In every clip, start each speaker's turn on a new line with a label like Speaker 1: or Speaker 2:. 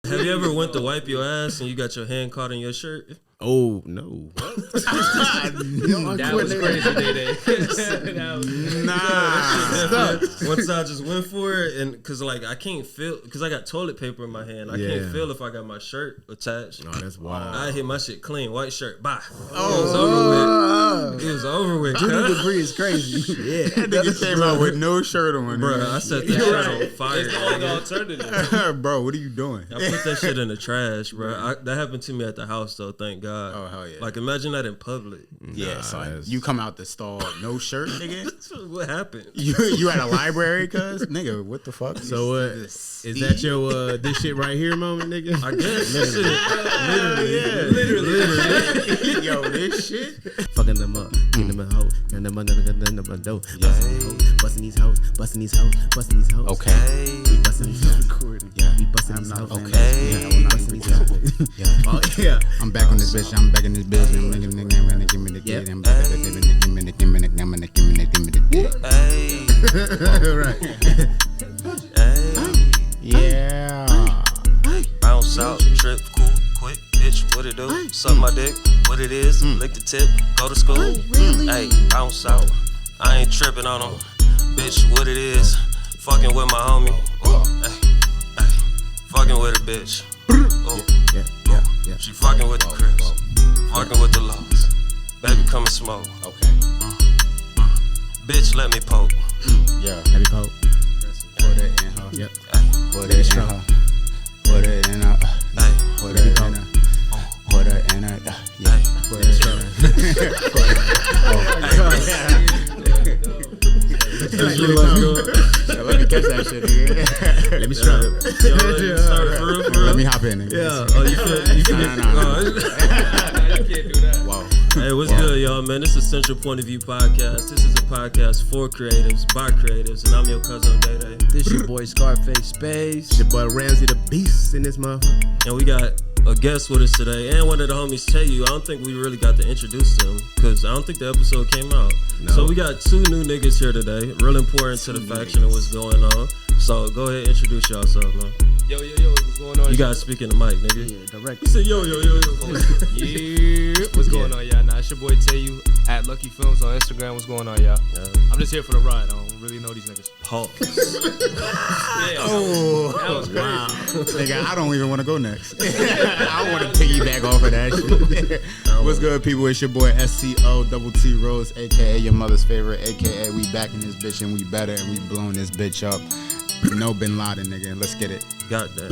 Speaker 1: Have you ever went to wipe your ass and you got your hand caught in your shirt?
Speaker 2: Oh no!
Speaker 3: That was crazy, Day.
Speaker 1: Nah. Once I just went for it, and cause like I can't feel, cause I got toilet paper in my hand. I can't feel if I got my shirt attached.
Speaker 2: Oh, that's wild.
Speaker 1: I hit my shit clean, white shirt. Bye. Oh, it was over with.
Speaker 4: Duty degree is crazy.
Speaker 5: Yeah, that nigga came out with no shirt on.
Speaker 1: Bro, I set that shit on fire.
Speaker 3: It's the only alternative.
Speaker 5: Bro, what are you doing?
Speaker 1: I put that shit in the trash, bro. That happened to me at the house though. Thank God.
Speaker 5: Oh hell yeah!
Speaker 1: Like imagine that in public.
Speaker 5: Yeah, son. You come out the stall, no shirt, nigga.
Speaker 1: What happened?
Speaker 5: You at a library, cuz nigga? What the fuck?
Speaker 2: So is that your this shit right here moment, nigga?
Speaker 1: I guess.
Speaker 5: Literally. Yo, this shit.
Speaker 2: Fucking them up, getting them a hoe, and them a dope. Busting these hoes, busting these hoes, busting these hoes.
Speaker 5: Okay.
Speaker 2: We busting these hoes.
Speaker 5: Yeah.
Speaker 2: We busting these hoes.
Speaker 5: Okay.
Speaker 2: Yeah, we busting these hoes.
Speaker 5: Yeah.
Speaker 2: Oh yeah.
Speaker 5: I'm back on this bitch. I'm back in this bitch. I'm making the game and give me the kid. I'm back in the give me the give me the give me the give me the give me the dick.
Speaker 2: Right.
Speaker 1: Hey.
Speaker 5: Yeah.
Speaker 1: Bounce out, trip, cool, quick, bitch, what it do? Suck my dick, what it is, lick the tip, go to school. Hey, bounce out, I ain't tripping on them. Bitch, what it is, fucking with my homie. Hey, fucking with a bitch.
Speaker 5: Yeah.
Speaker 1: She fucking with the Crips, fucking with the Lows. Baby, come and smoke.
Speaker 5: Okay.
Speaker 1: Bitch, let me poke.
Speaker 5: Yeah.
Speaker 2: Let me poke.
Speaker 5: Put it in her.
Speaker 2: Yep.
Speaker 5: Put it in her. Put it in her. Put it in her. Put it in her. Yeah. Put it in her. Let me catch that shit, nigga.
Speaker 2: Let me strap.
Speaker 5: Let me hop in, nigga.
Speaker 1: Yeah. Oh, you feel?
Speaker 5: Nah.
Speaker 3: You can't do that.
Speaker 5: Wow.
Speaker 1: Hey, what's good, y'all, man? This is Central Point of View Podcast. This is a podcast for creatives, by creatives, and I'm your cousin, Day.
Speaker 4: This your boy Scarface Space.
Speaker 2: Your boy Ramzy the Beast in this motherfucker.
Speaker 1: And we got a guest with us today, and one of the homies tell you, I don't think we really got to introduce him, because I don't think the episode came out.
Speaker 2: No.
Speaker 1: So we got two new niggas here today, real important to the faction and what's going on. So go ahead, introduce yourself, man.
Speaker 3: Yo, what's going on?
Speaker 1: You gotta speak in the mic, nigga.
Speaker 4: Yeah, direct.
Speaker 1: You said yo.
Speaker 3: Yeah, what's going on, y'all? Nah, it's your boy Tayu at Lucky Films on Instagram. What's going on, y'all?
Speaker 1: Yeah.
Speaker 3: I'm just here for the ride. I don't really know these niggas.
Speaker 1: Pause.
Speaker 3: Yeah, that was crazy.
Speaker 5: Wow. Nigga, I don't even want to go next. I want to piggyback off of that shit. What's good, people? It's your boy SCO Rose, a.k.a. your mother's favorite, a.k.a. we back in this bitch and we better and we blowing this bitch up. No Bin Laden, nigga. Let's get it.
Speaker 1: Goddamn.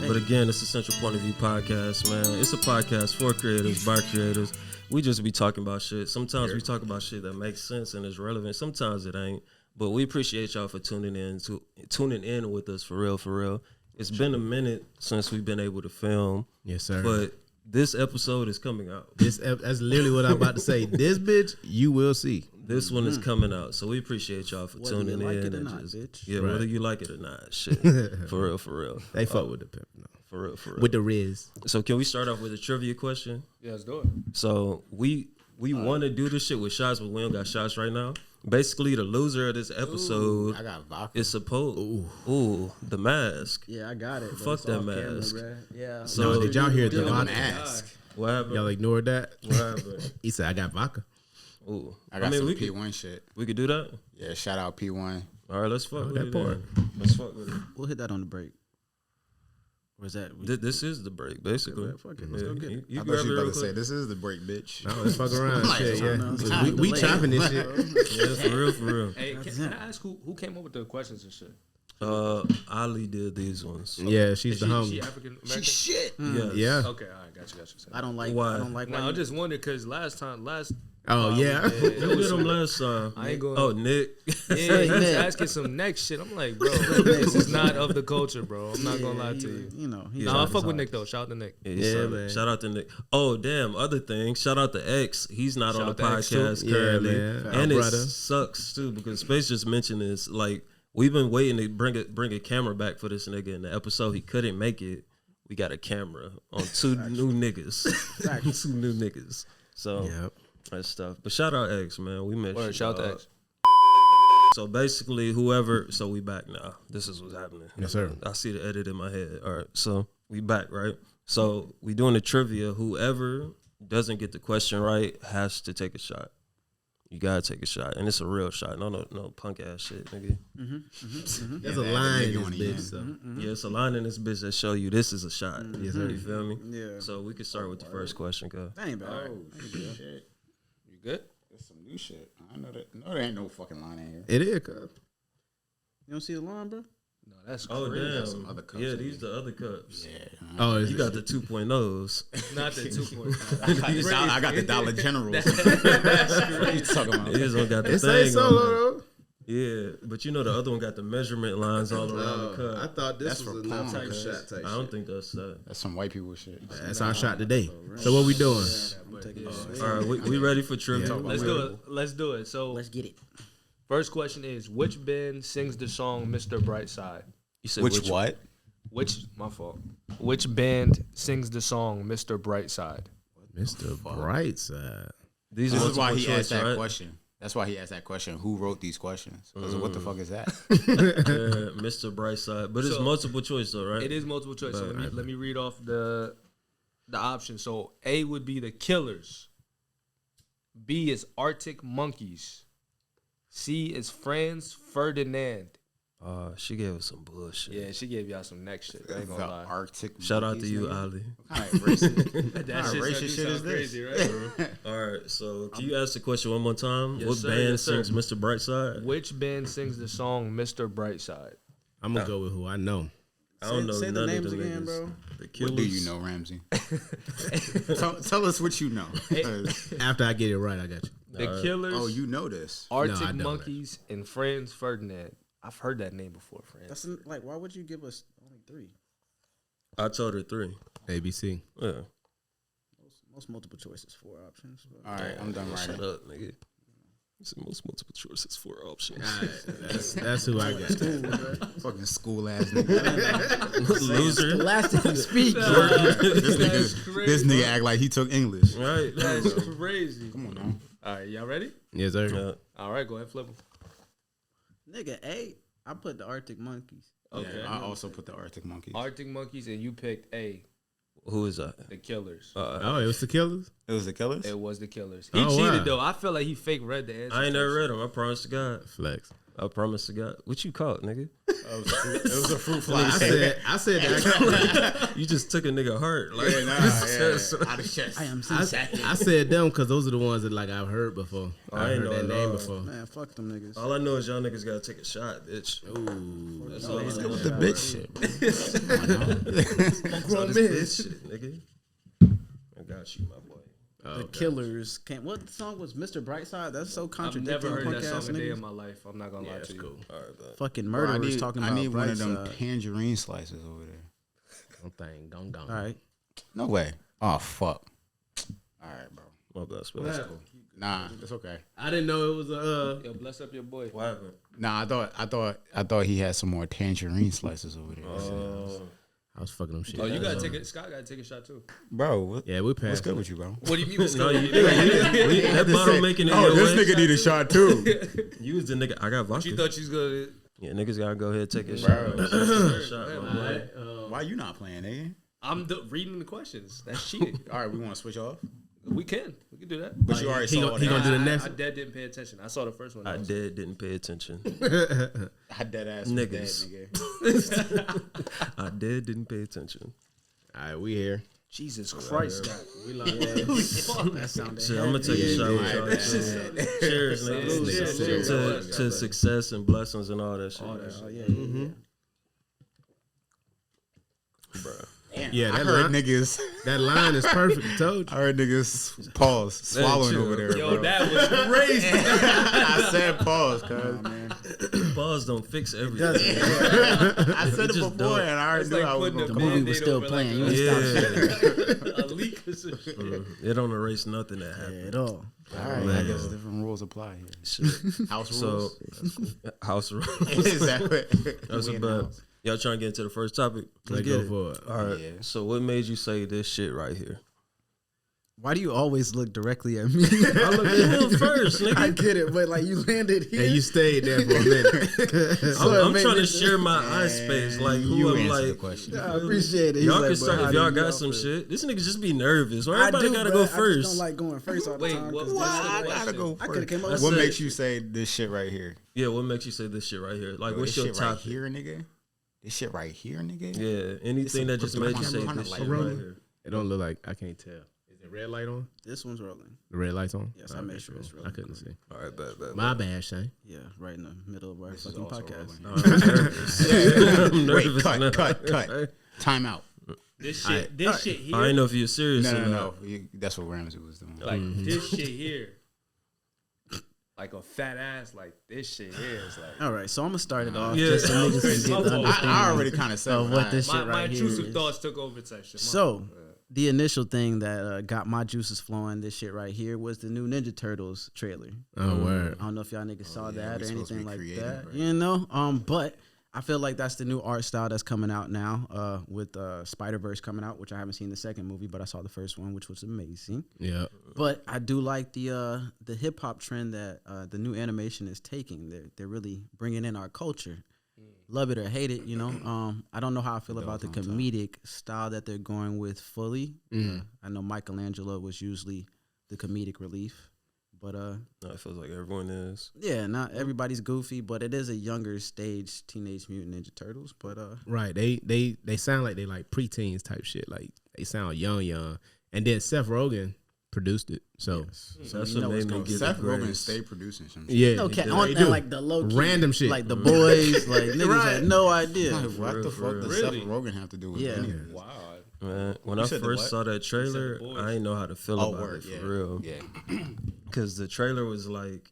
Speaker 1: But again, it's the Central Point of View Podcast, man. It's a podcast for creators, by creators. We just be talking about shit. Sometimes we talk about shit that makes sense and is relevant. Sometimes it ain't. But we appreciate y'all for tuning in with us for real. It's been a minute since we've been able to film.
Speaker 2: Yes, sir.
Speaker 1: But this episode is coming out.
Speaker 2: That's literally what I'm about to say. This bitch, you will see.
Speaker 1: This one is coming out. So we appreciate y'all for
Speaker 4: Whether
Speaker 1: tuning
Speaker 4: you like
Speaker 1: in.
Speaker 4: it or
Speaker 1: and
Speaker 4: not,
Speaker 1: just,
Speaker 4: bitch.
Speaker 1: yeah,
Speaker 2: Right.
Speaker 1: whether you like it or not. Shit. For real.
Speaker 2: They fuck with the pimp. No.
Speaker 1: For real.
Speaker 2: With the Riz.
Speaker 1: So can we start off with a trivia question?
Speaker 3: Yeah, let's do it.
Speaker 1: So we want to do this shit with shots, but we don't got shots right now. Basically, the loser of this episode
Speaker 5: I got vodka.
Speaker 1: is supposed. Ooh, the mask.
Speaker 4: Yeah, I got it. but
Speaker 1: Fuck
Speaker 4: it's
Speaker 1: that
Speaker 4: off camera,
Speaker 1: mask.
Speaker 4: bruh. Yeah.
Speaker 1: So-
Speaker 2: No, did y'all hear the
Speaker 5: The
Speaker 2: vodka?
Speaker 5: mask.
Speaker 1: What happened?
Speaker 2: Y'all ignored that?
Speaker 1: What happened?
Speaker 2: He said, I got vodka.
Speaker 1: Ooh,
Speaker 5: I got some
Speaker 1: we
Speaker 5: P1 shit.
Speaker 1: could do that.
Speaker 5: Yeah, shout out P1.
Speaker 1: All right, let's fuck with
Speaker 2: that
Speaker 1: it.
Speaker 2: part.
Speaker 1: Then. Let's fuck with it.
Speaker 4: We'll hit that on the break. Or is that?
Speaker 1: This is the break, basically.
Speaker 2: Yeah, fuck it, let's go get it.
Speaker 1: You
Speaker 5: I
Speaker 1: grab
Speaker 5: thought you
Speaker 1: it
Speaker 5: were
Speaker 1: real
Speaker 5: about to say,
Speaker 1: quick.
Speaker 5: this is the break, bitch.
Speaker 2: No, let's fuck around.
Speaker 5: Like,
Speaker 2: Shit, yeah.
Speaker 4: no, it's
Speaker 2: We
Speaker 4: not
Speaker 2: chopping this shit.
Speaker 1: Yeah, for real.
Speaker 3: Hey, can I ask who came up with the questions and shit?
Speaker 1: Ali did these ones.
Speaker 2: Yeah, she's
Speaker 3: Is
Speaker 2: the
Speaker 3: she
Speaker 2: homie.
Speaker 3: African American?
Speaker 5: Shit.
Speaker 1: Yes.
Speaker 2: Yeah.
Speaker 3: Okay, all right, got you.
Speaker 4: I don't like.
Speaker 1: Why?
Speaker 4: I don't like.
Speaker 3: No, I just wondered because last
Speaker 2: Oh, yeah.
Speaker 1: Who did them last time?
Speaker 3: I ain't going.
Speaker 1: Oh, Nick.
Speaker 3: Yeah, he was
Speaker 4: Nick.
Speaker 3: asking some next shit. I'm like, bro, this is not of the culture, bro. I'm not gonna lie to you.
Speaker 4: You know. He
Speaker 3: Nah, I fuck with Nick though. Shout out to Nick.
Speaker 2: Yeah, man.
Speaker 1: Shout out to Nick. Oh, damn. Other thing. Shout out to X. He's not on the
Speaker 3: Shout out to X, too.
Speaker 1: podcast
Speaker 2: Yeah,
Speaker 1: currently.
Speaker 2: man.
Speaker 1: And
Speaker 2: Our
Speaker 1: it
Speaker 2: brother.
Speaker 1: sucks, too, because Space just mentioned this. Like, we've been waiting to bring a camera back for this nigga. In the episode, he couldn't make it. We got a camera on two new niggas. Two new niggas. So,
Speaker 2: Yep.
Speaker 1: that's stuff. But shout out X, man. We missed you.
Speaker 3: Shout out to
Speaker 1: dog.
Speaker 3: X.
Speaker 1: So basically, so we back now. This is what's happening.
Speaker 2: Yes, sir.
Speaker 1: I see the edit in my head. All right, so we back, right? So we doing the trivia. Whoever doesn't get the question right has to take a shot. You gotta take a shot, and it's a real shot. No punk ass shit, nigga.
Speaker 2: There's a line in this bitch. So.
Speaker 1: Yeah, it's a line in this bitch that show you this is a shot.
Speaker 2: Yes, sir.
Speaker 1: You feel me?
Speaker 4: Yeah.
Speaker 1: So we can start with the first question, cuz.
Speaker 4: That ain't bad.
Speaker 5: Shit.
Speaker 3: You good?
Speaker 5: That's some new shit. I know that. No, there ain't no fucking line in here.
Speaker 2: It is, cuz.
Speaker 4: You don't see the line, bro?
Speaker 3: No, that's
Speaker 1: Oh
Speaker 3: crazy.
Speaker 1: damn!
Speaker 5: some other cups
Speaker 1: Yeah,
Speaker 5: in
Speaker 1: these the other cups.
Speaker 5: Yeah.
Speaker 2: Oh,
Speaker 1: You got the 2.0s.
Speaker 3: Not the 2.5.
Speaker 5: I got the Dollar Generals. What you talking about?
Speaker 1: His one got the
Speaker 2: it say
Speaker 1: thing
Speaker 2: solo
Speaker 1: on
Speaker 2: though.
Speaker 1: it. Yeah, but you know the other one got the measurement lines all around the
Speaker 2: I
Speaker 1: cup.
Speaker 2: thought this
Speaker 5: That's
Speaker 2: was
Speaker 5: for
Speaker 2: enough
Speaker 5: palm,
Speaker 2: type
Speaker 5: cuz.
Speaker 2: shot type
Speaker 1: I don't
Speaker 2: shit.
Speaker 1: think that's that.
Speaker 5: That's some white people shit.
Speaker 2: That's our shot today. So what we doing?
Speaker 4: I'm taking it.
Speaker 1: All right, we ready for trivia?
Speaker 3: Let's do it. Let's do it. So
Speaker 4: Let's get it.
Speaker 3: first question is, which band sings the song Mr. Brightside?
Speaker 1: You said
Speaker 5: Which what?
Speaker 3: My fault. Which band sings the song Mr. Brightside?
Speaker 2: Mr. Brightside.
Speaker 1: These
Speaker 5: This
Speaker 1: are
Speaker 5: is why he
Speaker 1: multiple
Speaker 5: asked
Speaker 1: choice,
Speaker 5: that
Speaker 1: right?
Speaker 5: question. That's why he asked that question. Who wrote these questions? I was like, what the fuck is that?
Speaker 1: Yeah, Mr. Brightside, but it's
Speaker 3: So-
Speaker 1: multiple choice though, right?
Speaker 3: It is multiple choice. So
Speaker 1: But-
Speaker 3: let me read off the options. So A would be the Killers. B is Arctic Monkeys. C is Franz Ferdinand.
Speaker 1: She gave us some bullshit.
Speaker 3: Yeah, she gave y'all some next shit. I ain't
Speaker 5: The
Speaker 3: gonna lie.
Speaker 5: Arctic.
Speaker 1: Shout out to
Speaker 5: Monkeys,
Speaker 1: you,
Speaker 5: nigga?
Speaker 1: Ali.
Speaker 5: What kind of racist,
Speaker 3: That
Speaker 5: kind of
Speaker 3: shit
Speaker 5: racist
Speaker 3: do
Speaker 5: shit
Speaker 3: sound
Speaker 5: is this?
Speaker 3: crazy, right?
Speaker 1: All right, so can you ask the question one more time?
Speaker 3: Yes,
Speaker 1: What
Speaker 3: sir,
Speaker 1: band
Speaker 3: yes, sir.
Speaker 1: sings Mr. Brightside?
Speaker 3: Which band sings the song Mr. Brightside?
Speaker 2: I'm gonna go with who I know.
Speaker 1: I don't know
Speaker 4: Say the
Speaker 1: none
Speaker 4: names
Speaker 1: of the
Speaker 4: again,
Speaker 1: niggas.
Speaker 4: bro.
Speaker 1: The Killers.
Speaker 5: What do you know, Ramsey? tell us what you know. 'Cause-
Speaker 2: After I get it right, I got you.
Speaker 3: The Killers,
Speaker 5: oh, you know this.
Speaker 3: Arctic
Speaker 2: No, I don't.
Speaker 3: Monkeys, and Franz Ferdinand. I've heard that name before, Franz.
Speaker 4: That's like, why would you give us only 3?
Speaker 1: I told her 3.
Speaker 2: ABC.
Speaker 1: Yeah.
Speaker 4: Most multiple choices, 4 options. But
Speaker 5: All right, I'm done
Speaker 1: Shut
Speaker 5: writing.
Speaker 1: up, nigga. It's the most multiple choices, 4 options.
Speaker 2: That's who I got.
Speaker 5: Fucking school ass nigga.
Speaker 1: Loser.
Speaker 4: last time speak.
Speaker 5: This nigga act like he took English.
Speaker 1: Right.
Speaker 3: That's crazy.
Speaker 5: Come on, now.
Speaker 3: All right, y'all ready?
Speaker 2: Yes, sir.
Speaker 1: Yeah.
Speaker 3: All right, go ahead, flip them.
Speaker 4: Nigga, A, I put the Arctic Monkeys.
Speaker 3: Okay.
Speaker 5: Yeah, I also put the Arctic Monkeys.
Speaker 3: Arctic Monkeys, and you picked A,
Speaker 1: Who is that?
Speaker 3: the Killers.
Speaker 2: Oh, it was the Killers?
Speaker 5: It was the Killers?
Speaker 3: It was the Killers. He
Speaker 2: Oh,
Speaker 3: cheated
Speaker 2: wow.
Speaker 3: though. I feel like he fake read the answer.
Speaker 1: I ain't never read them. I promise to God.
Speaker 2: Flex.
Speaker 1: I promise to God. What you caught, nigga?
Speaker 5: It was a fruit fly.
Speaker 2: I said that.
Speaker 1: You just took a nigga heart. Like,
Speaker 5: Out of chest.
Speaker 4: I am
Speaker 2: I said them because those are the ones that like I've heard before.
Speaker 1: I
Speaker 2: I
Speaker 1: ain't
Speaker 2: heard
Speaker 1: know
Speaker 2: that
Speaker 1: at
Speaker 2: name
Speaker 1: all.
Speaker 2: before.
Speaker 4: Man, fuck them niggas.
Speaker 1: all I know is y'all niggas gotta take a shot, bitch.
Speaker 2: Ooh.
Speaker 1: That's all I know.
Speaker 5: With the bitch shit.
Speaker 1: So this shit, nigga. I got you, my boy.
Speaker 4: The Killers came. What song was Mr. Brightside? That's so
Speaker 3: I've
Speaker 4: contradictory.
Speaker 3: never heard
Speaker 4: punk
Speaker 3: that
Speaker 4: ass
Speaker 3: song a day
Speaker 4: niggas.
Speaker 3: in my life. I'm not gonna lie to you.
Speaker 2: Cool.
Speaker 1: All right, bet.
Speaker 4: Fucking
Speaker 5: Bro,
Speaker 4: murderers talking about
Speaker 5: I need one of them
Speaker 4: Brightside.
Speaker 5: tangerine slices over there.
Speaker 2: One thing, gone.
Speaker 4: All right.
Speaker 5: No way. Oh, fuck. All right, bro.
Speaker 1: My bad,
Speaker 2: What
Speaker 1: that's
Speaker 2: happened?
Speaker 5: Nah, it's okay.
Speaker 2: I didn't know it was
Speaker 3: Yo, bless up your boy.
Speaker 1: What happened?
Speaker 5: Nah, I thought he had some more tangerine slices over there.
Speaker 2: I was fucking them shit.
Speaker 3: Oh, you gotta take it. Scott gotta take a shot too.
Speaker 5: Bro,
Speaker 2: Yeah, we passed.
Speaker 5: what's good with you, bro?
Speaker 3: What do you mean? What's
Speaker 1: No,
Speaker 3: going
Speaker 1: you nigga, that bottle making it your way.
Speaker 5: need a shot too.
Speaker 1: You was the nigga. I got vodka.
Speaker 3: You thought you was gonna?
Speaker 1: Yeah, niggas gotta go ahead and take a
Speaker 5: Bro.
Speaker 1: shot. My boy.
Speaker 5: Why you not playing, nigga?
Speaker 3: I'm reading the questions. That's cheating.
Speaker 5: All right, we want to switch off.
Speaker 3: We can do that.
Speaker 5: But you already
Speaker 2: He
Speaker 5: saw
Speaker 2: gon-
Speaker 5: all
Speaker 2: he
Speaker 5: that.
Speaker 2: gonna do the
Speaker 3: I
Speaker 2: next.
Speaker 3: dead didn't pay attention. I saw the first one.
Speaker 1: I didn't pay attention.
Speaker 5: I dead ass was
Speaker 1: Niggas.
Speaker 5: dead, nigga.
Speaker 1: I didn't pay attention.
Speaker 2: All right, we here.
Speaker 3: Jesus Christ, Scott.
Speaker 2: We like
Speaker 4: That sounded
Speaker 1: Shit, I'm gonna take a shot with y'all.
Speaker 5: bad.
Speaker 1: Cheers, nigga. To success and blessings and all that shit.
Speaker 4: Oh, yeah.
Speaker 1: Bruh.
Speaker 2: Yeah,
Speaker 5: I
Speaker 2: that
Speaker 5: heard
Speaker 2: line,
Speaker 5: niggas.
Speaker 2: that line is perfect. I told
Speaker 5: I
Speaker 2: you.
Speaker 5: heard niggas pause, swallowing
Speaker 1: chill.
Speaker 5: over there,
Speaker 3: Yo,
Speaker 5: bro.
Speaker 3: that was crazy.
Speaker 5: I said pause, cuz man.
Speaker 1: Pause don't fix everything.
Speaker 5: I said it
Speaker 1: just
Speaker 5: before,
Speaker 1: don't.
Speaker 5: and I already
Speaker 3: It's
Speaker 5: knew
Speaker 3: like
Speaker 5: I was
Speaker 3: putting
Speaker 5: gonna
Speaker 3: a
Speaker 4: The
Speaker 5: come
Speaker 4: movie
Speaker 5: on.
Speaker 4: was
Speaker 3: Band-Aid
Speaker 4: still
Speaker 3: over
Speaker 4: playing.
Speaker 3: like
Speaker 4: You ain't
Speaker 1: Yeah.
Speaker 3: a leak or some shit.
Speaker 1: It don't erase nothing that
Speaker 4: Yeah,
Speaker 1: happened.
Speaker 4: at all.
Speaker 5: All right, I guess different rules apply here.
Speaker 1: Shit.
Speaker 5: House
Speaker 1: So,
Speaker 5: rules.
Speaker 1: house rules.
Speaker 5: Is that what?
Speaker 1: That's
Speaker 5: we in
Speaker 1: about.
Speaker 5: the house?
Speaker 1: Y'all trying to get into the first topic?
Speaker 2: Let's
Speaker 4: get
Speaker 2: go
Speaker 4: it.
Speaker 2: for it.
Speaker 1: All right.
Speaker 5: Yeah.
Speaker 1: So, what made you say this shit right here?
Speaker 4: Why do you always look directly at me?
Speaker 1: I look at him first, nigga.
Speaker 4: I get it, but like you landed here.
Speaker 2: And you stayed there for a minute.
Speaker 1: I'm trying to share my eye space, like who
Speaker 5: You
Speaker 1: I'm
Speaker 5: answered the
Speaker 1: like.
Speaker 5: question.
Speaker 4: I appreciate it.
Speaker 1: Y'all
Speaker 4: He's
Speaker 1: can
Speaker 4: like,
Speaker 1: start
Speaker 4: "Bro,
Speaker 1: if
Speaker 4: how
Speaker 1: y'all
Speaker 4: do
Speaker 1: got
Speaker 4: you
Speaker 1: some
Speaker 4: offer?"
Speaker 1: shit. This nigga just be nervous. Why
Speaker 4: I
Speaker 1: everybody
Speaker 4: do,
Speaker 1: gotta
Speaker 4: but
Speaker 1: go
Speaker 4: I just
Speaker 1: first?
Speaker 4: don't like going first all the
Speaker 3: Wait,
Speaker 4: time.
Speaker 3: what-
Speaker 4: 'cause
Speaker 3: what's
Speaker 4: that's
Speaker 3: the
Speaker 4: the
Speaker 3: question?
Speaker 4: question.
Speaker 5: I gotta go
Speaker 4: I could have came up
Speaker 1: That's
Speaker 4: with
Speaker 5: What
Speaker 1: it.
Speaker 5: makes you say this shit right here?
Speaker 1: Yeah, what makes you say this shit right here? Like,
Speaker 5: Bro,
Speaker 1: what's
Speaker 5: this
Speaker 1: your
Speaker 5: shit right
Speaker 1: topic?
Speaker 5: here, nigga? This shit right here, nigga?
Speaker 1: Yeah, anything that just made you say
Speaker 5: camera
Speaker 1: this
Speaker 5: light
Speaker 1: shit
Speaker 5: rolling.
Speaker 1: right here.
Speaker 2: It don't look like I can't tell. Is the red light on?
Speaker 4: This one's rolling.
Speaker 2: The red light's on?
Speaker 4: Yes, I made sure it's
Speaker 2: I
Speaker 4: rolling.
Speaker 2: couldn't see.
Speaker 1: All right, bet.
Speaker 2: My bad, Shane.
Speaker 4: Yeah, right in the middle of our
Speaker 5: This is
Speaker 4: fucking
Speaker 5: also
Speaker 4: podcast.
Speaker 5: rolling.
Speaker 1: I'm
Speaker 5: Wait,
Speaker 1: nervous
Speaker 5: cut,
Speaker 1: now.
Speaker 5: cut. Time out.
Speaker 3: This shit, this shit here,
Speaker 1: I didn't know if you were serious or not.
Speaker 5: No. That's what Ramzy was doing.
Speaker 3: like this shit here, like a fat ass, like this shit here is like.
Speaker 4: All right, so I'm gonna start it off
Speaker 1: Yeah.
Speaker 4: just so niggas can get the
Speaker 3: I
Speaker 4: understanding
Speaker 5: I already kind of said
Speaker 4: of what this
Speaker 3: My,
Speaker 4: shit
Speaker 3: my
Speaker 4: right here
Speaker 3: intrusive
Speaker 4: is.
Speaker 3: thoughts took over type shit.
Speaker 4: So, the initial thing that got my juices flowing, this shit right here, was the new Ninja Turtles trailer.
Speaker 2: Oh, word.
Speaker 4: I don't know if y'all niggas saw
Speaker 5: yeah,
Speaker 4: that
Speaker 5: we
Speaker 4: or
Speaker 5: supposed to
Speaker 4: anything
Speaker 5: be
Speaker 4: like
Speaker 5: creative,
Speaker 4: that.
Speaker 5: right?
Speaker 4: You know, but I feel like that's the new art style that's coming out now. With Spider-Verse coming out, which I haven't seen the second movie, but I saw the first one, which was amazing.
Speaker 2: Yeah.
Speaker 4: But I do like the hip hop trend that the new animation is taking. They're really bringing in our culture. Love it or hate it, you know. I don't know how I feel about the comedic style that they're going with fully. I know Michelangelo was usually the comedic relief, but
Speaker 1: No, it feels like everyone is.
Speaker 4: yeah, not everybody's goofy, but it is a younger stage Teenage Mutant Ninja Turtles. But
Speaker 2: Right. They sound like they like preteens type shit. Like they sound young. And then Seth Rogen produced it. So
Speaker 1: That's
Speaker 4: you know
Speaker 1: what
Speaker 4: what's
Speaker 1: made me
Speaker 4: going
Speaker 1: get
Speaker 5: Seth
Speaker 1: the
Speaker 5: Rogen
Speaker 1: grace.
Speaker 5: stay producing some shit.
Speaker 2: yeah.
Speaker 4: no
Speaker 2: they
Speaker 4: cat
Speaker 2: do.
Speaker 4: on
Speaker 2: They
Speaker 4: and
Speaker 2: do.
Speaker 4: like the low key,
Speaker 2: Random shit.
Speaker 4: like the boys, like niggas
Speaker 2: Right.
Speaker 4: had no idea.
Speaker 5: Like, what
Speaker 1: real,
Speaker 5: the
Speaker 1: for
Speaker 5: fuck
Speaker 1: real.
Speaker 5: does
Speaker 3: Really?
Speaker 5: Seth Rogen have to do with
Speaker 4: Yeah.
Speaker 5: any of this?
Speaker 3: Wow.
Speaker 1: Man, when
Speaker 5: You
Speaker 1: I
Speaker 5: said the
Speaker 1: first
Speaker 5: what?
Speaker 1: saw that trailer,
Speaker 3: boys.
Speaker 1: I didn't know how to feel
Speaker 5: Oh,
Speaker 1: about
Speaker 5: word,
Speaker 1: it
Speaker 5: yeah.
Speaker 1: for real.
Speaker 5: Yeah.
Speaker 1: Because the trailer was like,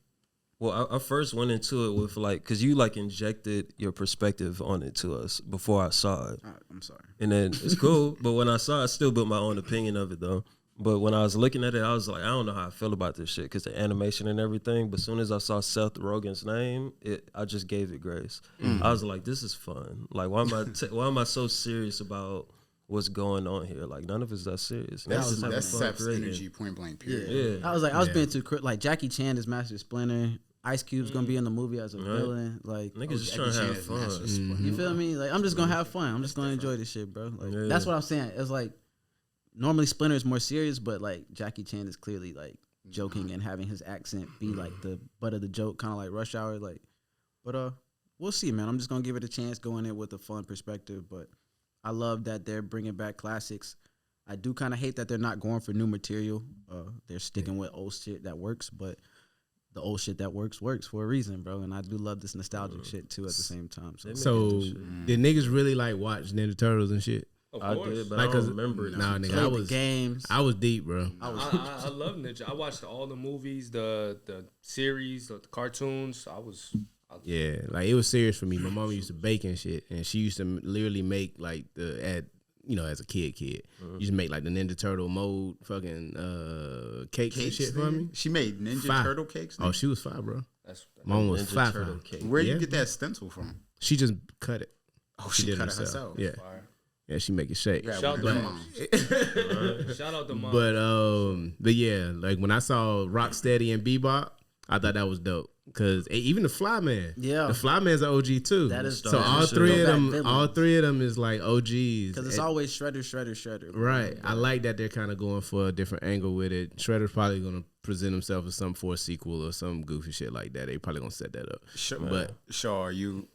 Speaker 1: well, I first went into it with like, because you like injected your perspective on it to us before I saw it.
Speaker 4: I'm sorry.
Speaker 1: And then it's cool, but when I saw it, I still built my own opinion of it though. But when I was looking at it, I was like, I don't know how I feel about this shit because the animation and everything. But as soon as I saw Seth Rogen's name, I just gave it grace. I was like, this is fun. Like, why am I so serious about what's going on here? Like, none of it's that serious.
Speaker 5: That's
Speaker 1: Just having
Speaker 5: Seth's
Speaker 1: fun creating.
Speaker 5: energy, point blank, period.
Speaker 1: Yeah.
Speaker 4: I was being too like Jackie Chan is Master Splinter. Ice Cube's gonna be in the movie as a villain. Like
Speaker 1: Niggas just trying to have fun.
Speaker 4: you feel me? Like I'm just gonna have fun. I'm just gonna enjoy this shit, bro. Like that's what I'm saying. It's like normally Splinter is more serious, but like Jackie Chan is clearly like joking and having his accent be like the butt of the joke, kind of like Rush Hour. Like, but we'll see, man. I'm just gonna give it a chance, going in with a fun perspective. But I love that they're bringing back classics. I do kind of hate that they're not going for new material. They're sticking with old shit that works, but the old shit that works for a reason, bro. And I do love this nostalgic shit too at the same time.
Speaker 2: So did niggas really like watch Ninja Turtles and shit?
Speaker 3: Of
Speaker 1: I
Speaker 3: course.
Speaker 1: did, but
Speaker 2: Like,
Speaker 1: I
Speaker 2: 'cause-
Speaker 1: don't remember it.
Speaker 2: Nah, nigga,
Speaker 4: Played the games.
Speaker 2: I was deep, bro.
Speaker 3: I love Ninja. I watched all the movies, the series, the cartoons.
Speaker 2: Yeah, like it was serious for me. My mom used to bake and shit, and she used to literally make like as a kid, used to make like the Ninja Turtle mold fucking cakes and shit for me.
Speaker 5: She made Ninja
Speaker 2: Fire.
Speaker 5: Turtle cakes.
Speaker 2: Oh, she was fire, bro.
Speaker 3: That's
Speaker 2: Mom was
Speaker 1: Ninja
Speaker 2: fire.
Speaker 1: Turtle cake.
Speaker 5: Where
Speaker 2: Yeah.
Speaker 5: you get that stencil from?
Speaker 2: She just cut it.
Speaker 5: Oh, she
Speaker 2: did
Speaker 5: cut it herself.
Speaker 2: Yeah,
Speaker 3: fire.
Speaker 2: yeah, she make it shake.
Speaker 5: Yeah,
Speaker 3: Shout
Speaker 5: one of
Speaker 3: out
Speaker 5: them moms.
Speaker 3: Shout out to mom.
Speaker 2: But yeah, like when I saw Rocksteady and Bebop, I thought that was dope. Cause even the Fly Man,
Speaker 4: Yeah.
Speaker 2: the Fly Man's an OG too.
Speaker 4: That is
Speaker 2: so
Speaker 4: dope.
Speaker 2: all
Speaker 1: Shit.
Speaker 2: three of them,
Speaker 4: Villains.
Speaker 2: all three of them is like OGs.
Speaker 4: Because it's always Shredder. Bro.
Speaker 2: Right. I like that they're kind of going for a different angle with it. Shredder's probably going to present himself as something for a sequel or some goofy shit like that. They probably going to set that up.
Speaker 5: But Shaw, are you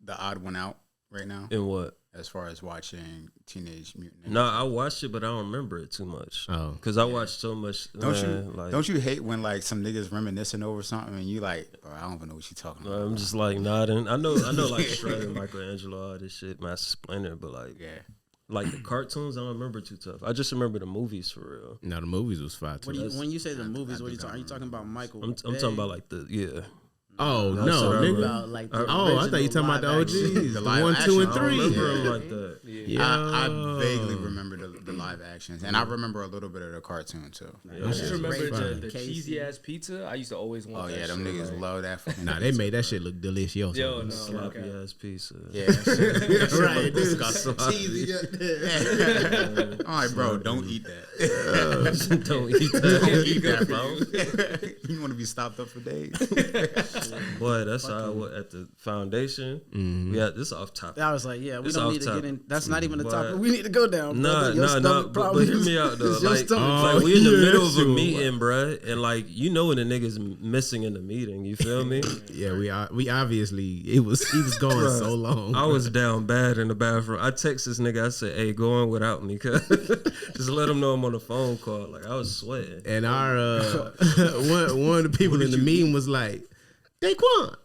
Speaker 5: the odd one out right now
Speaker 1: In what?
Speaker 5: as far as watching Teenage Mutant Ninja?
Speaker 1: No, I watched it, but I don't remember it too much.
Speaker 2: Oh.
Speaker 1: Because I watched so much.
Speaker 5: Don't you hate when like some niggas reminiscing over something and you like, bro, I don't even know what you talking about.
Speaker 1: I'm just like nodding. I know like Shredder, Michelangelo, all this shit, Master Splinter, but like,
Speaker 5: Yeah.
Speaker 1: like the cartoons, I don't remember too tough. I just remember the movies for real.
Speaker 2: No, the movies was fire too.
Speaker 4: When you say the movies, what are you talking? Are you talking about Michael?
Speaker 1: I'm talking about like the
Speaker 2: Oh
Speaker 1: That's
Speaker 2: no,
Speaker 1: what I
Speaker 2: nigga.
Speaker 1: remember.
Speaker 4: About, like, the
Speaker 2: Oh, I thought you talking about the OGs,
Speaker 5: The
Speaker 2: the
Speaker 5: live
Speaker 2: 1, 2, and
Speaker 5: action.
Speaker 1: I don't
Speaker 2: 3.
Speaker 1: remember him like that.
Speaker 5: I vaguely remember the live actions, and I remember a little bit of the cartoon too.
Speaker 3: I just remember
Speaker 4: Fine.
Speaker 3: the cheesy ass pizza. I used to always want
Speaker 5: Oh
Speaker 3: that
Speaker 5: yeah, them
Speaker 3: shit,
Speaker 5: niggas
Speaker 3: like-
Speaker 5: love that. Fucking
Speaker 2: Nah, they made that shit look delicious.
Speaker 3: Yo, no,
Speaker 1: Sloppy
Speaker 3: okay.
Speaker 1: ass pizza.
Speaker 5: Yeah, that shit
Speaker 2: Right,
Speaker 5: look
Speaker 2: dude.
Speaker 5: disgusting. I'm like, bro, don't eat that.
Speaker 1: Don't eat that.
Speaker 5: Don't eat that, bro. You want to be stopped up for days.
Speaker 1: Boy, that's how I was at the foundation. Yeah, this is off topic.
Speaker 4: I was like, yeah, we
Speaker 1: It's
Speaker 4: don't
Speaker 1: off
Speaker 4: need to get
Speaker 1: topic.
Speaker 4: in. That's not even the
Speaker 1: But-
Speaker 4: topic we need to go down.
Speaker 1: Nah,
Speaker 4: brother. Your
Speaker 1: nah,
Speaker 4: stomach
Speaker 1: but hear me out though.
Speaker 4: is your
Speaker 1: Like,
Speaker 4: stomach.
Speaker 1: like we in the
Speaker 2: yeah,
Speaker 1: middle
Speaker 2: that
Speaker 1: of a
Speaker 2: shit was
Speaker 1: meeting, bruh, and like you know when the niggas missing in the meeting, you feel me?
Speaker 2: Yeah, we obviously he was going
Speaker 1: Bruh,
Speaker 2: so long.
Speaker 1: I was down bad in the bathroom. I text this nigga. I said, "Hey, go on without me, cause just let him know I'm on a phone call." Like I was sweating.
Speaker 2: And our one of the people in the meeting was like, Daquan.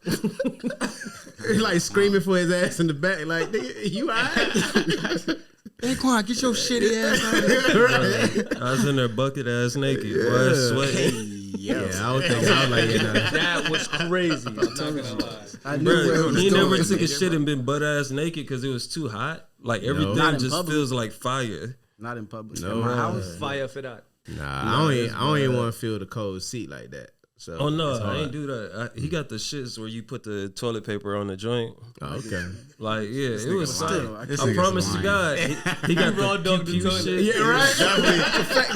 Speaker 2: Like screaming for his ass in the back, like, "Nigga, you alright?"
Speaker 5: Hey, Quan, get your shitty ass out of here.
Speaker 1: Bruh, I was in there bucket ass naked, boy, sweating.
Speaker 2: Yeah, I was thinking, I was like, yeah, nah.
Speaker 3: That was crazy. I'm not gonna lie.
Speaker 4: I knew where it
Speaker 1: Bruh,
Speaker 4: was
Speaker 1: he never
Speaker 4: going.
Speaker 1: took a shit and been butt ass naked because it was too hot. Like everything
Speaker 4: Not in
Speaker 1: just
Speaker 4: public.
Speaker 1: feels like fire.
Speaker 4: Not in public.
Speaker 2: No.
Speaker 4: In my house.
Speaker 3: Fire for that.
Speaker 2: Nah, I don't even want to feel the cold seat like that. So
Speaker 1: Oh no,
Speaker 2: it's
Speaker 1: I
Speaker 2: hard.
Speaker 1: ain't do that. He got the shits where you put the toilet paper on the joint.
Speaker 2: Oh, okay.
Speaker 1: Like yeah, it was
Speaker 4: Still,
Speaker 1: tight.
Speaker 5: This
Speaker 1: I
Speaker 5: nigga's
Speaker 1: promise to
Speaker 5: lying.
Speaker 1: God, he got
Speaker 3: raw
Speaker 1: the
Speaker 3: dog
Speaker 1: pew
Speaker 3: the
Speaker 1: pew
Speaker 3: toilet.
Speaker 1: shit.
Speaker 2: Yeah, right.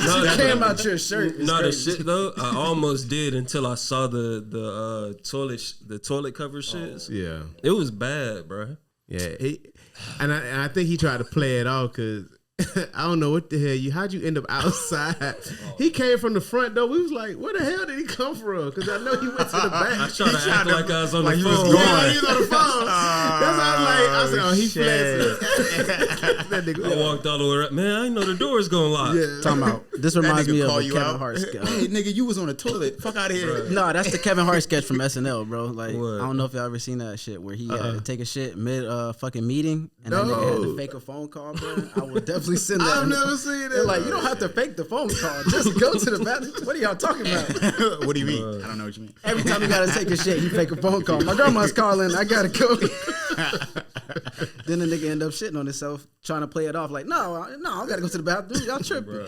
Speaker 1: No,
Speaker 4: Came out your shirt.
Speaker 1: no, the shit though, I almost did until I saw the toilet cover shits.
Speaker 2: Yeah.
Speaker 1: It was bad, bro.
Speaker 2: Yeah, and I think he tried to play it off because I don't know what the hell how'd you end up outside? He came from the front door. We was like, where the hell did he come from? Because I know he went to the back.
Speaker 1: I tried to act like I was on the
Speaker 5: he
Speaker 1: phone.
Speaker 5: was
Speaker 2: Yeah,
Speaker 5: gone.
Speaker 2: he was on the phone. That's how I said, oh, he
Speaker 5: shit.
Speaker 2: flexing. That nigga.
Speaker 1: I walked all the way around. Man, I didn't know the door was gonna lock.
Speaker 2: Yeah.
Speaker 4: Talking about this
Speaker 5: That
Speaker 4: reminds
Speaker 5: nigga
Speaker 4: me of
Speaker 5: call
Speaker 4: a
Speaker 5: you
Speaker 4: Kevin
Speaker 5: out.
Speaker 4: Hart sketch.
Speaker 5: Hey, nigga, you was on the toilet. Fuck out of here.
Speaker 4: No, that's the Kevin Hart sketch from SNL, bro. Like
Speaker 1: What?
Speaker 4: I don't know if y'all ever seen that shit where he had to take a shit mid fucking meeting and that nigga had to fake a phone call, bro. I would definitely send that.
Speaker 2: I've never seen
Speaker 4: They're
Speaker 2: it.
Speaker 4: like, you don't have to fake the phone call. Just go to the bathroom. What are y'all talking about?
Speaker 5: What do you mean? I don't know what you mean.
Speaker 4: Every time you gotta take a shit, you fake a phone call. My grandma's calling. I gotta go. Then the nigga end up shitting on himself, trying to play it off like, no, I gotta go to the bathroom. Y'all tripping.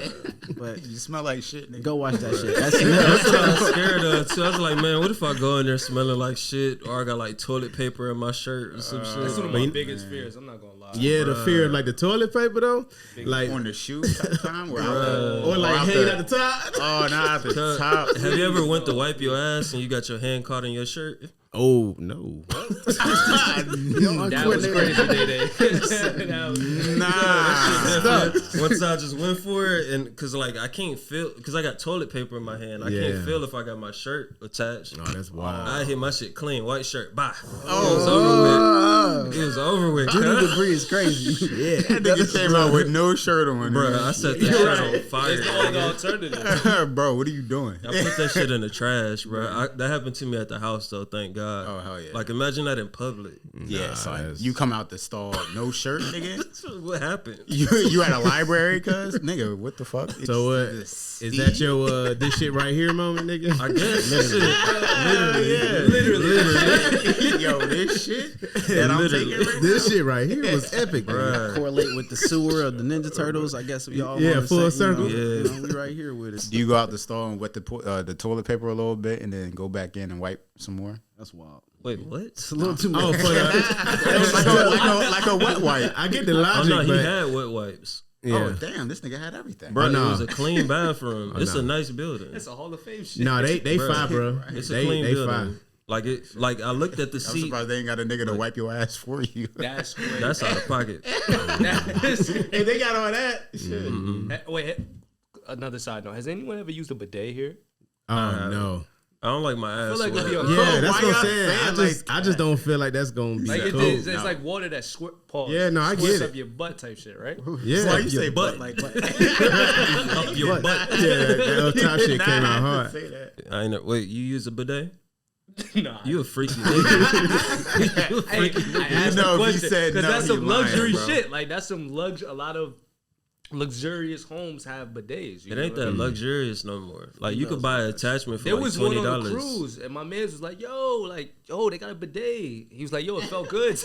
Speaker 4: But
Speaker 5: You smell like shit, nigga.
Speaker 4: go watch that shit.
Speaker 1: That's what I was scared of too. I was like, man, what if I go in there smelling like shit, or I got like toilet paper in my shirt or some
Speaker 3: That's
Speaker 1: shit?
Speaker 3: one of my biggest fears. I'm not gonna lie.
Speaker 2: Yeah, the fear of like the toilet paper though, like
Speaker 5: On the shoe type time? Or, out
Speaker 2: or like
Speaker 5: out
Speaker 2: hanging
Speaker 5: the-
Speaker 2: at the top.
Speaker 5: Oh, not at the top.
Speaker 1: Have you ever went to wipe your ass and you got your hand caught in your shirt?
Speaker 2: Oh no!
Speaker 3: That was crazy, Day. That was-
Speaker 5: Nah.
Speaker 1: Once I just went for it, and because like I can't feel, because I got toilet paper in my hand, I
Speaker 2: Yeah.
Speaker 1: can't feel if I got my shirt attached.
Speaker 2: Oh, that's wild.
Speaker 1: I hit my shit clean, white shirt, bye. It was over with. It was over with.
Speaker 4: Judy debris is crazy.
Speaker 2: Yeah,
Speaker 5: That nigga came out with no shirt on.
Speaker 1: Bruh, I set that shit on fire.
Speaker 3: It's the only alternative.
Speaker 5: Bro, what are you doing?
Speaker 1: I put that shit in the trash, bro. That happened to me at the house, though. Thank God.
Speaker 5: Oh, hell yeah.
Speaker 1: Like imagine that in public.
Speaker 5: Yeah, son. You come out the stall, no shirt, nigga.
Speaker 1: What happened?
Speaker 5: You at a library, cuz? Nigga, what the fuck?
Speaker 2: So what? Is that your this shit right here moment, nigga?
Speaker 1: I guess.
Speaker 5: literally? Yo, this shit that I'm
Speaker 1: Literally.
Speaker 5: taking right now?
Speaker 2: This shit right here was epic, bro.
Speaker 1: Bruh.
Speaker 4: Correlate with the sewer of the Ninja Turtles. I guess we all
Speaker 2: Yeah,
Speaker 4: wanna
Speaker 2: full
Speaker 4: say, you know,
Speaker 2: circle.
Speaker 1: Yeah.
Speaker 4: you know, we right here with it.
Speaker 5: Do you go out the stall and wet the toilet paper a little bit and then go back in and wipe some more?
Speaker 4: That's wild.
Speaker 1: Wait, what?
Speaker 4: It's a little too much.
Speaker 2: Oh, for the,
Speaker 5: like a wet wipe.
Speaker 2: I get the
Speaker 1: Oh
Speaker 2: logic,
Speaker 1: no, he
Speaker 2: but
Speaker 1: had wet wipes.
Speaker 2: yeah.
Speaker 5: Oh, damn, this nigga had everything.
Speaker 1: Bro,
Speaker 2: no.
Speaker 1: it was a clean bathroom. It's
Speaker 2: no.
Speaker 1: a nice building.
Speaker 3: It's a Hall of Fame shit.
Speaker 2: No, they
Speaker 1: Bruh.
Speaker 2: fine, bro.
Speaker 1: It's a
Speaker 2: They
Speaker 1: clean building.
Speaker 2: fine.
Speaker 1: Like I looked at the
Speaker 5: I'm
Speaker 1: seat.
Speaker 5: surprised they ain't got a nigga to wipe your ass for you.
Speaker 3: That's crazy.
Speaker 1: That's out of pocket.
Speaker 2: Hey, they got all that. Shit.
Speaker 3: Wait, another side note. Has anyone ever used a bidet here?
Speaker 2: Oh no.
Speaker 1: I don't like my ass.
Speaker 3: I feel like
Speaker 1: wet.
Speaker 3: it'd be a
Speaker 2: Yeah, that's
Speaker 5: why
Speaker 2: what
Speaker 5: y'all
Speaker 2: I'm saying.
Speaker 5: saying
Speaker 2: I just don't feel like that's gonna be
Speaker 3: Like
Speaker 2: cool.
Speaker 3: it's like water that pause.
Speaker 2: Yeah, no, I
Speaker 3: squirts
Speaker 2: get
Speaker 3: up
Speaker 2: it.
Speaker 3: your butt type shit, right?
Speaker 2: Yeah,
Speaker 5: Why you say butt
Speaker 1: butt.
Speaker 5: like that?
Speaker 1: Up your butt.
Speaker 2: yeah, that old top shit came out hard.
Speaker 5: Say that.
Speaker 1: I ain't know. Wait, you use a bidet?
Speaker 3: Nah.
Speaker 1: You a freaky nigga. You a
Speaker 3: Hey,
Speaker 1: freaky
Speaker 3: I
Speaker 1: nigga.
Speaker 3: asked
Speaker 5: know
Speaker 3: the
Speaker 5: if he
Speaker 3: question
Speaker 5: said
Speaker 3: because
Speaker 5: no,
Speaker 3: that's
Speaker 5: he
Speaker 3: some luxury
Speaker 5: lying, bro.
Speaker 3: shit. Like that's some luxury. A lot of luxurious homes have bidets.
Speaker 1: It ain't that luxurious no more. Like you could buy an attachment for
Speaker 3: There
Speaker 1: like
Speaker 3: was
Speaker 1: $20.
Speaker 3: one on the cruise, and my man was like, "Yo, they got a bidet." He was like, "Yo, it felt good."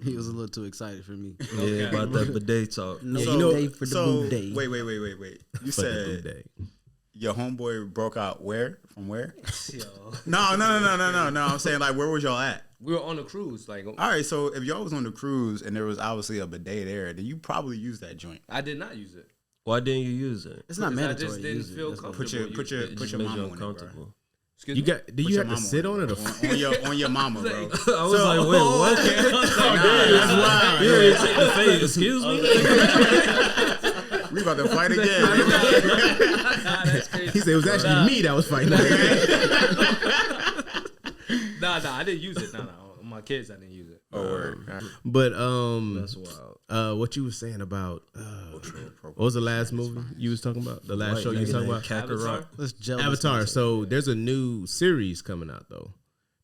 Speaker 4: He was a little too excited for me.
Speaker 1: Yeah, about that bidet talk.
Speaker 4: No
Speaker 5: So-
Speaker 4: day for the boot day.
Speaker 5: Wait. You said your homeboy broke out where? From where?
Speaker 3: Yo.
Speaker 5: No. I'm saying like where was y'all at?
Speaker 3: We were on a cruise. Like,
Speaker 5: All right, so if y'all was on the cruise and there was obviously a bidet there, then you probably used that joint.
Speaker 3: I did not use it.
Speaker 1: Why didn't you use it?
Speaker 4: It's not
Speaker 3: Because I
Speaker 4: mandatory.
Speaker 3: just
Speaker 4: to
Speaker 3: didn't
Speaker 4: use it.
Speaker 3: feel
Speaker 4: That's what-
Speaker 3: comfortable.
Speaker 5: Put
Speaker 1: It
Speaker 5: your
Speaker 1: just made
Speaker 5: mama
Speaker 1: you
Speaker 5: on it, bro.
Speaker 1: uncomfortable.
Speaker 3: Excuse
Speaker 2: You
Speaker 3: me?
Speaker 2: got? Do
Speaker 5: Put
Speaker 2: you
Speaker 5: your
Speaker 2: have to
Speaker 5: mama
Speaker 2: sit on it?
Speaker 5: on your mama, bro.
Speaker 1: I was like, wait, what? You take the fade. Excuse me?
Speaker 5: We about to fight again.
Speaker 3: Nah, that's crazy.
Speaker 2: He said it was actually me that was fighting.
Speaker 3: Nah, I didn't use it. No. My kids, I didn't use it.
Speaker 2: But
Speaker 1: That's wild.
Speaker 2: what you were saying about what was the last movie you was talking about? The last show you was talking about?
Speaker 1: Kakarot.
Speaker 4: Let's gel this
Speaker 2: Avatar.
Speaker 4: concept.
Speaker 2: So there's a new series coming out though.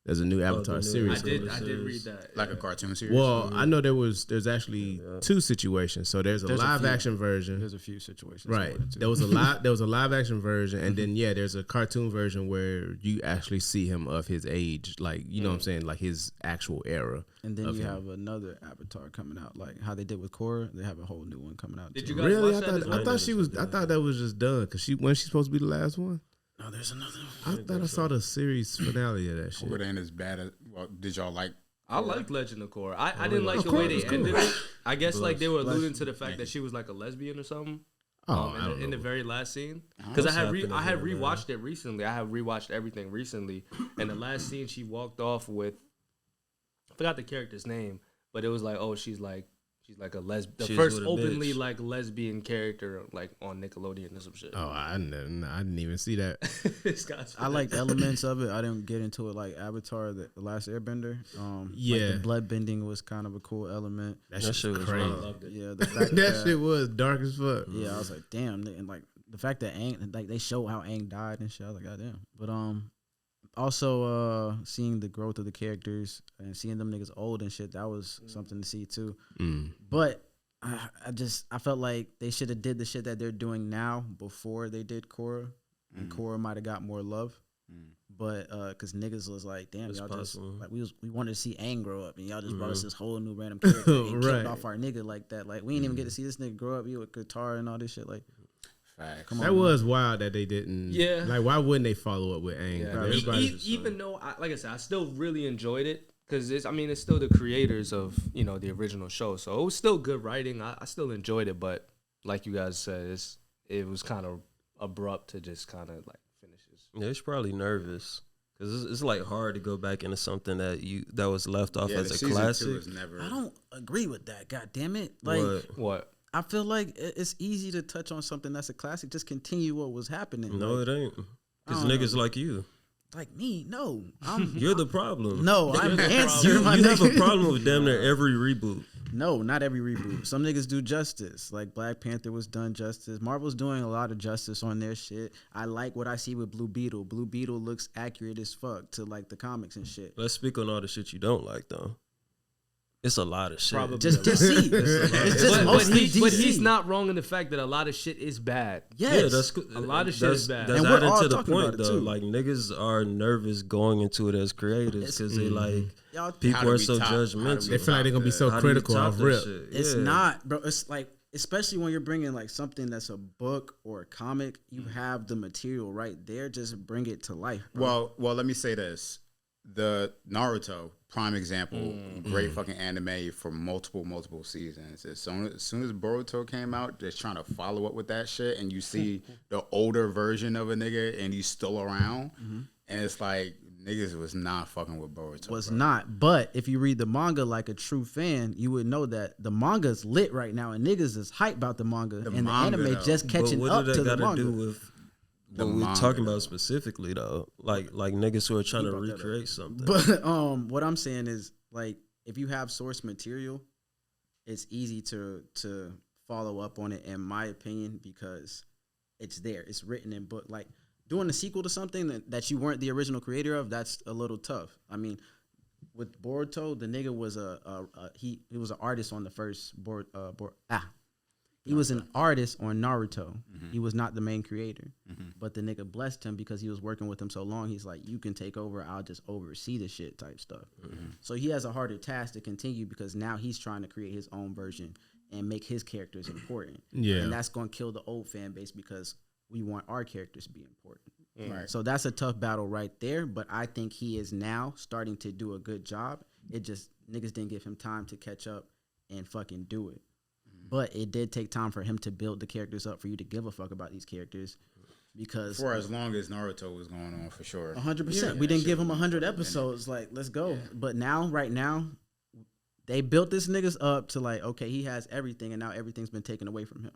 Speaker 2: There's a new Avatar
Speaker 1: new
Speaker 2: series.
Speaker 3: I did read that.
Speaker 5: Like a cartoon series.
Speaker 2: Well, I know there's actually two situations. So there's a
Speaker 4: There's a
Speaker 2: live
Speaker 4: few.
Speaker 2: action version.
Speaker 4: There's a few situations.
Speaker 2: Right. There was a live action version, and then there's a cartoon version where you actually see him of his age, like you know what I'm saying, like his actual era.
Speaker 4: And then
Speaker 2: of
Speaker 4: you
Speaker 2: him.
Speaker 4: have another Avatar coming out, like how they did with Korra. They have a whole new one coming out.
Speaker 3: Did
Speaker 4: too.
Speaker 3: you guys
Speaker 2: Really?
Speaker 3: watch that?
Speaker 2: I thought she was. I thought that was just done because when she's supposed to be the last one.
Speaker 4: No, there's another
Speaker 2: I
Speaker 4: one.
Speaker 2: thought I saw the series finale of that shit.
Speaker 5: But it ain't as bad as. Well, did y'all like?
Speaker 3: I liked Legend of Korra. I didn't like
Speaker 2: Of
Speaker 3: the way
Speaker 2: course,
Speaker 3: they
Speaker 2: it's
Speaker 3: ended
Speaker 2: cool.
Speaker 3: it. I guess like they were
Speaker 4: Bless
Speaker 3: alluding to the fact that she was like a lesbian or something.
Speaker 2: Oh, I don't
Speaker 3: In the
Speaker 2: know.
Speaker 3: very last scene, because I had
Speaker 1: happening,
Speaker 3: rewatched it recently. I have rewatched everything recently, and the last scene she walked off with, I forgot the character's name, but it was like, oh, she's like a the
Speaker 1: She's
Speaker 3: first
Speaker 1: with a
Speaker 3: openly
Speaker 1: bitch.
Speaker 3: like lesbian character like on Nickelodeon or some shit.
Speaker 2: Oh, I didn't even see that.
Speaker 3: This guy's
Speaker 4: I liked elements of it. I didn't get into it like Avatar, the Last Airbender.
Speaker 2: Yeah.
Speaker 4: like the blood bending was kind of a cool element.
Speaker 2: That
Speaker 1: That
Speaker 2: shit
Speaker 1: shit
Speaker 2: was
Speaker 1: was
Speaker 2: crazy.
Speaker 1: wild.
Speaker 3: loved it.
Speaker 4: Yeah, the fact
Speaker 2: That shit was dark as fuck.
Speaker 4: Yeah, I was like, damn, and like the fact that Aang, like they show how Aang died and shit. I was like, goddamn. But also seeing the growth of the characters and seeing them niggas old and shit, that was something to see too. But I felt like they should have did the shit that they're doing now before they did Korra, and Korra might have got more love. But because niggas was like, damn,
Speaker 1: It's
Speaker 4: y'all
Speaker 1: possible.
Speaker 4: just like we wanted to see Aang grow up, and y'all just brought us this whole new random character and
Speaker 2: Right.
Speaker 4: kicked off our nigga like that. Like we didn't even get to see this nigga grow up. You with guitar and all this shit. Like,
Speaker 5: Facts.
Speaker 4: come on,
Speaker 2: That
Speaker 4: man.
Speaker 2: was wild that they didn't.
Speaker 3: Yeah.
Speaker 2: Like, why wouldn't they follow up with Aang?
Speaker 3: Yeah.
Speaker 2: Like, everybody-
Speaker 3: Even though, like I said, I still really enjoyed it because it's still the creators of the original show, so it was still good writing. I still enjoyed it, but like you guys said, it was kind of abrupt to just kind of like finish this.
Speaker 1: Yeah, she's probably nervous because it's like hard to go back into something that was left off
Speaker 5: Yeah,
Speaker 1: as
Speaker 5: the
Speaker 1: a
Speaker 5: season 2
Speaker 1: classic.
Speaker 5: is never.
Speaker 4: I don't agree with that. God damn it! Like,
Speaker 3: What?
Speaker 4: I feel like it's easy to touch on something that's a classic. Just continue what was happening.
Speaker 1: No,
Speaker 4: like,
Speaker 1: it ain't. Because
Speaker 4: I don't
Speaker 1: niggas like you.
Speaker 4: like me. No, I'm
Speaker 1: You're the problem.
Speaker 4: no. I'm the answer.
Speaker 1: You
Speaker 4: my
Speaker 1: have a
Speaker 4: nigga.
Speaker 1: problem with damn near every reboot.
Speaker 4: No, not every reboot. Some niggas do justice. Like Black Panther was done justice. Marvel's doing a lot of justice on their shit. I like what I see with Blue Beetle. Blue Beetle looks accurate as fuck to like the comics and shit.
Speaker 1: Let's speak on all the shit you don't like, though. It's a lot of shit.
Speaker 3: Probably.
Speaker 4: Just DC. It's just mostly DC.
Speaker 3: But he's not wrong in the fact that a lot of shit is bad.
Speaker 4: Yes.
Speaker 1: Yeah, that's cool.
Speaker 3: A lot of shit is bad.
Speaker 1: That's
Speaker 4: And we're
Speaker 1: added
Speaker 4: all
Speaker 1: to the
Speaker 4: talking
Speaker 1: point,
Speaker 4: about it,
Speaker 1: though.
Speaker 4: too.
Speaker 1: Like, niggas are nervous going into it as creators because they like,
Speaker 4: Y'all,
Speaker 1: people
Speaker 5: to
Speaker 1: are
Speaker 5: be
Speaker 1: so
Speaker 5: top? How to
Speaker 1: judgmental.
Speaker 2: They feel like they're gonna be so
Speaker 1: How do you
Speaker 2: critical
Speaker 1: top
Speaker 2: off
Speaker 1: that
Speaker 2: rip.
Speaker 1: shit?
Speaker 4: it's
Speaker 1: Yeah.
Speaker 4: not, bro. It's like, especially when you're bringing like something that's a book or a comic, you have the material right there. Just bring it to life, bro.
Speaker 5: Well, let me say this: the Naruto, prime example, great fucking anime for multiple seasons. As soon as Boruto came out, just trying to follow up with that shit, and you see the older version of a nigga, and he's still around, and it's like niggas was not fucking with Boruto.
Speaker 4: Was
Speaker 5: bro.
Speaker 4: not. But if you read the manga like a true fan, you would know that the manga's lit right now, and niggas is hype about the manga, and
Speaker 5: manga,
Speaker 4: the anime
Speaker 5: though.
Speaker 4: just catching
Speaker 1: But
Speaker 4: up
Speaker 1: what
Speaker 4: to
Speaker 1: did
Speaker 4: the
Speaker 1: that got to
Speaker 4: manga.
Speaker 1: do with
Speaker 5: The
Speaker 1: what we're
Speaker 5: manga,
Speaker 1: talking
Speaker 5: though.
Speaker 1: about specifically, though? Like niggas who are trying to
Speaker 4: brought that up.
Speaker 1: recreate something.
Speaker 4: But what I'm saying is, like, if you have source material, it's easy to follow up on it, in my opinion, because it's there. It's written in book. Like, doing a sequel to something that you weren't the original creator of, that's a little tough. I mean, with Boruto, the nigga was he was an artist on the first He was an artist on Naruto. He was not the main creator. But the nigga blessed him because he was working with him so long. He's like, you can take over. I'll just oversee the shit type stuff. So he has a harder task to continue because now he's trying to create his own version and make his characters important.
Speaker 2: Yeah.
Speaker 4: And that's going to kill the old fan base because we want our characters to be important. Right. So that's a tough battle right there. But I think he is now starting to do a good job. It just, niggas didn't give him time to catch up and fucking do it. But it did take time for him to build the characters up for you to give a fuck about these characters. Because
Speaker 5: for as long as Naruto was going on, for sure.
Speaker 4: 100%. We didn't give him 100 episodes. Like, let's go. Yeah. But now, right now, they built this niggas up to like, okay, he has everything, and now everything's been taken away from him.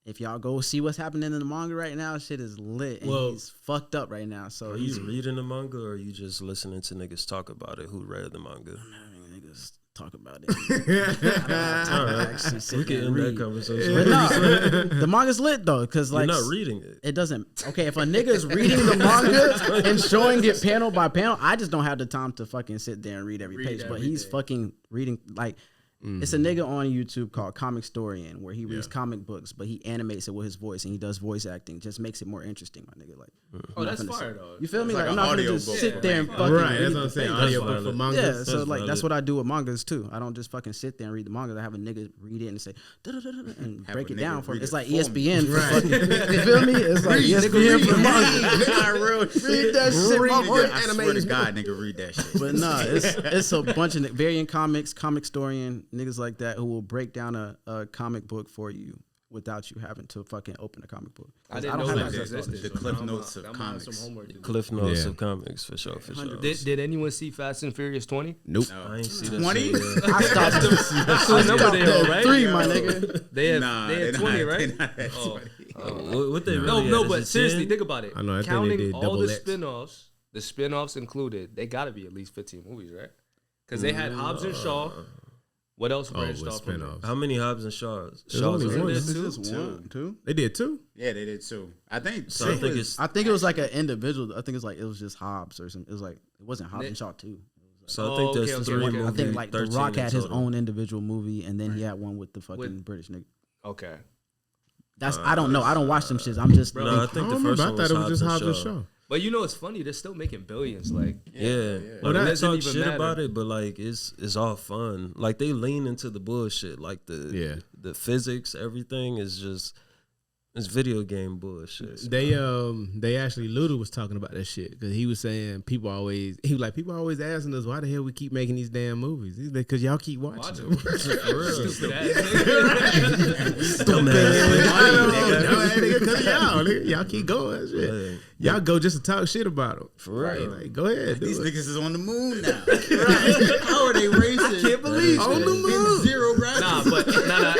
Speaker 4: If y'all go see what's happening in the manga right now, shit is lit, and he's fucked up right now. So
Speaker 1: are you reading the manga, or are you just listening to niggas talk about it who read the manga?
Speaker 4: Niggas talk about it.
Speaker 1: All right, we can end that conversation.
Speaker 4: But no, the manga's lit though, because like
Speaker 1: you're not reading it.
Speaker 4: It doesn't. Okay, if a nigga's reading the manga and showing it panel by panel, I just don't have the time to fucking sit there and read every page. But he's fucking reading like. It's a nigga on YouTube called Comic Storian where he reads comic books, but he animates it with his voice and he does voice acting. Just makes it more interesting, my nigga. Like,
Speaker 3: that's fire though.
Speaker 4: You feel me? Like, I'm not gonna just sit there and fucking
Speaker 2: right.
Speaker 4: read
Speaker 2: That's what I'm saying. Audio book for manga.
Speaker 4: Yeah, so like that's what I do with mangas too. I don't just fucking sit there and read the manga. I have a nigga read it and say and break it down for me. It's like ESPN. You feel me? It's like ESPN for manga. Read that shit.
Speaker 5: I swear to God, nigga, read that shit.
Speaker 4: But nah, it's a bunch of variant comics, Comic Storian, niggas like that who will break down a comic book for you without you having to fucking open a comic book.
Speaker 3: I didn't know that existed.
Speaker 5: The Cliff Notes of comics.
Speaker 1: Cliff Notes of comics, for sure.
Speaker 3: Did anyone see Fast and Furious 20?
Speaker 2: Nope.
Speaker 1: I ain't see that
Speaker 5: 20?
Speaker 4: I stopped at 3, my nigga.
Speaker 3: They had 20, right?
Speaker 1: What they really
Speaker 3: No, but seriously, think about it.
Speaker 2: I know. I
Speaker 3: Counting
Speaker 2: think they did
Speaker 3: all the
Speaker 2: X.
Speaker 3: spinoffs, the spinoffs included, they got to be at least 15 movies, right? Because they had Hobbs and Shaw. What else branched off from it?
Speaker 1: How many Hobbs and Shaws?
Speaker 2: Only one.
Speaker 4: Two?
Speaker 2: They did 2?
Speaker 5: Yeah, they did 2. I think.
Speaker 1: So I think
Speaker 4: it was like an individual. I think it was just Hobbs or something. It was like it wasn't Hobbs and Shaw 2.
Speaker 1: So I think there's 3 movies.
Speaker 4: I think like The Rock had his own individual movie, and then he had one with the fucking British nigga.
Speaker 3: Okay.
Speaker 4: That's I don't know. I don't watch them shits. I'm just.
Speaker 1: No, I think the first one was Hobbs and Shaw.
Speaker 3: But you know it's funny, they're still making billions. Like
Speaker 1: Well, they talk shit about it, but like it's all fun. Like they lean into the bullshit. Like the physics, everything is just it's video game bullshit.
Speaker 2: They actually Luda was talking about that shit because he was saying people always asking us why the hell we keep making these damn movies. He's like, because y'all keep watching them.
Speaker 1: For real.
Speaker 3: stupid ass nigga.
Speaker 2: Because y'all keep going. Shit. Y'all go just to talk shit about them.
Speaker 1: For real.
Speaker 2: Like, go ahead.
Speaker 5: These niggas is on the moon now. Right. How are they racing?
Speaker 3: I can't believe
Speaker 5: on the moon. Zero gravity.
Speaker 3: Nah.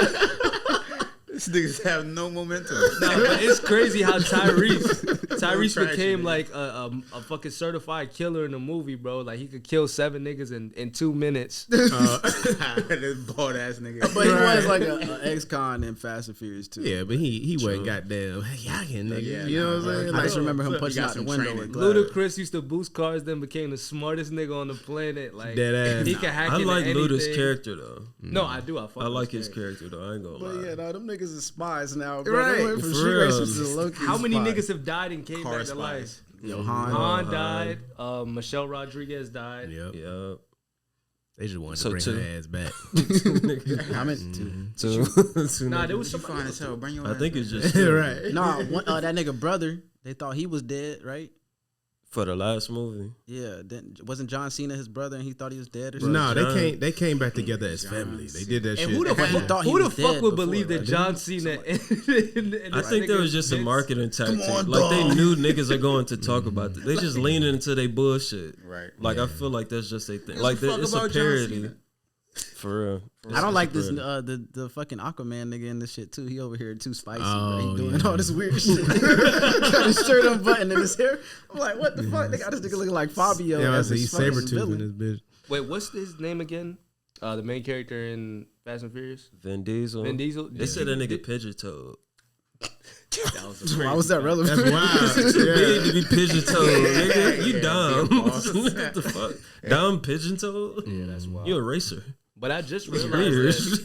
Speaker 5: These niggas have no momentum.
Speaker 3: Nah, but it's crazy how Tyrese became like a fucking certified killer in the movie, bro. Like he could kill 7 niggas in 2 minutes.
Speaker 5: This bald ass nigga.
Speaker 4: But he was like an ex-con in Fast and Furious too.
Speaker 2: Yeah, but he wasn't goddamn yakin, nigga.
Speaker 5: Yeah,
Speaker 2: you know what I'm saying?
Speaker 4: I just remember him punching out the window with glass.
Speaker 3: Ludacris used to boost cars, then became the smartest nigga on the planet. Like
Speaker 2: dead ass.
Speaker 3: he can hack
Speaker 1: I
Speaker 3: into
Speaker 1: like
Speaker 3: anything.
Speaker 1: Luda's character though.
Speaker 3: No, I do.
Speaker 1: I like his character though. I ain't gonna
Speaker 4: But
Speaker 1: lie.
Speaker 4: yeah, no, them niggas is spies now, bro.
Speaker 2: Right.
Speaker 4: They went from
Speaker 1: For
Speaker 4: street
Speaker 1: real.
Speaker 4: racers to low-key
Speaker 3: How many
Speaker 4: spies.
Speaker 3: niggas have died and came
Speaker 5: Car
Speaker 3: back to life?
Speaker 5: spies.
Speaker 4: Yo,
Speaker 3: Han died. Michelle Rodriguez died.
Speaker 2: Yep.
Speaker 1: Yep.
Speaker 2: They just wanted
Speaker 1: So
Speaker 2: to bring
Speaker 1: two.
Speaker 2: her ass back.
Speaker 4: How many?
Speaker 1: Two.
Speaker 3: Nah, there was
Speaker 5: You
Speaker 3: somebody.
Speaker 5: fine as hell. Bring your
Speaker 1: I
Speaker 5: ass
Speaker 1: think
Speaker 5: back.
Speaker 1: it's just
Speaker 2: Right.
Speaker 4: Nah, that nigga brother. They thought he was dead, right?
Speaker 1: for the last movie.
Speaker 4: Yeah, wasn't John Cena his brother and he thought he was dead or something?
Speaker 2: No, they came back together as family. They did that shit.
Speaker 3: And who the fuck,
Speaker 4: he
Speaker 3: who the
Speaker 4: was
Speaker 3: fuck
Speaker 4: dead
Speaker 3: would
Speaker 4: before,
Speaker 3: believe that
Speaker 4: right?
Speaker 3: John Cena?
Speaker 1: I think there was just a marketing tactic. Like they knew niggas are going to talk about this. They just leaning into their bullshit.
Speaker 5: Right.
Speaker 1: Like I feel like that's just a thing. Like it's a parody. For real.
Speaker 4: I don't like this the fucking Aquaman nigga in this shit too. He over here too spicy, bro. He doing all this weird shit. Got his shirt unbuttoned in his hair. I'm like, what the fuck? They got this nigga looking like Fabio.
Speaker 2: Yeah, I
Speaker 4: as
Speaker 2: see
Speaker 4: his fucking
Speaker 2: Sabretooth in
Speaker 4: villain.
Speaker 2: this bitch.
Speaker 3: Wait, what's his name again? The main character in Fast and Furious?
Speaker 1: Vin Diesel.
Speaker 3: Vin Diesel?
Speaker 1: They said that nigga pigeon-toed.
Speaker 4: Why was that relevant?
Speaker 2: That's wild.
Speaker 1: Big to be pigeon-toed, nigga. You dumb. What the fuck? Dumb pigeon-toed?
Speaker 3: Yeah, that's wild.
Speaker 1: You a racer.
Speaker 3: But I just realized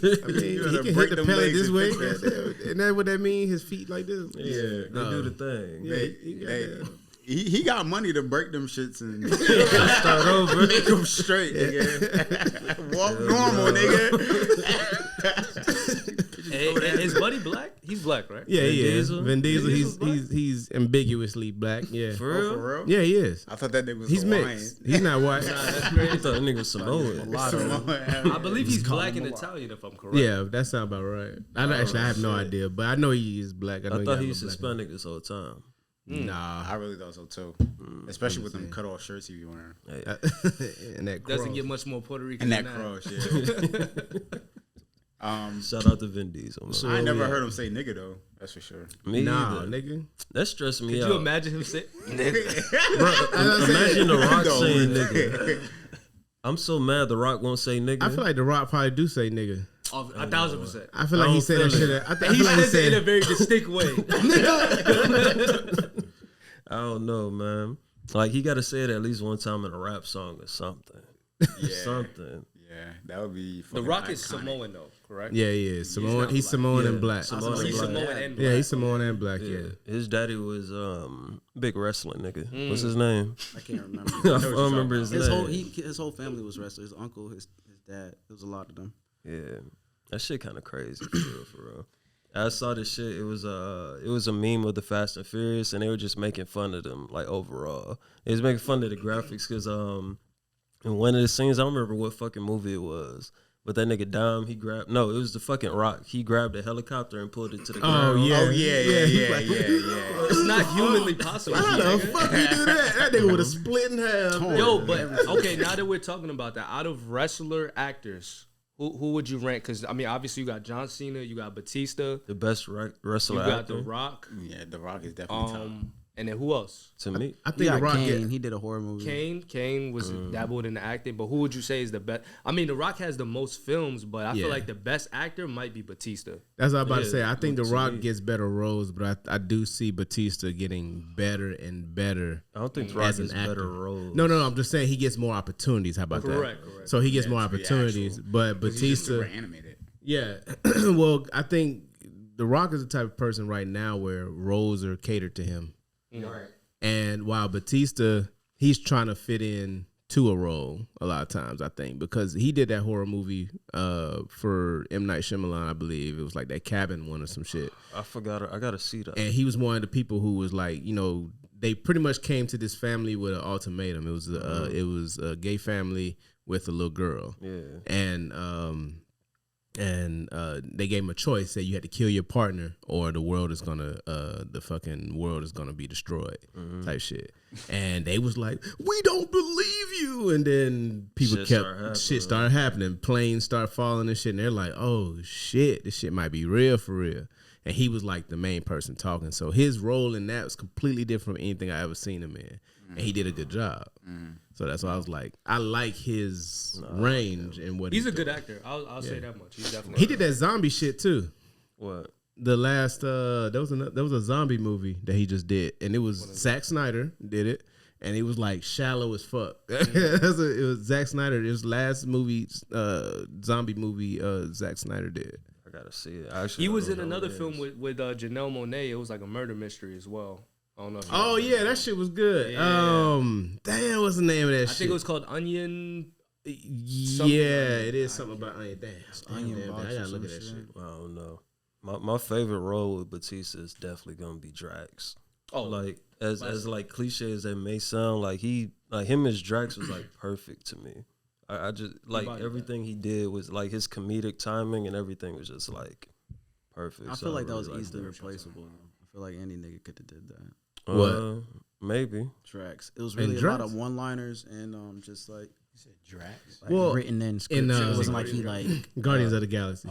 Speaker 3: that.
Speaker 2: I mean, he
Speaker 5: gotta
Speaker 2: can
Speaker 5: break
Speaker 2: hit the
Speaker 5: them
Speaker 2: pellet
Speaker 5: legs
Speaker 2: this
Speaker 5: and
Speaker 2: way.
Speaker 5: fix that.
Speaker 2: Isn't that what that mean? His feet like this?
Speaker 1: Yeah, they do the thing.
Speaker 2: Yeah,
Speaker 5: He got money to break them shits and
Speaker 1: Start over.
Speaker 5: make them straight, nigga. Walk normal, nigga.
Speaker 3: Hey, is Buddy black? He's black, right?
Speaker 2: Yeah, he is.
Speaker 1: Diesel?
Speaker 2: Vin Diesel,
Speaker 3: Vin Diesel's black?
Speaker 2: he's ambiguously black. Yeah,
Speaker 1: For real?
Speaker 5: For real?
Speaker 2: yeah, he is.
Speaker 5: I thought that nigga was
Speaker 2: He's
Speaker 5: Hawaiian.
Speaker 2: mixed. He's not white.
Speaker 1: I thought that nigga was Samoan.
Speaker 3: I believe he's black and Italian, if I'm correct.
Speaker 2: Yeah, that sounds about right. I have no idea, but I know he is black.
Speaker 1: I thought he was Hispanic this whole time.
Speaker 2: Nah,
Speaker 5: I really thought so too. Especially with them cut off shirts he be wearing.
Speaker 2: and that cross.
Speaker 3: Doesn't get much more Puerto Rican
Speaker 5: And
Speaker 3: than
Speaker 5: that cross, yeah.
Speaker 1: Shout out to Vin Diesel. Man.
Speaker 5: I ain't never heard him say nigga though. That's for sure.
Speaker 1: Me
Speaker 2: Nah,
Speaker 1: either.
Speaker 2: nigga.
Speaker 1: That stressed me
Speaker 3: Could
Speaker 1: out.
Speaker 3: you imagine him say?
Speaker 1: Bro, imagine The Rock saying nigga. I'm so mad The Rock won't say nigga.
Speaker 2: I feel like The Rock probably do say nigga.
Speaker 3: 1,000%.
Speaker 2: I feel like he said that shit. I
Speaker 3: He
Speaker 2: feel like he
Speaker 3: says it in a
Speaker 2: said.
Speaker 3: very distinct way.
Speaker 1: I don't know, man. Like he got to say it at least one time in a rap song or something.
Speaker 5: Yeah.
Speaker 1: Something.
Speaker 5: Yeah, that would be
Speaker 3: The
Speaker 5: fucking
Speaker 3: Rock is
Speaker 5: iconic.
Speaker 3: Samoan though, correct?
Speaker 2: Yeah, he is. Samoan.
Speaker 3: not
Speaker 2: He's
Speaker 3: black.
Speaker 2: Samoan
Speaker 1: Yeah,
Speaker 2: and black.
Speaker 1: Samoan and
Speaker 3: He's
Speaker 1: black.
Speaker 3: Samoan and black.
Speaker 2: Yeah, he's Samoan and black.
Speaker 1: Yeah.
Speaker 2: Yeah.
Speaker 1: His daddy was big wrestling nigga. What's his name?
Speaker 4: I can't remember.
Speaker 1: I don't remember his name.
Speaker 4: His whole family was wrestlers. His uncle, his dad. There was a lot of them.
Speaker 1: Yeah, that shit kind of crazy for real. For real. I saw this shit. It was a meme of the Fast and Furious, and they were just making fun of them. Like overall, they was making fun of the graphics because in one of the scenes, I don't remember what fucking movie it was, but that nigga Dom, it was the fucking Rock. He grabbed a helicopter and pulled it to the ground.
Speaker 2: Oh yeah.
Speaker 5: Oh yeah.
Speaker 3: It's not humanly possible.
Speaker 2: How the fuck you do that? That nigga would have split in half.
Speaker 3: Yo, but okay, now that we're talking about that, out of wrestler actors, who would you rank? Because I mean, obviously you got John Cena, you got Batista,
Speaker 1: The best wrestler
Speaker 3: you got
Speaker 1: actor
Speaker 3: The Rock,
Speaker 5: Yeah, The Rock is definitely top.
Speaker 3: and then who else?
Speaker 1: to me.
Speaker 2: I
Speaker 4: He
Speaker 2: think
Speaker 4: got
Speaker 2: The Rock.
Speaker 4: Kane. He did a horror movie.
Speaker 3: Kane was dabbled in the acting, but who would you say is the best? I mean, The Rock has the most films, but I feel like the best actor might be Batista.
Speaker 2: That's what I was about to
Speaker 1: Yeah,
Speaker 2: say. I think The
Speaker 1: to
Speaker 2: Rock
Speaker 1: me.
Speaker 2: gets better roles, but I do see Batista getting better and better.
Speaker 1: I don't think The Rock
Speaker 2: as an
Speaker 1: is better
Speaker 2: actor.
Speaker 1: roles.
Speaker 2: No. I'm just saying he gets more opportunities. How about
Speaker 3: Correct.
Speaker 2: that? So he gets more
Speaker 5: to be
Speaker 2: opportunities,
Speaker 5: actual.
Speaker 2: but
Speaker 5: He's just
Speaker 2: Batista.
Speaker 5: super animated.
Speaker 2: Yeah. Well, I think The Rock is the type of person right now where roles are catered to him.
Speaker 5: Right.
Speaker 2: And while Batista, he's trying to fit in to a role a lot of times, I think, because he did that horror movie for M. Night Shyamalan, I believe. It was like that cabin one or some shit.
Speaker 1: I forgot. I gotta see that.
Speaker 2: And he was one of the people who was like, you know, they pretty much came to this family with an ultimatum. It was a gay family with a little girl.
Speaker 1: Yeah.
Speaker 2: And they gave him a choice: say you had to kill your partner, or the fucking world is gonna be destroyed, type shit. And they was like, "We don't believe you." And then people shit started happening. Planes start falling and shit. And they're like, "Oh shit, this shit might be real for real." And he was like the main person talking. So his role in that was completely different from anything I ever seen him in. And he did a good job. So that's why I was like, I like his range and what
Speaker 3: He's
Speaker 2: he
Speaker 3: a good actor. I'll say that much. He's definitely.
Speaker 2: He did that zombie shit too.
Speaker 1: What?
Speaker 2: The last there was a zombie movie that he just did, and it was Zack Snyder did it, and it was like shallow as fuck. It was Zack Snyder. It was last movie zombie movie Zack Snyder did.
Speaker 1: I gotta see it. Actually,
Speaker 3: He
Speaker 1: I
Speaker 3: was
Speaker 1: don't
Speaker 3: in
Speaker 1: know
Speaker 3: another
Speaker 1: what it
Speaker 3: film
Speaker 1: is.
Speaker 3: with Janelle Monáe. It was like a murder mystery as well. I don't know. If you
Speaker 2: Oh
Speaker 3: know.
Speaker 2: yeah, that shit was good.
Speaker 3: Yeah.
Speaker 2: Damn, what's the name of that
Speaker 3: I
Speaker 2: shit?
Speaker 3: think it was called Onion.
Speaker 2: Yeah, it is something about onion. Damn,
Speaker 4: Onion
Speaker 2: damn,
Speaker 4: box
Speaker 2: I gotta
Speaker 4: or
Speaker 2: look at
Speaker 4: some
Speaker 2: that
Speaker 4: shit.
Speaker 2: shit.
Speaker 1: I don't know. My favorite role with Batista is definitely gonna be Drax.
Speaker 3: Oh,
Speaker 1: Like as like cliche as that may sound, like him as Drax was like perfect to me. I just like
Speaker 3: body
Speaker 1: everything he did was like his comedic timing and everything was just like perfect.
Speaker 4: I
Speaker 1: So
Speaker 4: feel like that was
Speaker 1: really
Speaker 4: easily
Speaker 1: liked it.
Speaker 4: replaceable. I feel like any nigga could have did that.
Speaker 2: What?
Speaker 1: Maybe.
Speaker 4: Tracks. It was really a lot of one-liners and just like
Speaker 5: Drax.
Speaker 2: Well,
Speaker 4: written in scripts.
Speaker 2: in,
Speaker 4: It wasn't like he like
Speaker 2: Guardians of the Galaxy.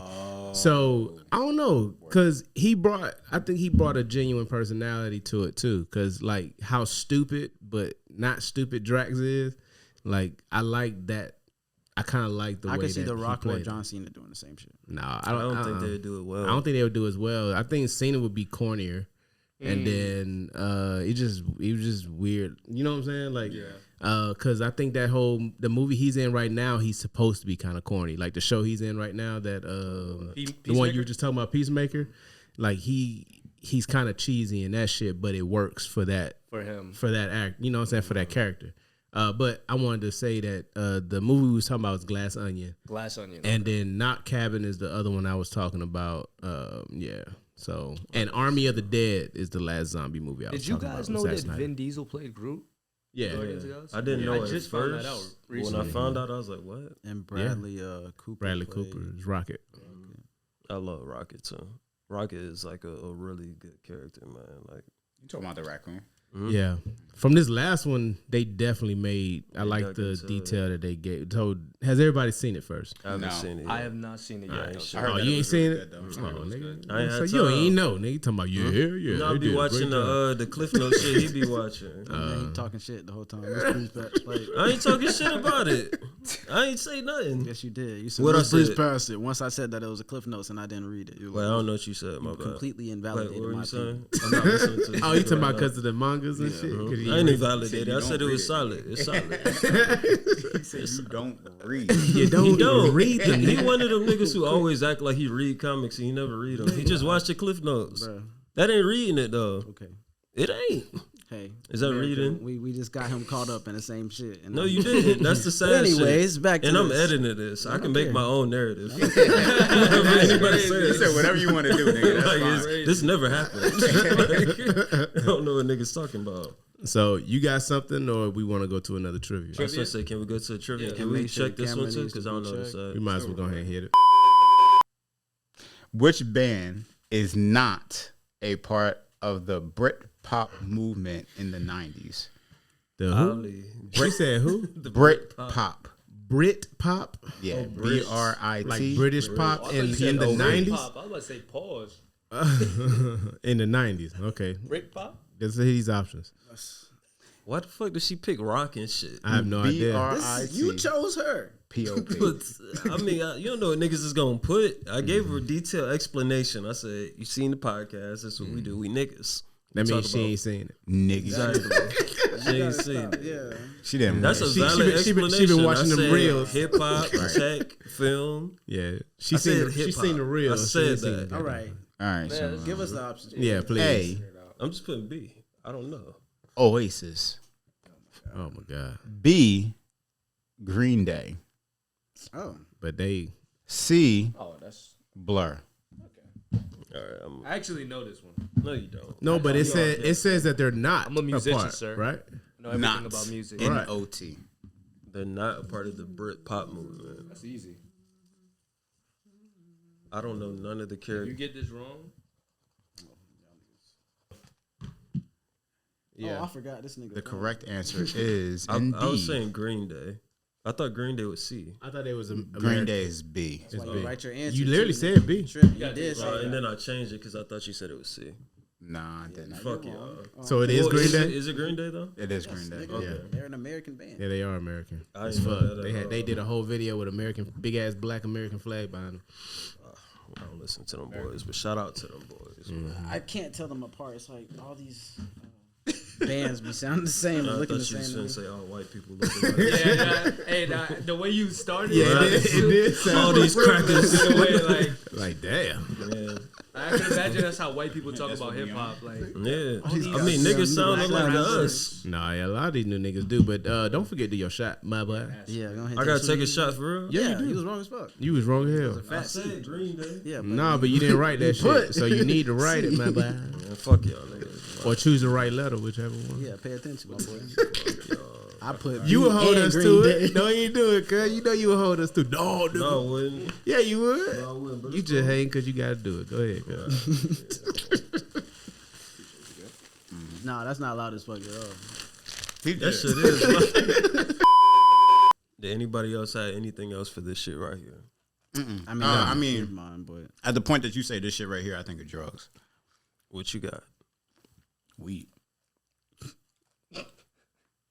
Speaker 2: So I don't know, cause I think he brought a genuine personality to it too, cause like how stupid but not stupid Drax is, like I like that. I kind of like the way
Speaker 4: I could see
Speaker 2: that
Speaker 4: The
Speaker 2: he
Speaker 4: Rock or
Speaker 2: played
Speaker 4: John
Speaker 2: it.
Speaker 4: Cena doing the same shit.
Speaker 2: Nah,
Speaker 1: I don't think they'd do it well.
Speaker 2: I don't think they would do as well. I think Cena would be cornier, and then he was just weird. You know what I'm saying? Like, Because I think the movie he's in right now, he's supposed to be kind of corny. Like the show he's in right now, that the one you were just talking about, Peacemaker. Like he's kind of cheesy in that shit, but it works for that act. You know what I'm saying, for that character. But I wanted to say that the movie we was talking about was Glass Onion. And then Knock Cabin is the other one I was talking about. Yeah. So, and Army of the Dead is the last zombie movie I was talking about.
Speaker 3: Did you guys know that Vin Diesel played Groot?
Speaker 2: Yeah.
Speaker 1: I didn't know
Speaker 3: I just found that out recently.
Speaker 1: When I found out, I was like, what?
Speaker 4: And Bradley Cooper.
Speaker 2: Bradley Cooper is Rocket.
Speaker 1: I love Rocket too. Rocket is like a really good character, man. Like,
Speaker 5: You talking about the raccoon?
Speaker 2: Yeah. From this last one, they definitely made. I like the detail that they gave. Has everybody seen it first?
Speaker 1: I haven't seen it yet.
Speaker 3: I have not seen it yet.
Speaker 2: Oh, you ain't seen it?
Speaker 1: Nigga. I ain't
Speaker 2: So
Speaker 1: had
Speaker 2: you
Speaker 1: time.
Speaker 2: ain't know, nigga. You talking about
Speaker 1: You know, I be watching the Cliff Notes shit he be watching.
Speaker 4: He talking shit the whole time.
Speaker 1: I ain't talking shit about it. I ain't say nothing.
Speaker 4: Yes, you did. You said
Speaker 1: What I
Speaker 4: let's breeze
Speaker 1: said?
Speaker 4: past it. Once I said that it was a Cliff Notes and I didn't read it. You
Speaker 1: Wait, I don't know what you said. My bad.
Speaker 4: completely
Speaker 1: Wait,
Speaker 4: invalidated
Speaker 1: what were
Speaker 4: my
Speaker 1: you saying?
Speaker 4: opinion.
Speaker 1: I'm not listening to this
Speaker 2: Oh, you
Speaker 1: shit
Speaker 2: talking about
Speaker 1: right
Speaker 2: because of the mangas and shit? 'Cause
Speaker 1: now.
Speaker 2: you
Speaker 1: I ain't
Speaker 2: read-
Speaker 1: invalidated. I
Speaker 5: You
Speaker 1: said it
Speaker 5: don't
Speaker 1: was solid. It's solid.
Speaker 5: He said you don't read.
Speaker 2: You don't,
Speaker 1: He don't
Speaker 2: read them.
Speaker 1: He one of them niggas who always act like he read comics and he never read them. He just watched the Cliff Notes.
Speaker 4: Bruh.
Speaker 1: That ain't reading it though.
Speaker 4: Okay.
Speaker 1: It ain't.
Speaker 4: Hey.
Speaker 1: Is that
Speaker 4: America,
Speaker 1: reading?
Speaker 4: We just got him caught up in the same shit. And
Speaker 1: No, you didn't. That's the sad
Speaker 4: But
Speaker 1: shit.
Speaker 4: anyways, back to
Speaker 1: And I'm
Speaker 4: this.
Speaker 1: editing this. I can
Speaker 4: care.
Speaker 1: make my own narrative. Whatever anybody
Speaker 5: He
Speaker 1: says.
Speaker 5: said whatever you want to do, nigga. That's
Speaker 1: Like,
Speaker 5: fine.
Speaker 1: this never happened. Like, I don't know what niggas talking about.
Speaker 2: So you got something, or we want to go to another trivia?
Speaker 1: I was gonna say, can we go to the trivia?
Speaker 3: Yeah.
Speaker 1: Can we
Speaker 4: Make sure
Speaker 1: check
Speaker 4: the
Speaker 1: this one
Speaker 4: camera
Speaker 1: too?
Speaker 4: needs to
Speaker 1: Because I don't
Speaker 4: be
Speaker 1: know the
Speaker 4: checked.
Speaker 1: side.
Speaker 2: We might as well go ahead and hit it.
Speaker 5: Which band is not a part of the Britpop movement in the 90s?
Speaker 2: The who?
Speaker 1: Ali.
Speaker 2: She said who?
Speaker 5: Britpop.
Speaker 2: Brit pop,
Speaker 5: Yeah,
Speaker 1: Brits.
Speaker 5: BRIT.
Speaker 2: like British pop in the
Speaker 3: Pop. I
Speaker 2: '90s.
Speaker 3: was about to say pause.
Speaker 2: In the '90s, okay.
Speaker 3: Brick pop?
Speaker 2: Let's hit these options.
Speaker 1: Why the fuck did she pick rock and shit?
Speaker 2: I have no idea.
Speaker 5: BRIT.
Speaker 4: You chose her.
Speaker 5: POP.
Speaker 1: But, I mean, you don't know what niggas is gonna put. I gave her a detailed explanation. I said, "You seen the podcast? That's what we do. We niggas."
Speaker 2: That
Speaker 1: We
Speaker 2: means
Speaker 1: talk
Speaker 2: she
Speaker 1: about-
Speaker 2: ain't saying it.
Speaker 5: Niggas.
Speaker 1: Exactly. She ain't seen it.
Speaker 4: Yeah.
Speaker 5: She didn't.
Speaker 1: That's a
Speaker 2: She
Speaker 1: valid
Speaker 2: been
Speaker 1: explanation.
Speaker 2: watching
Speaker 1: I
Speaker 2: them
Speaker 1: said
Speaker 2: reels.
Speaker 1: Hip hop, tech, film.
Speaker 2: Yeah, she
Speaker 1: I
Speaker 2: seen
Speaker 1: said
Speaker 2: the, she
Speaker 1: hip-hop.
Speaker 2: seen the real.
Speaker 1: I said that.
Speaker 4: All right.
Speaker 5: All right, so
Speaker 4: Give us the options.
Speaker 2: Yeah, please.
Speaker 5: A,
Speaker 1: I'm just putting B. I don't know.
Speaker 5: Oasis.
Speaker 2: Oh my god.
Speaker 5: B, Green Day.
Speaker 4: Oh.
Speaker 2: But they.
Speaker 5: C,
Speaker 3: Oh, that's.
Speaker 5: Blur.
Speaker 1: All right,
Speaker 3: I actually know this one.
Speaker 1: no, you don't.
Speaker 2: No, but it says that they're not.
Speaker 3: I'm a musician,
Speaker 2: part,
Speaker 3: sir.
Speaker 2: right?
Speaker 3: I know everything
Speaker 5: Not
Speaker 3: about music.
Speaker 5: N-O-T.
Speaker 1: They're not a part of the Brit pop movement.
Speaker 3: That's easy.
Speaker 1: I don't know none of the
Speaker 3: If you
Speaker 1: characters.
Speaker 3: get this wrong,
Speaker 2: Yeah.
Speaker 4: Oh, I forgot this nigga.
Speaker 5: The correct answer is
Speaker 1: I
Speaker 5: indeed.
Speaker 1: was saying Green Day. I thought Green Day was C.
Speaker 2: I thought it was a
Speaker 5: Green Day is B.
Speaker 4: That's why
Speaker 2: B.
Speaker 4: you write your answer.
Speaker 2: You literally
Speaker 4: too,
Speaker 2: said B.
Speaker 4: Trip, you did say
Speaker 1: And
Speaker 4: that.
Speaker 1: then I changed it because I thought you said it was C.
Speaker 5: Nah, I didn't.
Speaker 1: Fuck y'all.
Speaker 2: So it is
Speaker 1: Well,
Speaker 2: Green
Speaker 1: is
Speaker 2: Day.
Speaker 1: It, is it Green Day though?
Speaker 5: It is Green Day.
Speaker 4: Nigga,
Speaker 2: Yeah.
Speaker 4: They're an American band.
Speaker 2: Yeah, they are American.
Speaker 1: I
Speaker 2: As
Speaker 1: didn't know
Speaker 2: fuck.
Speaker 1: that
Speaker 2: They
Speaker 1: at
Speaker 2: had
Speaker 1: all.
Speaker 2: they did a whole video with American big ass black American flag behind them.
Speaker 1: I don't listen to them boys, but shout out to them boys. man.
Speaker 4: I can't tell them apart. It's like all these bands be sounding the same,
Speaker 1: I
Speaker 4: and looking
Speaker 1: thought
Speaker 4: the
Speaker 1: you was
Speaker 4: same.
Speaker 1: gonna say all white people looking like
Speaker 3: yeah, the way you started,
Speaker 2: Yeah, it did sound
Speaker 1: all these crackers.
Speaker 3: the way, like,
Speaker 2: like damn.
Speaker 1: Yeah,
Speaker 3: I can imagine that's how white people talk about hip hop. Like,
Speaker 1: yeah. I
Speaker 4: these
Speaker 1: mean,
Speaker 4: guys
Speaker 1: niggas
Speaker 4: sound
Speaker 1: sound
Speaker 4: black
Speaker 1: like
Speaker 4: rappers.
Speaker 1: us.
Speaker 2: Nah, yeah, a lot of these new niggas do, but don't forget to do your shot, my boy.
Speaker 4: Yeah, go ahead.
Speaker 1: I gotta take a shot for real.
Speaker 2: Yeah,
Speaker 4: Yeah,
Speaker 2: you do.
Speaker 4: he was wrong as fuck.
Speaker 2: You was wrong as hell.
Speaker 1: I said Green Day.
Speaker 4: Yeah, but
Speaker 2: Nah, but you didn't write that shit, so you need to write it, my boy.
Speaker 1: Man, fuck y'all niggas.
Speaker 2: Or choose the right letter, whichever one.
Speaker 4: yeah, pay attention, my boy. I put
Speaker 2: You would hold
Speaker 4: and
Speaker 2: us
Speaker 4: Green
Speaker 2: to
Speaker 4: Day.
Speaker 2: it. No, you ain't do it, cuz. You know you would hold us to. No, dude.
Speaker 1: No, I wouldn't.
Speaker 2: Yeah, you would.
Speaker 1: No, I wouldn't. But
Speaker 2: You just hating because you got to do it. Go ahead, cuz.
Speaker 4: Nah, that's not loud as fuck at all.
Speaker 1: that shit is. Did anybody else have anything else for this shit right here?
Speaker 4: I mean,
Speaker 5: I mean-
Speaker 4: never mind, but
Speaker 5: At the point that you say this shit right here, I think of drugs.
Speaker 1: What you got?
Speaker 5: Weed.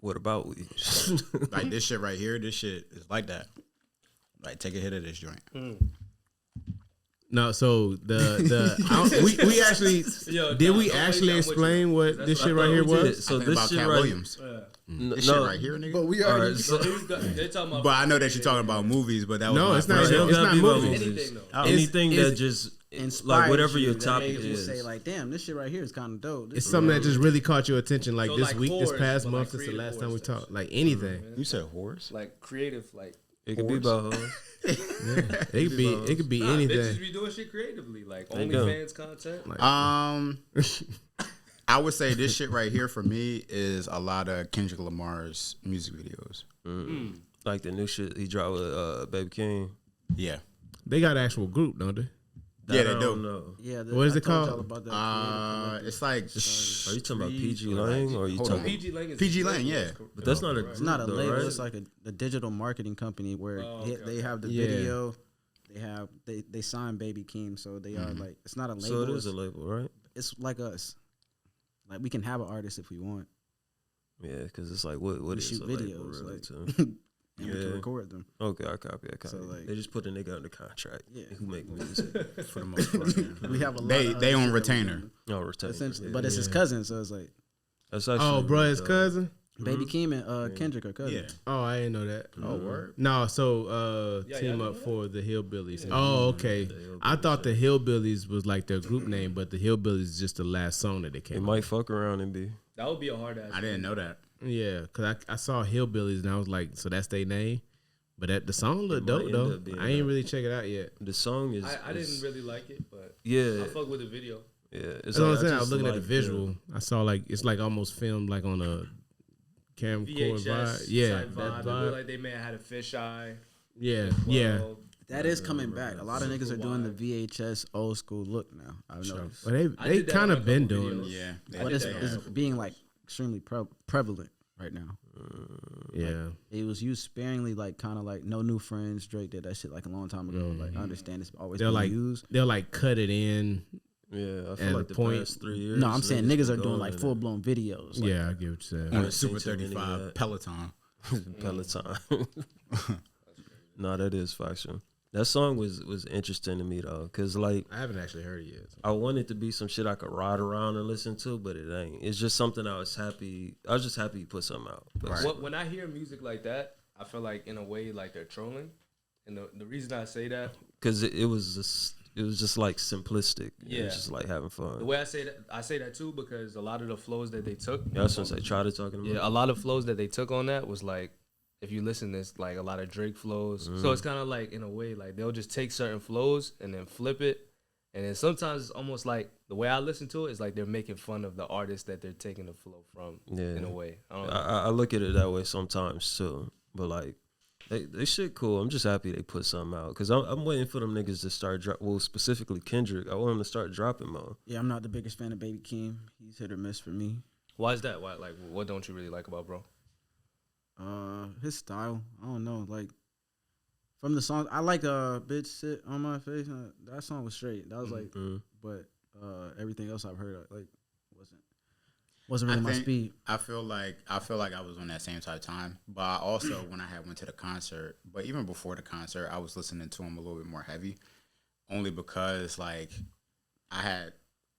Speaker 1: What about we?
Speaker 5: Like this shit right here, this shit is like that. Like take a hit of this joint.
Speaker 2: No, so we actually did we actually explain what this shit right here was?
Speaker 1: So this shit
Speaker 5: Cat
Speaker 1: right
Speaker 5: Williams. This shit right here, nigga.
Speaker 6: But we already.
Speaker 3: They're talking about.
Speaker 5: But I know that you're talking about movies, but that was
Speaker 2: No,
Speaker 5: my
Speaker 2: it's not.
Speaker 5: first-
Speaker 2: It's not movies.
Speaker 3: Anything though.
Speaker 1: Anything
Speaker 2: It's-
Speaker 1: that just
Speaker 4: Inspired
Speaker 1: like whatever
Speaker 4: you,
Speaker 1: your
Speaker 4: that
Speaker 1: topic
Speaker 4: made you
Speaker 1: is.
Speaker 4: say like, damn, this shit right here is kind of dope.
Speaker 2: It's something that just really caught your attention, like
Speaker 3: So,
Speaker 2: this
Speaker 3: like
Speaker 2: week, this
Speaker 3: horrors,
Speaker 2: past
Speaker 3: but,
Speaker 2: month,
Speaker 3: like,
Speaker 2: since the
Speaker 3: creative
Speaker 2: last time we
Speaker 3: horror stuff.
Speaker 2: talked. Like anything.
Speaker 5: You said horse?
Speaker 3: Like creative, like
Speaker 1: It could be about hoes.
Speaker 2: It could be
Speaker 3: Bitches
Speaker 2: anything.
Speaker 3: be doing shit creatively, like
Speaker 1: There you go.
Speaker 3: OnlyFans content.
Speaker 2: Like,
Speaker 5: I would say this shit right here for me is a lot of Kendrick Lamar's music videos.
Speaker 1: Like the new shit he dropped with Baby King.
Speaker 5: Yeah.
Speaker 2: they got an actual group, don't they?
Speaker 5: Yeah,
Speaker 1: I
Speaker 5: they
Speaker 1: don't
Speaker 5: do.
Speaker 1: know.
Speaker 4: Yeah,
Speaker 2: What is
Speaker 4: I
Speaker 2: it
Speaker 4: told
Speaker 2: called?
Speaker 4: y'all about that.
Speaker 5: It's like
Speaker 1: Are you talking about PG Lang or are you
Speaker 5: Hold
Speaker 1: talking?
Speaker 5: on.
Speaker 3: PG Lang is
Speaker 5: PG Lang, yeah.
Speaker 1: But that's not a.
Speaker 4: It's not a
Speaker 1: group,
Speaker 4: label.
Speaker 1: though, right?
Speaker 4: It's like a digital marketing company where they have the
Speaker 2: Yeah.
Speaker 4: video. They sign Baby Keem, so they are like it's not a label.
Speaker 1: So it is a label, right?
Speaker 4: It's like us. Like we can have an artist if we want.
Speaker 1: Yeah, because it's like what
Speaker 4: We
Speaker 1: is
Speaker 4: shoot
Speaker 1: a label
Speaker 4: videos,
Speaker 1: really
Speaker 4: like-
Speaker 1: too?
Speaker 4: And we can record them.
Speaker 1: Okay, I copy.
Speaker 4: So, like-
Speaker 1: they just put a nigga under contract.
Speaker 4: Yeah.
Speaker 1: Who make music?
Speaker 5: For the most part. Yeah.
Speaker 4: We have a lot.
Speaker 5: They
Speaker 4: of other
Speaker 5: on
Speaker 4: shit that we
Speaker 5: retainer.
Speaker 4: do.
Speaker 1: No, retain.
Speaker 4: Essentially, but it's his cousin, so it's like
Speaker 1: That's actually
Speaker 2: Oh, bro, his
Speaker 1: dope.
Speaker 2: cousin.
Speaker 4: Baby Keem and Kendrick are cousins.
Speaker 5: Yeah.
Speaker 2: Oh, I didn't know that.
Speaker 5: Oh, word.
Speaker 2: No, so team up for the Hillbillies. Oh, okay. I thought the Hillbillies was like their group name, but the Hillbillies is just the last song that they
Speaker 1: It
Speaker 2: came out.
Speaker 1: might fuck around and be.
Speaker 3: That would be a hard ass.
Speaker 5: I didn't know that.
Speaker 2: Yeah, because I saw Hillbillies and I was like, so that's their name? But the song looked
Speaker 1: might
Speaker 2: dope,
Speaker 1: end
Speaker 2: though.
Speaker 1: up being
Speaker 2: I ain't
Speaker 1: that.
Speaker 2: really check it out yet.
Speaker 1: The song is.
Speaker 3: I didn't really like it, but
Speaker 1: Yeah,
Speaker 3: I fuck with the video.
Speaker 1: yeah. It's
Speaker 2: That's what I'm saying. I was
Speaker 1: just
Speaker 2: looking at the
Speaker 1: like
Speaker 2: visual. I saw like, it's like almost filmed like on a camcorder
Speaker 3: VHS
Speaker 2: vibe. Yeah,
Speaker 3: type
Speaker 2: that
Speaker 3: vibe. It
Speaker 2: vibe.
Speaker 3: looked like they may have had a fisheye.
Speaker 2: Yeah, yeah.
Speaker 3: Well,
Speaker 4: That is coming back. A lot of niggas are doing the VHS old school look now. I've noticed.
Speaker 2: But
Speaker 3: I
Speaker 2: they
Speaker 3: did that
Speaker 2: kind
Speaker 3: on
Speaker 2: of
Speaker 3: a
Speaker 2: been
Speaker 3: couple
Speaker 2: doing
Speaker 3: videos.
Speaker 2: it.
Speaker 5: Yeah.
Speaker 4: But it's being like extremely prevalent right now.
Speaker 2: Yeah.
Speaker 4: It was used sparingly, like kind of like No New Friends. Drake did that shit like a long time ago. Like I understand it's always
Speaker 2: They'll
Speaker 4: been
Speaker 2: like
Speaker 4: used.
Speaker 2: they'll like cut it in.
Speaker 1: Yeah, I
Speaker 2: At
Speaker 1: feel like
Speaker 2: the
Speaker 1: the
Speaker 2: point-
Speaker 1: past 3 years.
Speaker 4: No, I'm saying niggas are
Speaker 1: been
Speaker 4: doing
Speaker 1: going
Speaker 4: like
Speaker 1: in
Speaker 4: full blown videos. Like,
Speaker 2: Yeah, I get what you're saying.
Speaker 5: On a
Speaker 1: I've
Speaker 5: Super
Speaker 1: seen too many of
Speaker 5: 35
Speaker 1: that.
Speaker 5: Peloton.
Speaker 1: Peloton. No, that is faction. That song was interesting to me though, cause like
Speaker 2: I haven't actually heard it yet.
Speaker 1: I want it to be some shit I could ride around and listen to, but it ain't. It's just something I was just happy you put something out.
Speaker 5: Right.
Speaker 3: When I hear music like that, I feel like in a way like they're trolling. And the reason I say that,
Speaker 1: Cause it was just like simplistic.
Speaker 3: Yeah.
Speaker 1: It's just like having
Speaker 3: the
Speaker 1: fun.
Speaker 3: way I say that too, because a lot of the flows that they took,
Speaker 1: Yeah, I was gonna say try to talking about.
Speaker 3: yeah, a lot of flows that they took on that was like, if you listen, there's like a lot of Drake flows. So it's kind of like in a way like they'll just take certain flows and then flip it, and then sometimes it's almost like the way I listen to it is like they're making fun of the artist that they're taking the flow from.
Speaker 1: Yeah.
Speaker 3: In a way, I don't know.
Speaker 1: I look at it that way sometimes too, but like they shit cool. I'm just happy they put something out because I'm waiting for them niggas to start specifically Kendrick. I want him to start dropping more.
Speaker 4: yeah, I'm not the biggest fan of Baby Keem. He's hit or miss for me.
Speaker 3: Why is that? Why like what don't you really like about bro?
Speaker 4: His style, I don't know. Like from the song, I like "Bitch Sit on My Face." That song was straight. That was like, but everything else I've heard like wasn't really my speed.
Speaker 5: I feel like I was on that same type of time, but I also when I had went to the concert, but even before the concert, I was listening to him a little bit more heavy, only because like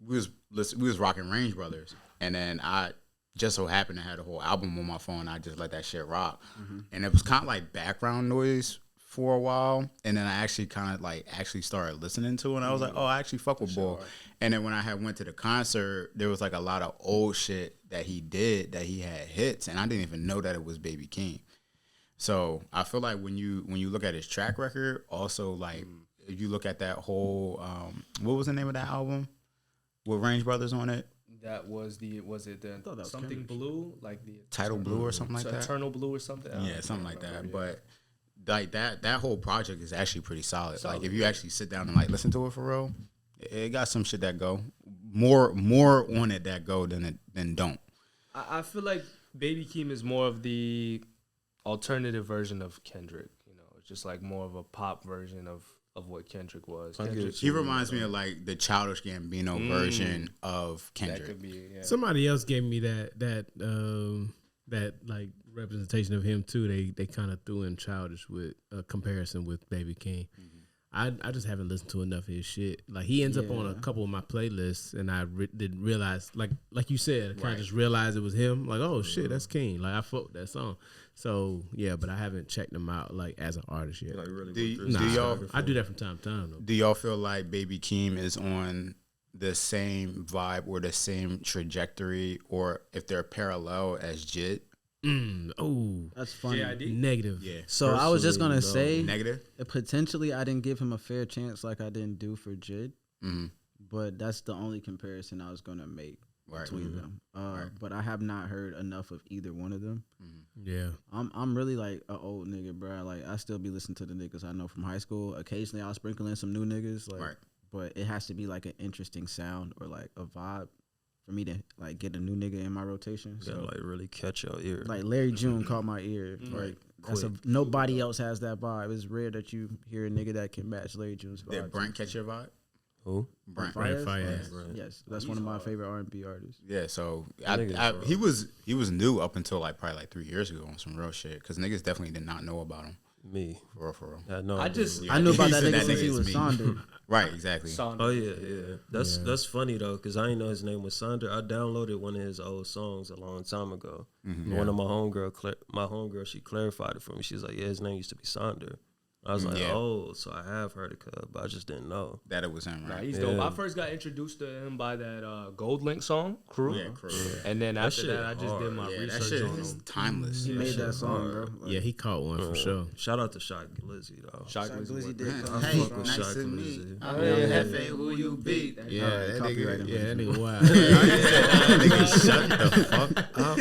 Speaker 5: we was rocking Range Brothers, and then I just so happened to have the whole album on my phone. I just let that shit rock, and it was kind of like background noise for a while, and then I actually kind of like started listening to it, and I was like, oh, I actually fuck with Bull. And then when I had went to the concert, there was like a lot of old shit that he did that he had hits, and I didn't even know that it was Baby King. So I feel like when you look at his track record, also like if you look at that whole what was the name of that album with Range Brothers on it?
Speaker 3: That was it the
Speaker 4: thought that was
Speaker 3: something
Speaker 4: Kendrick.
Speaker 3: blue, like the
Speaker 5: Title Blue or something like that.
Speaker 3: Eternal Blue or something?
Speaker 5: Yeah, something like that. But like that whole project is actually pretty solid. Like if you actually sit down and like listen to it for real, it got some shit that go more on it that go than don't.
Speaker 3: I feel like Baby Keem is more of the alternative version of Kendrick. You know, it's just like more of a pop version of what Kendrick was.
Speaker 5: He reminds me of like the Childish Gambino version of
Speaker 3: That
Speaker 5: Kendrick.
Speaker 3: could be, yeah.
Speaker 2: Somebody else gave me that like representation of him too. They kind of threw in Childish with a comparison with Baby King. I just haven't listened to enough of his shit. Like he ends up on a couple of my playlists, and I didn't realize, like you said, I kind of just realized it was him. Like, oh shit, that's King. Like I fucked that song. So yeah, but I haven't checked him out like as an artist yet.
Speaker 1: Like really
Speaker 5: Do y'all?
Speaker 2: I do that from time to time though.
Speaker 5: Do y'all feel like Baby Keem is on the same vibe or the same trajectory, or if they're parallel as Jit?
Speaker 2: Oh,
Speaker 4: That's funny.
Speaker 3: JID?
Speaker 2: negative.
Speaker 5: Yeah.
Speaker 4: So I was just gonna say,
Speaker 5: Negative.
Speaker 4: potentially I didn't give him a fair chance like I didn't do for Jid,
Speaker 5: Mm-hmm.
Speaker 4: but that's the only comparison I was gonna make
Speaker 5: Right.
Speaker 4: between them. But I have not heard enough of either one of them.
Speaker 2: Yeah.
Speaker 4: I'm really like an old nigga, bro. Like I still be listening to the niggas I know from high school. Occasionally I'll sprinkle in some new niggas, like,
Speaker 5: Right.
Speaker 4: but it has to be like an interesting sound or like a vibe for me to like get a new nigga in my rotation.
Speaker 1: You gotta
Speaker 4: So
Speaker 1: like really catch your ear.
Speaker 4: like Larry June caught my ear. Like that's nobody else has that vibe. It's rare that you hear a nigga that can match Larry June's vibe.
Speaker 5: Did Brent catch your vibe?
Speaker 1: Who?
Speaker 5: Brent.
Speaker 2: Brent
Speaker 4: Fayez?
Speaker 2: Fayez.
Speaker 4: Yes, that's one of my favorite R&B artists.
Speaker 5: Yeah, so
Speaker 1: Niggas,
Speaker 5: he was new up until like probably like 3 years ago on some real shit, because niggas definitely did not know about him.
Speaker 1: Me.
Speaker 5: For real.
Speaker 1: I know.
Speaker 3: I just
Speaker 4: I knew about
Speaker 5: He
Speaker 4: that
Speaker 5: said
Speaker 4: nigga
Speaker 5: that
Speaker 4: since
Speaker 5: nigga
Speaker 4: he
Speaker 5: is
Speaker 4: was
Speaker 5: me.
Speaker 4: Sonder.
Speaker 5: Right, exactly.
Speaker 1: Oh yeah. That's funny though, cause I didn't know his name was Sonder. I downloaded one of his old songs a long time ago. One of my homegirl, she clarified it for me. She's like, yeah, his name used to be Sonder. I was like,
Speaker 5: Yeah.
Speaker 1: oh, so I have heard it, but I just didn't know.
Speaker 5: That it was him,
Speaker 3: Nah,
Speaker 5: right?
Speaker 3: he's dope. I first got introduced to him by that Gold Link song, Crew.
Speaker 5: Yeah, crew.
Speaker 3: And then after
Speaker 1: shit
Speaker 3: that, I just did my
Speaker 5: Yeah, that
Speaker 3: research
Speaker 5: shit
Speaker 3: on
Speaker 5: is
Speaker 3: him.
Speaker 5: timeless.
Speaker 4: He made that song, bro. Like,
Speaker 2: Yeah, he caught one for sure.
Speaker 1: Shout out to Shock Glizzy though.
Speaker 3: Shock
Speaker 4: Shaq
Speaker 3: Glizzy
Speaker 4: Glizzy
Speaker 3: work.
Speaker 4: did come
Speaker 5: Hey,
Speaker 1: fuck with
Speaker 5: nice
Speaker 1: Shock
Speaker 5: to meet.
Speaker 1: Glizzy.
Speaker 5: I'm
Speaker 3: Hefe,
Speaker 5: who you be?
Speaker 2: Yeah, that
Speaker 4: copyright
Speaker 2: nigga.
Speaker 4: him.
Speaker 2: Yeah, that nigga wild.
Speaker 1: Shut the fuck up.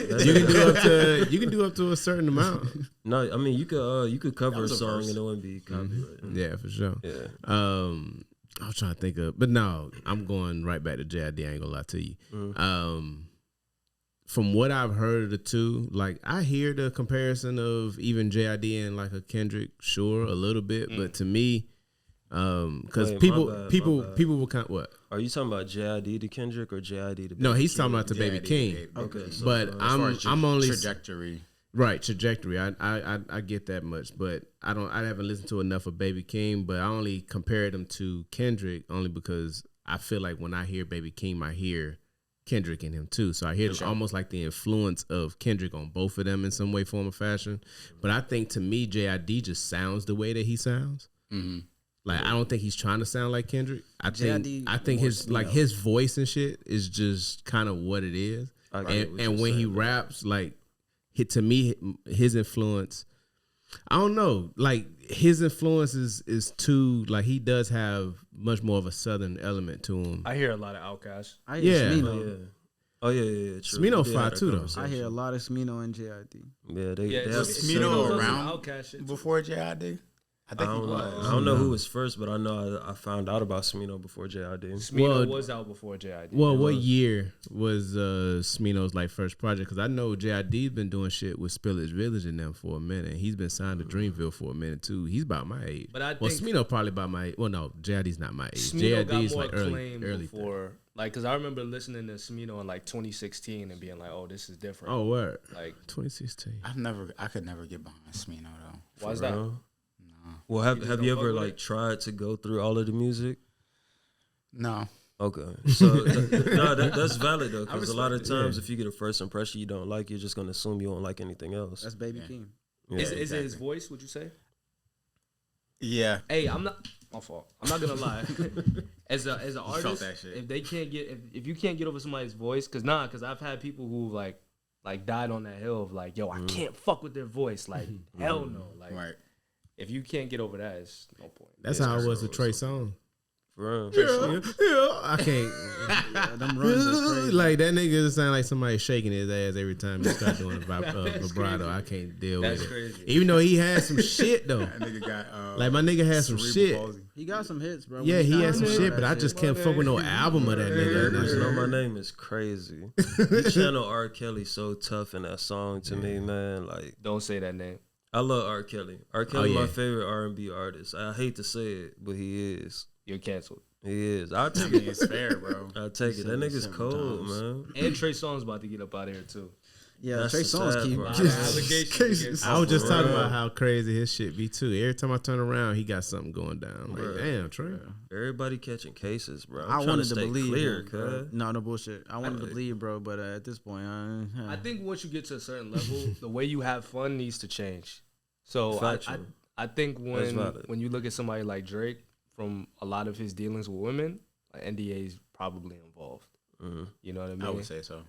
Speaker 2: You can do up to a certain amount.
Speaker 1: No, I mean you could cover a
Speaker 5: was a
Speaker 1: song
Speaker 5: verse.
Speaker 1: and it wouldn't be copyrighted.
Speaker 2: Yeah, for sure.
Speaker 1: Yeah.
Speaker 2: I was trying to think of, but no, I'm going right back to JID. I ain't gonna lie to you. From what I've heard of the two, like I hear the comparison of even JID and like a Kendrick, sure, a little bit, but to me, because
Speaker 1: Wait,
Speaker 2: people
Speaker 1: my bad.
Speaker 2: will kind of what?
Speaker 1: Are you talking about JID to Kendrick or JID to
Speaker 2: No,
Speaker 1: Baby
Speaker 2: he's talking
Speaker 1: King?
Speaker 2: about the Baby King.
Speaker 1: Okay, so
Speaker 2: But
Speaker 5: As far as
Speaker 2: I'm only
Speaker 5: trajectory.
Speaker 2: right trajectory. I get that much, but I haven't listened to enough of Baby King. But I only compared him to Kendrick only because I feel like when I hear Baby King, I hear Kendrick in him too. So I hear almost like the influence of Kendrick on both of them in some way, form, or fashion. But I think to me, JID just sounds the way that he sounds.
Speaker 5: Mm-hmm.
Speaker 2: Like I don't think he's trying to sound like Kendrick. I think
Speaker 4: more
Speaker 2: his like his voice and shit is just kind of what it is.
Speaker 1: I get what
Speaker 2: And
Speaker 1: you're
Speaker 2: when he
Speaker 1: saying.
Speaker 2: raps, like to me, his influence, I don't know, like his influence is too, like he does have much more of a southern element to him.
Speaker 3: I hear a lot of Outkast.
Speaker 4: I hear
Speaker 2: Yeah.
Speaker 4: Smino.
Speaker 1: Yeah. True.
Speaker 2: Smino
Speaker 1: We did
Speaker 2: fire
Speaker 1: have that
Speaker 2: too, though.
Speaker 1: conversation.
Speaker 4: I hear a lot of Smino and JID.
Speaker 1: Yeah, they
Speaker 3: Yeah,
Speaker 1: have
Speaker 3: it's
Speaker 5: Smino
Speaker 3: Smino
Speaker 5: around
Speaker 3: Outkast shit.
Speaker 5: Before JID? I think he
Speaker 1: I
Speaker 5: was.
Speaker 1: don't know who was first, but I know I found out about Smino before JID.
Speaker 3: Smino
Speaker 2: Well,
Speaker 3: was out before JID.
Speaker 2: Well, what year was Smino's like first project? Because I know JID's been doing shit with Spillage Village and them for a minute. He's been signed to Dreamville for a minute too. He's about my age.
Speaker 3: But I
Speaker 2: well,
Speaker 3: think
Speaker 2: Smino probably about my age. Well, no, JID's not my age.
Speaker 3: Smino got
Speaker 2: JID's
Speaker 3: more
Speaker 2: like
Speaker 3: acclaim
Speaker 2: early.
Speaker 3: before, like, because I remember listening to Smino in like 2016 and being like, "Oh, this is different."
Speaker 2: Oh, word.
Speaker 3: Like,
Speaker 2: 2016.
Speaker 5: I could never get behind Smino though.
Speaker 3: why is that?
Speaker 1: Well, have
Speaker 3: just
Speaker 1: you
Speaker 3: don't
Speaker 1: ever
Speaker 3: fuck with
Speaker 1: like
Speaker 3: it?
Speaker 1: tried to go through all of the music?
Speaker 5: No.
Speaker 1: Okay, so that's valid though, because a lot of
Speaker 2: respect it,
Speaker 1: times if you get a first impression you don't like, you're just gonna assume you don't like anything else.
Speaker 4: That's Baby King.
Speaker 1: Yeah.
Speaker 3: Is it his voice? Would you say?
Speaker 5: Yeah.
Speaker 3: Hey, I'm not. My fault. I'm not gonna lie. As an
Speaker 5: felt
Speaker 3: artist,
Speaker 5: that shit.
Speaker 3: if they can't get, if you can't get over somebody's voice, because I've had people who like died on that hill of like, yo, I can't fuck with their voice. Like, hell no. Like,
Speaker 5: Right.
Speaker 3: if you can't get over that, it's no point.
Speaker 2: That's how it was with Trey Songz.
Speaker 1: For real.
Speaker 2: Yeah, I can't.
Speaker 4: Them runs is crazy.
Speaker 2: Like that nigga sound like somebody shaking his ass every time he start doing a vibrato. I can't deal
Speaker 3: That's
Speaker 2: with it.
Speaker 3: crazy.
Speaker 2: Even though he had some shit though.
Speaker 5: That nigga got
Speaker 2: Like my nigga had some
Speaker 5: cerebral
Speaker 2: shit.
Speaker 5: palsy.
Speaker 4: He got some hits, bro.
Speaker 2: Yeah, he had some
Speaker 4: got
Speaker 2: shit,
Speaker 4: that
Speaker 2: but I just can't fuck with no album of that nigga.
Speaker 1: Just know my name is crazy. You channel R. Kelly so tough in that song to me, man. Like
Speaker 3: Don't say that name.
Speaker 1: I love R. Kelly. R. Kelly,
Speaker 2: yeah.
Speaker 1: my favorite R&B artist. I hate to say it, but he is.
Speaker 3: You're canceled.
Speaker 1: He is. I'll
Speaker 5: I
Speaker 1: take
Speaker 5: mean,
Speaker 1: it.
Speaker 5: it's fair, bro.
Speaker 1: I'll take it. That nigga's cold, man.
Speaker 3: And Trey Songz about to get up out of here too.
Speaker 4: Yeah,
Speaker 1: That's
Speaker 4: Trey
Speaker 1: the
Speaker 4: Songz
Speaker 1: sad
Speaker 4: keep
Speaker 1: part.
Speaker 3: Allegations.
Speaker 2: I was just
Speaker 1: For
Speaker 2: talking
Speaker 1: real.
Speaker 2: about how crazy his shit be too. Every time I turn around, he got something going down. Like,
Speaker 1: Bruh.
Speaker 2: damn, Trey.
Speaker 1: Everybody catching cases, bro.
Speaker 4: I wanted to
Speaker 1: stay
Speaker 4: believe
Speaker 1: clear,
Speaker 4: him, bro.
Speaker 1: cuz.
Speaker 4: No bullshit. I wanted to believe, bro, but at this point,
Speaker 3: I think once you get to a certain level, the way you have fun needs to change. So
Speaker 1: Factual.
Speaker 3: I think
Speaker 1: That's valid.
Speaker 3: when you look at somebody like Drake, from a lot of his dealings with women, like NDA is probably involved. You know what I mean?
Speaker 5: I would say so.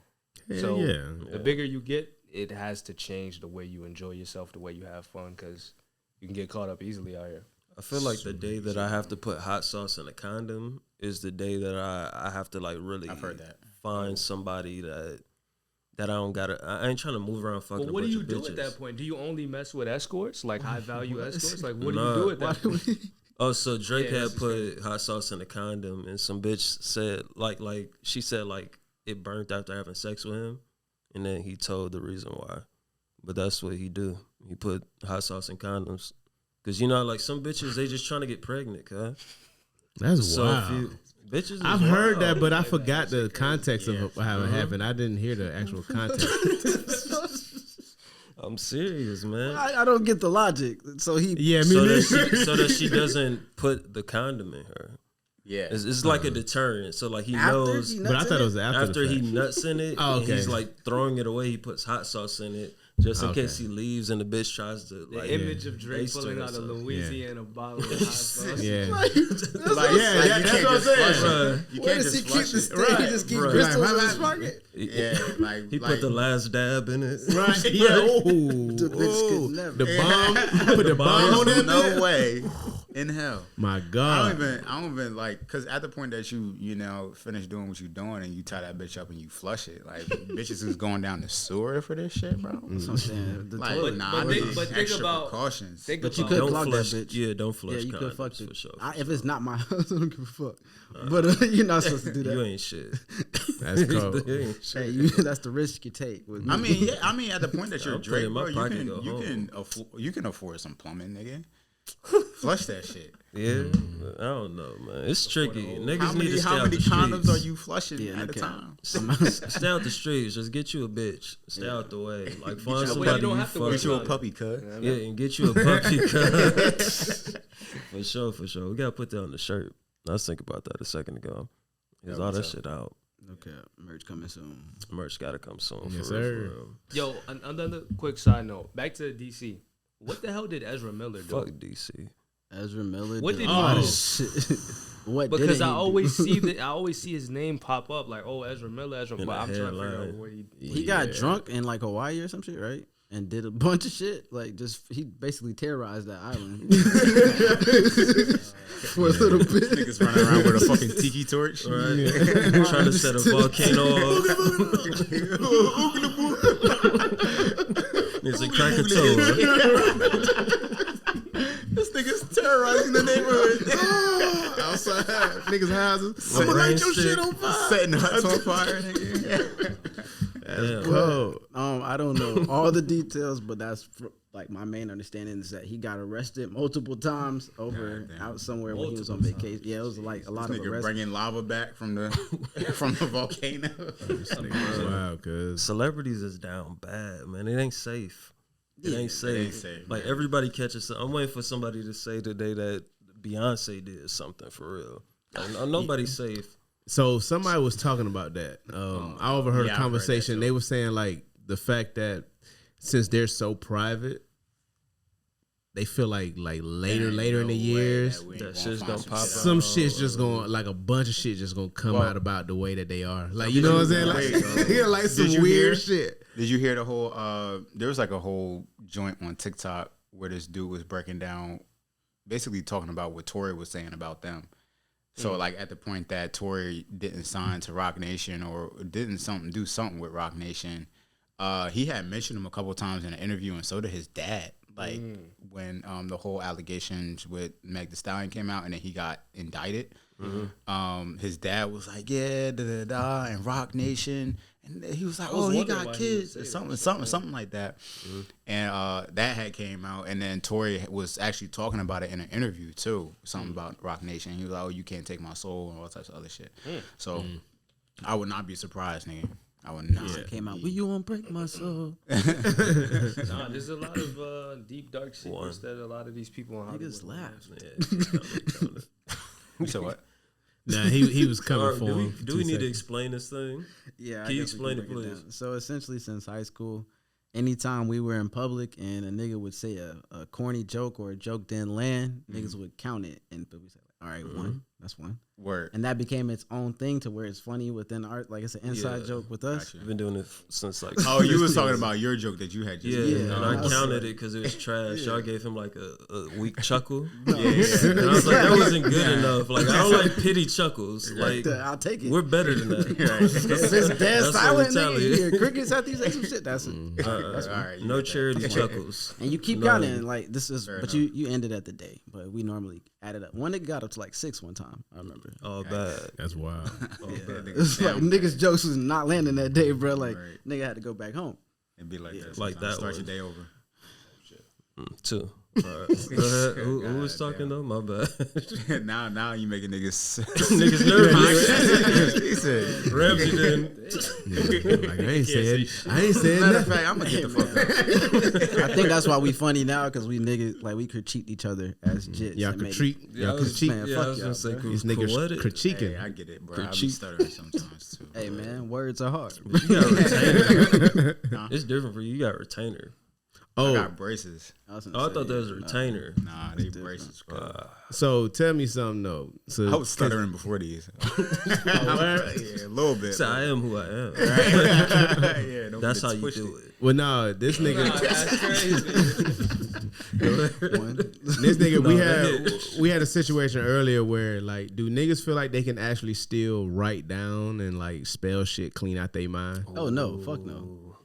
Speaker 3: So
Speaker 2: yeah.
Speaker 3: the bigger you get, it has to change the way you enjoy yourself, the way you have fun, because you can get caught up easily out here.
Speaker 1: I feel like the day that I have to put hot sauce in a condom is the day that I have to like really
Speaker 5: I've heard that.
Speaker 1: find somebody that I don't gotta. I ain't trying to move around fucking.
Speaker 3: But what
Speaker 1: a
Speaker 3: do
Speaker 1: bunch
Speaker 3: you
Speaker 1: of
Speaker 3: do at
Speaker 1: bitches.
Speaker 3: that point? Do you only mess with escorts, like high value escorts? Like what
Speaker 1: Nah.
Speaker 3: do you do at that point?
Speaker 1: Oh, so Drake
Speaker 3: Yeah,
Speaker 1: had
Speaker 3: this is
Speaker 1: put hot sauce in a condom, and some bitch said like she said like it burnt after having sex with him, and then he told the reason why. But that's what he do. He put hot sauce in condoms, cause you know like some bitches they just trying to get pregnant, huh?
Speaker 2: That's
Speaker 1: So
Speaker 2: wild.
Speaker 1: if you bitches, is
Speaker 2: I've heard
Speaker 1: wild.
Speaker 2: that, but I forgot the context of how it happened. I didn't hear the actual context.
Speaker 1: I'm serious, man.
Speaker 4: I don't get the logic. So he,
Speaker 2: Yeah, me
Speaker 1: So
Speaker 2: neither.
Speaker 1: that she doesn't put the condom in her.
Speaker 5: Yeah.
Speaker 1: It's like a deterrent. So like he
Speaker 4: after
Speaker 1: knows
Speaker 4: he
Speaker 2: But I
Speaker 4: nuts
Speaker 2: thought
Speaker 4: in
Speaker 2: it was after,
Speaker 1: after
Speaker 2: the
Speaker 1: he
Speaker 2: fact.
Speaker 1: nuts in it,
Speaker 2: Oh,
Speaker 1: and
Speaker 2: okay.
Speaker 1: he's like throwing it away. He puts hot sauce in it just in case he leaves and the bitch tries to
Speaker 3: The
Speaker 1: like
Speaker 3: image of Drake
Speaker 1: baste her
Speaker 3: pulling
Speaker 1: or
Speaker 3: out a
Speaker 1: something.
Speaker 3: Louisiana bottle of hot sauce.
Speaker 2: Yeah.
Speaker 5: Like,
Speaker 2: Yeah,
Speaker 5: you
Speaker 2: that's
Speaker 5: can't
Speaker 2: what I'm
Speaker 5: just
Speaker 2: saying.
Speaker 5: flush it. You
Speaker 4: where
Speaker 5: can't
Speaker 4: does he
Speaker 5: just
Speaker 4: keep
Speaker 5: flush
Speaker 4: the
Speaker 5: it.
Speaker 4: stick? He just keeps
Speaker 1: Right.
Speaker 4: crystals in
Speaker 5: Right.
Speaker 4: his pocket.
Speaker 5: Yeah, like
Speaker 1: He put the last dab in it.
Speaker 2: Right. Yeah. Ooh.
Speaker 4: The bitch could
Speaker 2: Ooh.
Speaker 4: never.
Speaker 2: The bomb. Put the bomb on
Speaker 5: There's
Speaker 2: that
Speaker 5: no
Speaker 2: bitch?
Speaker 5: way in hell.
Speaker 2: My
Speaker 5: I
Speaker 2: God.
Speaker 5: don't even like, cause at the point that you know finish doing what you're doing and you tie that bitch up and you flush it, like bitches is going down the sewer for this shit, bro.
Speaker 4: That's what I'm saying. The
Speaker 5: Like,
Speaker 4: toilet.
Speaker 5: nah,
Speaker 3: but
Speaker 5: I
Speaker 3: think-
Speaker 5: need
Speaker 3: but think
Speaker 5: extra
Speaker 3: about-
Speaker 5: precautions.
Speaker 3: Think
Speaker 4: But you
Speaker 3: about-
Speaker 4: could
Speaker 1: Don't
Speaker 4: plug
Speaker 1: flush.
Speaker 4: that bitch.
Speaker 1: Yeah, don't flush.
Speaker 4: Yeah, you could
Speaker 1: condoms
Speaker 4: fuck it.
Speaker 1: for sure.
Speaker 4: If it's not my house, I don't give a fuck. But you're not supposed to do that.
Speaker 1: You ain't shit.
Speaker 2: That's cold.
Speaker 1: You ain't shit.
Speaker 4: Hey, that's the risk you take. With me.
Speaker 5: I mean, at the point that you're
Speaker 1: I'll put it
Speaker 5: Drake,
Speaker 1: in my
Speaker 5: bro, you
Speaker 1: pocket
Speaker 5: can
Speaker 1: and go
Speaker 5: you can afford some plumbing, nigga. Flush that shit.
Speaker 1: Yeah, I don't know, man. It's tricky. Niggas
Speaker 5: How
Speaker 1: need
Speaker 5: many
Speaker 1: to stay
Speaker 5: how
Speaker 1: out
Speaker 5: many
Speaker 1: the
Speaker 5: condoms
Speaker 1: streets.
Speaker 5: are you flushing
Speaker 4: Yeah,
Speaker 5: at
Speaker 4: no
Speaker 5: a
Speaker 4: cap.
Speaker 5: time?
Speaker 1: Stay out the streets. Just get you a bitch. Stay out the way. Like find
Speaker 3: you-
Speaker 1: somebody
Speaker 3: you don't
Speaker 1: you
Speaker 3: have to
Speaker 1: fuck
Speaker 3: worry
Speaker 5: Get you a
Speaker 3: about it.
Speaker 5: puppy, cut.
Speaker 1: Yeah, and get you a puppy cut. For sure. We gotta put that on the shirt. I was thinking about that a second ago. Is all that shit out?
Speaker 4: Okay, merch coming soon.
Speaker 1: Merch gotta come soon.
Speaker 2: Yes,
Speaker 1: for real,
Speaker 2: sir.
Speaker 1: for real.
Speaker 3: Yo, another quick side note. Back to DC. What the hell did Ezra Miller do?
Speaker 1: Fuck DC.
Speaker 4: Ezra Miller.
Speaker 3: What
Speaker 4: did
Speaker 3: did
Speaker 4: a
Speaker 3: he
Speaker 4: lot of
Speaker 3: do?
Speaker 4: shit. What?
Speaker 3: Because
Speaker 4: didn't
Speaker 3: I
Speaker 4: he do?
Speaker 3: always see his name pop up like, oh, Ezra Miller.
Speaker 1: In
Speaker 3: But
Speaker 1: the
Speaker 3: I'm trying to figure out
Speaker 1: headline.
Speaker 3: what he.
Speaker 4: He got drunk in like Hawaii or some shit, right? And did a bunch of shit. Like he basically terrorized that island for a little bit.
Speaker 5: Niggas running around with a fucking tiki torch.
Speaker 1: Right? Trying to set a volcano off. It's a crack a toe.
Speaker 5: This nigga's terrorizing the neighborhood.
Speaker 2: Outside niggas' houses.
Speaker 1: I'ma light your
Speaker 5: shit on fire. Setting huts on fire, nigga.
Speaker 1: Damn.
Speaker 2: Cold.
Speaker 4: I don't know all the details, but that's like my main understanding is that he got arrested multiple times over out somewhere when he was on vacation. Yeah, it was like a lot of
Speaker 5: Nigga
Speaker 4: arrests.
Speaker 5: bringing lava back from the from the volcano.
Speaker 2: Wow, cuz.
Speaker 1: Celebrities is down bad, man. It ain't safe. It ain't safe.
Speaker 5: safe,
Speaker 1: Like
Speaker 5: man.
Speaker 1: everybody catches. I'm waiting for somebody to say today that Beyonce did something for real. Nobody's safe.
Speaker 2: So somebody was talking about that. I overheard
Speaker 5: yeah,
Speaker 2: a
Speaker 5: I've heard
Speaker 2: conversation.
Speaker 5: that too.
Speaker 2: They were saying like the fact that since they're so private, they feel like later in the years,
Speaker 1: That shit's gonna pop out.
Speaker 2: some shit's just going like a bunch of shit just gonna come out about the way that they are. Like you know what I'm saying? Like, yeah, like some
Speaker 5: Did you
Speaker 2: weird
Speaker 5: hear-
Speaker 2: shit.
Speaker 5: Did you hear the whole? There was like a whole joint on TikTok where this dude was breaking down, basically talking about what Tory was saying about them. So like at the point that Tory didn't sign to Roc Nation or didn't do something with Roc Nation, he had mentioned him a couple times in an interview, and so did his dad. Like when the whole allegations with Meg Thee Stallion came out, and then he got indicted. His dad was like, yeah, and Roc Nation, and he was like, oh, he
Speaker 3: wondering
Speaker 5: got
Speaker 3: why he
Speaker 5: kids,
Speaker 3: would
Speaker 5: or
Speaker 3: say
Speaker 5: something like that. And that had came out, and then Tory was actually talking about it in an interview too, something about Roc Nation. He was like, oh, you can't take my soul and all types of other shit. So I would not be surprised, nigga. I would not.
Speaker 4: It came out. Will you won't break my soul?
Speaker 3: Nah, there's a lot of deep dark secrets that a lot of these people on Hollywood
Speaker 4: Niggas laugh.
Speaker 5: You said what?
Speaker 2: Nah, he was coming for
Speaker 1: do
Speaker 2: him.
Speaker 1: we need to explain this thing?
Speaker 4: Yeah,
Speaker 1: Can you explain it, please?
Speaker 4: So essentially, since high school, anytime we were in public and a nigga would say a corny joke or a joke didn't land, niggas would count it, and we say, all right, one, that's one.
Speaker 5: Word.
Speaker 4: And that became its own thing to where it's funny within art, like it's an inside joke with us.
Speaker 1: We've been doing it since like.
Speaker 5: Oh, you was talking about your joke that you had. Just
Speaker 1: and I counted it because it was trash. Y'all gave him like a weak chuckle.
Speaker 5: Yeah.
Speaker 1: And I was like, that wasn't good enough. Like I don't like pity chuckles. Like
Speaker 4: I'll take it.
Speaker 1: we're better than that.
Speaker 4: If it's dead
Speaker 1: That's
Speaker 4: silent,
Speaker 1: what
Speaker 4: nigga, you hear crickets after you say some shit. That's it.
Speaker 5: All right.
Speaker 1: No charity chuckles.
Speaker 4: And you keep
Speaker 1: No.
Speaker 4: counting like this is,
Speaker 5: Fair
Speaker 4: but you ended at the day. But we normally added up. One nigga got up to like 6 one time. I remember.
Speaker 1: Oh, bad.
Speaker 2: That's wild.
Speaker 4: It's like niggas jokes was not landing that day, bro. Like nigga had to go back home.
Speaker 5: It'd be like that.
Speaker 1: Like that
Speaker 5: Start
Speaker 1: one.
Speaker 5: your day over.
Speaker 1: 2. All right. Go ahead. Who was talking though? My bad.
Speaker 5: now you making niggas
Speaker 1: Niggas nervous.
Speaker 5: He said,
Speaker 1: Ramzy didn't.
Speaker 2: Like, I ain't saying
Speaker 5: matter
Speaker 2: nothing.
Speaker 5: of fact, I'm gonna get the fuck out.
Speaker 4: I think that's why we funny now because we niggas like we critique each other as jits.
Speaker 2: Y'all
Speaker 4: and make-
Speaker 2: critique.
Speaker 1: Yeah, I
Speaker 2: Y'all
Speaker 1: was,
Speaker 2: critique.
Speaker 4: man,
Speaker 1: yeah,
Speaker 4: fuck
Speaker 1: I was
Speaker 4: y'all,
Speaker 1: gonna say
Speaker 4: bro.
Speaker 1: cool.
Speaker 2: These
Speaker 1: Cool,
Speaker 2: niggas
Speaker 1: what?
Speaker 5: Hey,
Speaker 2: critiquing.
Speaker 5: I get it, bro. I be
Speaker 1: Critique.
Speaker 5: stuttering sometimes too.
Speaker 4: Hey man, words are hard.
Speaker 1: You got retainer. It's different for you. You got retainer.
Speaker 5: I
Speaker 2: Oh,
Speaker 5: got braces.
Speaker 1: Oh, I thought that was a retainer.
Speaker 5: Nah, they braces.
Speaker 2: so tell me something though. So
Speaker 5: I was stuttering before these. Yeah, a little bit.
Speaker 1: So I am who I am.
Speaker 5: Yeah, don't
Speaker 1: That's
Speaker 5: get
Speaker 1: how you
Speaker 5: twisted.
Speaker 1: do it.
Speaker 2: well, no, this nigga,
Speaker 3: That's crazy.
Speaker 2: this nigga,
Speaker 1: No,
Speaker 2: we had a situation earlier where like, do niggas feel like they can actually still write down and like spell shit clean out their mind?
Speaker 4: Oh no, fuck no.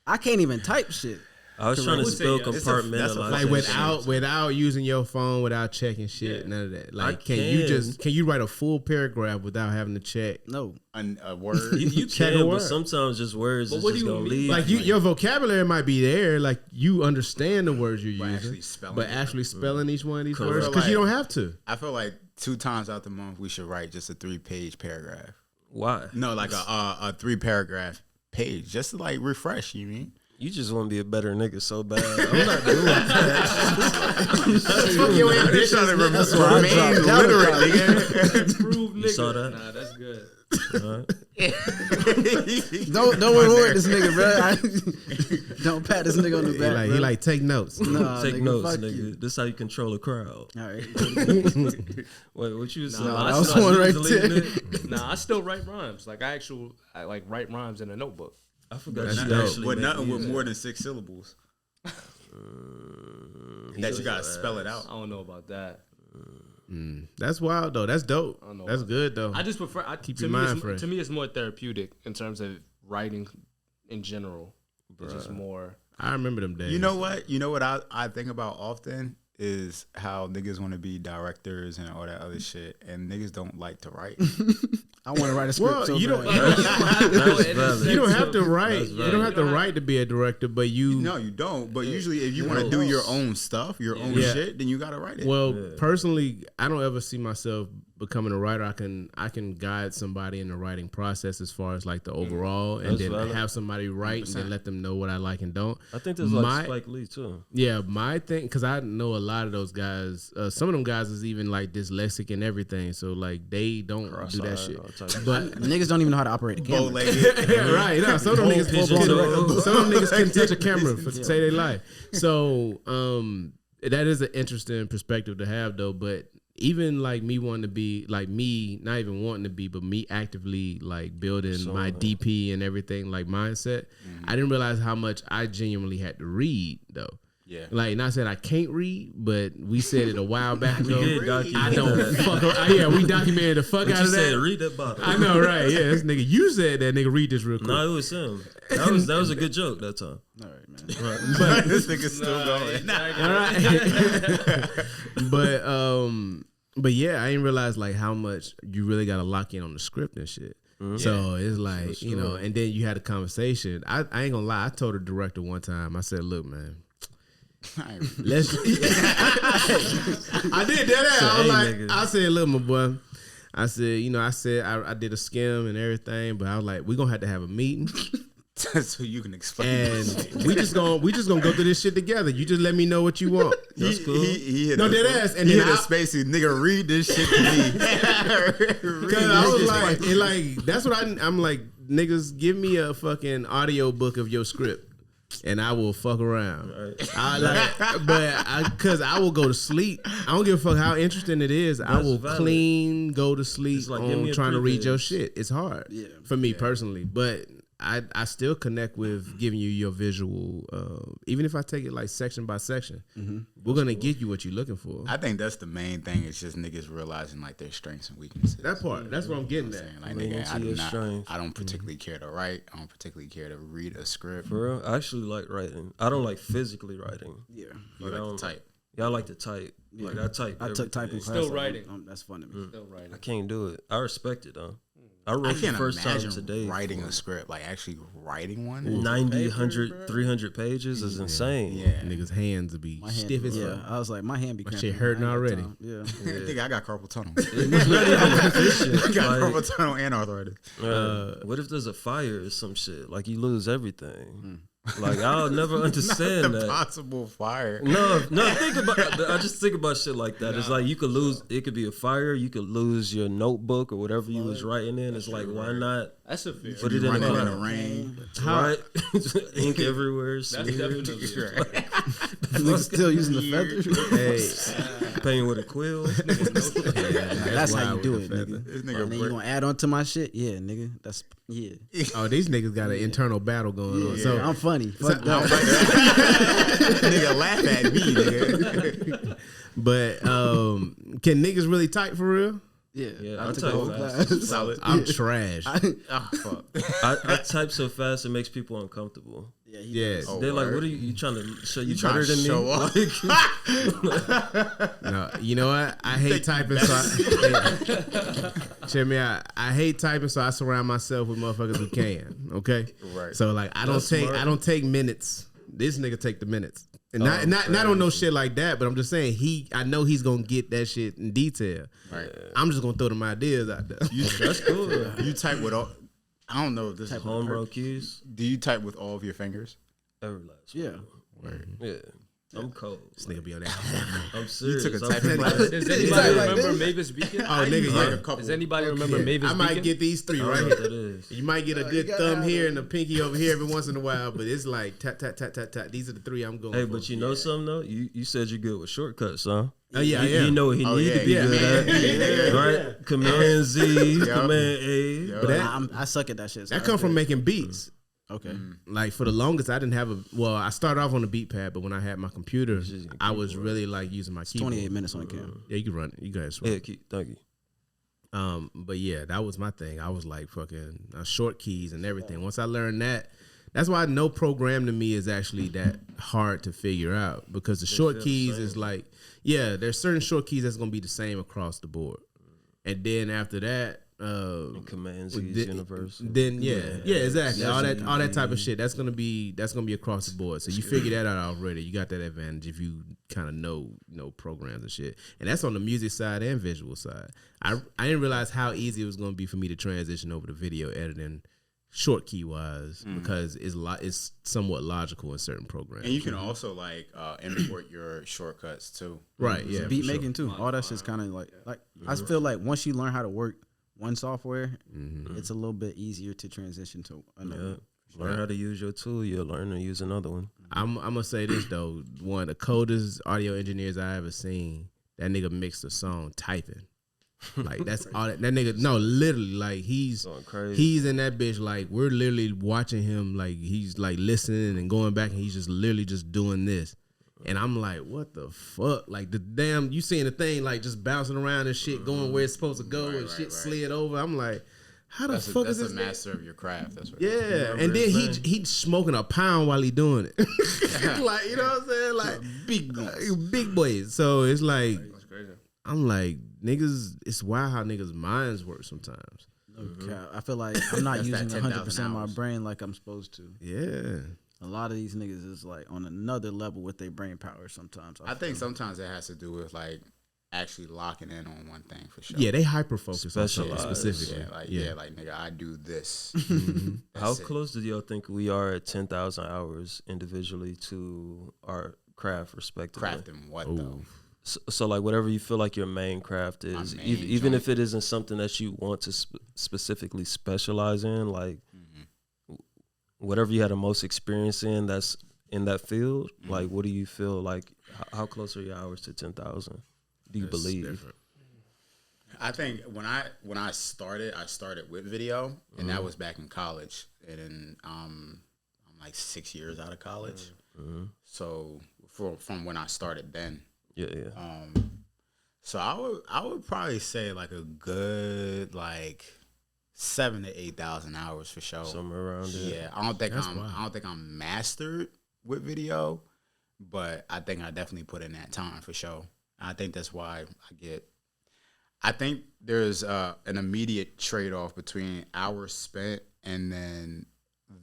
Speaker 4: I can't even type shit.
Speaker 1: I was trying to spell
Speaker 5: That's
Speaker 1: compartmentalize.
Speaker 2: Like
Speaker 1: that
Speaker 2: without using your phone, without checking shit, none of that. Like, can you write a full paragraph without having to check?
Speaker 4: No.
Speaker 5: A word.
Speaker 1: shit. You
Speaker 2: Check a
Speaker 1: can, but
Speaker 2: word.
Speaker 1: sometimes just words is
Speaker 3: what
Speaker 1: just
Speaker 3: do you
Speaker 1: gonna
Speaker 3: mean?
Speaker 1: leave.
Speaker 2: Like your vocabulary might be there, like you understand the words you're using,
Speaker 5: actually spelling
Speaker 2: but
Speaker 5: it.
Speaker 2: actually spelling each one of these
Speaker 1: Correct.
Speaker 2: words because you don't have to.
Speaker 5: I feel like 2 times out the month we should write just a 3-page paragraph.
Speaker 1: Why?
Speaker 5: No, like a 3-paragraph page, just to like refresh. You mean?
Speaker 1: You just want to be a better nigga so bad. I'm not doing that.
Speaker 5: They trying to remain literate, nigga.
Speaker 3: Prove nigga.
Speaker 1: You saw that?
Speaker 3: Nah, that's good.
Speaker 4: Don't reward this nigga, bro. Don't pat this nigga on the back.
Speaker 2: He like take notes.
Speaker 4: nah,
Speaker 1: Take
Speaker 4: nigga,
Speaker 1: notes,
Speaker 4: fuck
Speaker 1: nigga.
Speaker 4: you.
Speaker 1: This how you control a crowd.
Speaker 4: All right.
Speaker 1: Wait, what you saying?
Speaker 4: Nah,
Speaker 1: I
Speaker 4: that was
Speaker 1: saw
Speaker 4: one
Speaker 1: you
Speaker 4: right
Speaker 1: deleting
Speaker 4: there.
Speaker 1: it.
Speaker 3: Nah, I still write rhymes. Like I like write rhymes in a notebook.
Speaker 1: I forgot
Speaker 2: That's
Speaker 1: you
Speaker 2: dope.
Speaker 1: actually
Speaker 5: With
Speaker 1: make
Speaker 5: nothing with
Speaker 1: music.
Speaker 5: more than 6 syllables. That you gotta spell it out.
Speaker 3: I don't know about that.
Speaker 2: That's wild though. That's dope.
Speaker 3: I don't know
Speaker 2: That's
Speaker 3: about
Speaker 2: good though.
Speaker 3: I just prefer.
Speaker 2: Keep
Speaker 3: to
Speaker 2: your
Speaker 3: me,
Speaker 2: mind fresh.
Speaker 3: to me, it's more therapeutic in terms of writing in general. It's just more.
Speaker 2: I remember them days.
Speaker 5: You know what? You know what I think about often is how niggas want to be directors and all that other shit, and niggas don't like to write.
Speaker 4: I want to write a script.
Speaker 2: Well,
Speaker 4: so
Speaker 2: you don't.
Speaker 4: bad.
Speaker 2: You don't have to write.
Speaker 1: That's
Speaker 2: You don't have to write to be a director, but you.
Speaker 5: No, you don't. But usually, if you want to do your own stuff, your own
Speaker 2: Yeah.
Speaker 5: shit, then you gotta write it.
Speaker 2: Well, personally, I don't ever see myself becoming a writer. I can guide somebody in the writing process as far as like the overall, and
Speaker 1: That's
Speaker 2: then
Speaker 1: valid.
Speaker 2: have somebody write and then let them know what I like and don't.
Speaker 1: I think there's like Spike Lee too.
Speaker 2: Yeah, my thing, because I know a lot of those guys. Some of them guys is even like dyslexic and everything, so like they don't do that shit. But
Speaker 4: Niggas don't even know how to operate a camera.
Speaker 5: Bow-legged.
Speaker 2: right, no, some of them niggas
Speaker 1: pigeon toe.
Speaker 2: some of them niggas couldn't touch a camera to save their life. So that is an interesting perspective to have though. But even like me wanting to be like me, not even wanting to be, but me actively like building my DP and everything like mindset, I didn't realize how much I genuinely had to read though.
Speaker 5: Yeah.
Speaker 2: Like, not saying I can't read, but we said it a while back ago.
Speaker 1: did document
Speaker 2: I don't
Speaker 1: that.
Speaker 2: fuck around. Yeah, we documented the fuck
Speaker 1: But
Speaker 2: out
Speaker 1: you
Speaker 2: of
Speaker 1: said
Speaker 2: that.
Speaker 1: read that bottle.
Speaker 2: I know, right? Yeah, this nigga, you said that, nigga. Read this real quick.
Speaker 1: No, it was him. That was a good joke that time.
Speaker 4: All right, man.
Speaker 2: But
Speaker 5: This nigga's still going.
Speaker 2: all right. but yeah, I didn't realize like how much you really got to lock in on the script and shit. So it's like, you know, and then you had a conversation. I ain't gonna lie. I told the director one time, I said, look, man, let's. I did that. I was like, I said, look, my boy. I said, I did a skim and everything, but I was like, we're gonna have to have a meeting.
Speaker 5: So you can explain.
Speaker 2: And we just gonna go through this shit together. You just let me know what you want.
Speaker 1: That's cool.
Speaker 5: He hit
Speaker 2: No,
Speaker 5: a,
Speaker 2: dead ass. And
Speaker 5: he
Speaker 2: then
Speaker 5: hit a spacey nigga. Read this shit to me.
Speaker 2: Cause I was like, that's what I'm like. Niggas, give me a fucking audio book of your script, and I will fuck around. Right. Cause I will go to sleep. I don't give a fuck how interesting it is. I will clean go to sleep
Speaker 1: like,
Speaker 2: on trying to read your shit. It's hard for me personally, but I still connect with giving you your visual, even if I take it like section by section. We're gonna get you what you're looking for.
Speaker 5: I think that's the main thing. It's just niggas realizing like their strengths and weaknesses.
Speaker 2: That part. That's what I'm getting at.
Speaker 5: Like, nigga, I don't particularly care to write. I don't particularly care to read a script.
Speaker 1: For real, I actually like writing. I don't like physically writing.
Speaker 5: Yeah, you like to type.
Speaker 1: Yeah, I like to type.
Speaker 4: Yeah.
Speaker 1: Like I type.
Speaker 4: I took typing class.
Speaker 3: Still writing.
Speaker 4: That's fun to me.
Speaker 3: Still writing.
Speaker 1: I can't do it. I respect it though. I
Speaker 5: I
Speaker 1: wrote the
Speaker 5: can't
Speaker 1: first time
Speaker 5: imagine
Speaker 1: today.
Speaker 5: writing a script, like actually writing one.
Speaker 1: 90, 100, 300 pages is insane.
Speaker 5: Yeah,
Speaker 2: Niggas' hands will be stiff as fuck.
Speaker 4: I was like, my hand be
Speaker 2: My
Speaker 4: cramping.
Speaker 2: shit hurting already.
Speaker 4: Yeah.
Speaker 5: Nigga, I got carpal tunnel.
Speaker 1: It's not even like this shit.
Speaker 5: I got
Speaker 1: Like,
Speaker 5: carpal tunnel and arthritis.
Speaker 1: what if there's a fire or some shit? Like you lose everything. Like I'll never understand that.
Speaker 5: Possible fire.
Speaker 1: No. Think about. I just think about shit like that. It's like you could lose. It could be a fire. You could lose your notebook or whatever you was writing in. It's like why not
Speaker 3: That's a fair.
Speaker 1: put it in the
Speaker 5: Running in
Speaker 1: cloud?
Speaker 5: the rain.
Speaker 1: Right? Ink everywhere.
Speaker 3: That's
Speaker 1: smeared.
Speaker 3: definitely
Speaker 4: Niggas still using the feathers.
Speaker 2: Hey,
Speaker 1: Painting with a quill.
Speaker 4: That's how you do it,
Speaker 5: This
Speaker 4: nigga.
Speaker 5: nigga
Speaker 4: And then you gonna add on to my shit? Yeah, nigga. That's
Speaker 2: oh, these niggas got an internal battle going on. So
Speaker 4: I'm funny. Fuck that.
Speaker 5: nigga laugh at me, nigga.
Speaker 2: but can niggas really type for real?
Speaker 1: Yeah,
Speaker 4: I
Speaker 1: I
Speaker 4: took
Speaker 1: type
Speaker 4: the whole
Speaker 1: fast.
Speaker 4: class.
Speaker 5: Solid.
Speaker 2: I'm trash.
Speaker 5: Oh fuck.
Speaker 1: I type so fast it makes people uncomfortable.
Speaker 2: Yes.
Speaker 5: Oh,
Speaker 1: They're like,
Speaker 5: word.
Speaker 1: "What are you trying to show? You
Speaker 5: trying
Speaker 1: better
Speaker 5: to
Speaker 1: than me?"
Speaker 5: show off?
Speaker 1: Like,
Speaker 2: No, you know what? I hate typing. So check me out. I hate typing, so I surround myself with motherfuckers who can. Okay,
Speaker 5: Right.
Speaker 2: So like, I
Speaker 1: That's smart.
Speaker 2: don't take minutes. This nigga take the minutes, and not on no shit like that. But I'm just saying I know he's gonna get that shit in detail.
Speaker 5: Right.
Speaker 2: I'm just gonna throw them ideas out there.
Speaker 1: that's cool.
Speaker 5: You type with all. I don't know if this is
Speaker 1: Home row keys.
Speaker 5: Do you type with all of your fingers?
Speaker 1: Every last
Speaker 4: Yeah.
Speaker 1: yeah. I'm cold.
Speaker 2: This nigga be on that.
Speaker 1: I'm serious.
Speaker 5: took a
Speaker 1: I'm
Speaker 5: typing class?
Speaker 3: Does anybody remember Mavis Beacon?
Speaker 2: Oh, nigga,
Speaker 5: Like
Speaker 2: yeah.
Speaker 5: a couple.
Speaker 3: Does anybody remember Mavis
Speaker 2: I
Speaker 3: Beacon?
Speaker 2: might get these three
Speaker 1: I don't
Speaker 2: right
Speaker 1: know
Speaker 2: here.
Speaker 1: what that is.
Speaker 2: You might get a good thumb here and a pinky over here every once in a while, but it's like tap tap tap tap tap. These are the three I'm going.
Speaker 1: Hey,
Speaker 2: for.
Speaker 1: but you know something though? You said you're good with shortcuts, huh?
Speaker 2: Oh yeah, I
Speaker 1: You
Speaker 2: am.
Speaker 1: know what he
Speaker 5: Oh,
Speaker 1: need
Speaker 5: yeah,
Speaker 1: to be
Speaker 5: yeah.
Speaker 1: good at,
Speaker 5: Yeah.
Speaker 1: right? Command Z,
Speaker 5: Yup.
Speaker 1: Command A.
Speaker 5: Yup.
Speaker 2: But that,
Speaker 4: I suck at that shit. So
Speaker 2: that come from making beats.
Speaker 4: Okay.
Speaker 2: Like for the longest, I didn't have I started off on the beat pad, but when I had my computer, I was really like using my keyboard.
Speaker 4: 28 minutes on the camera.
Speaker 2: Yeah, you can run it. You guys.
Speaker 1: Yeah, thank you.
Speaker 2: But yeah, that was my thing. I was like fucking short keys and everything. Once I learned that, that's why no program to me is actually that hard to figure out because the short keys is like, yeah, there's certain short keys that's gonna be the same across the board, and then after that.
Speaker 1: Command Z's universe.
Speaker 2: Then exactly. All that type of shit. That's gonna be across the board. So you figure that out already. You got that advantage if you kind of know programs and shit. And that's on the music side and visual side. I didn't realize how easy it was gonna be for me to transition over to video editing, short key wise, because it's somewhat logical in certain programs.
Speaker 5: And you can also like import your shortcuts too.
Speaker 2: Right. Yeah.
Speaker 4: Beat
Speaker 2: for sure.
Speaker 4: making too. All that shit's kind of like I feel like once you learn how to work one software, it's a little bit easier to transition to another.
Speaker 1: Learn how to use your tool, you'll learn to use another one.
Speaker 2: I'm gonna say this though, one of the coldest audio engineers I ever seen. That nigga mixed a song typing. Like that's all that nigga. No, literally, like he's in that bitch. Like we're literally watching him. Like he's like listening and going back, and he's just literally just doing this. And I'm like, what the fuck? Like the damn, you seeing the thing like just bouncing around and shit, going where it's supposed to go, and shit slid over. I'm like, how the fuck is this?
Speaker 5: That's a master of your craft. That's what.
Speaker 2: Yeah, and then he's smoking a pound while he doing it. Like, you know what I'm saying? Like big boys. So it's like, I'm like, niggas. It's wild how niggas' minds work sometimes.
Speaker 4: Okay. I feel like I'm not using 100% of my
Speaker 5: hours.
Speaker 4: brain like I'm supposed to.
Speaker 2: Yeah.
Speaker 4: A lot of these niggas is like on another level with their brain power sometimes.
Speaker 5: I think sometimes it has to do with like actually locking in on one thing for sure.
Speaker 2: Yeah, they hyper focus on something
Speaker 1: Specialized.
Speaker 2: specifically.
Speaker 5: Yeah, like nigga, I do this.
Speaker 1: How
Speaker 5: That's it.
Speaker 1: close do y'all think we are at 10,000 hours individually to our craft, respectively?
Speaker 5: Crafting what though?
Speaker 1: So like whatever you feel like your main craft is,
Speaker 5: main
Speaker 1: even
Speaker 5: joint.
Speaker 1: if it isn't something that you want to specifically specialize in, like whatever you had the most experience in that's in that field, like what do you feel like, how close are your hours to 10,000? Do you believe?
Speaker 2: Different.
Speaker 5: I think when I started with video, and that was back in college, and then I'm like 6 years out of college. So from when I started then, so I would probably say like a good like 7,000 to 8,000 hours for sure.
Speaker 1: Somewhere around there.
Speaker 5: Yeah, I don't think I'm mastered with video, but I think I definitely put in that time for sure. I think that's why I think there's an immediate trade-off between hours spent and then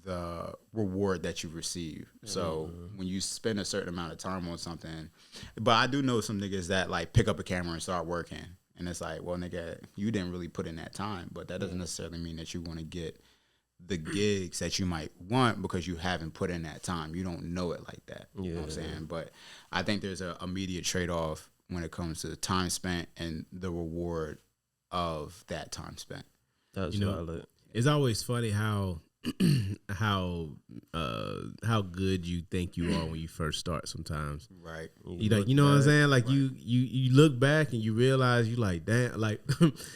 Speaker 5: the reward that you receive. So when you spend a certain amount of time on something, but I do know some niggas that like pick up a camera and start working, and it's like, well, nigga, you didn't really put in that time, but that doesn't necessarily mean that you want to get the gigs that you might want because you haven't put in that time. You don't know it like that. You know what I'm saying? But I think there's an immediate trade-off when it comes to the time spent and the reward of that time spent.
Speaker 1: That's valid.
Speaker 2: It's always funny how good you think you are when you first start sometimes.
Speaker 5: Right.
Speaker 2: You like, you know what I'm saying? Like you look back and you realize you like, damn, like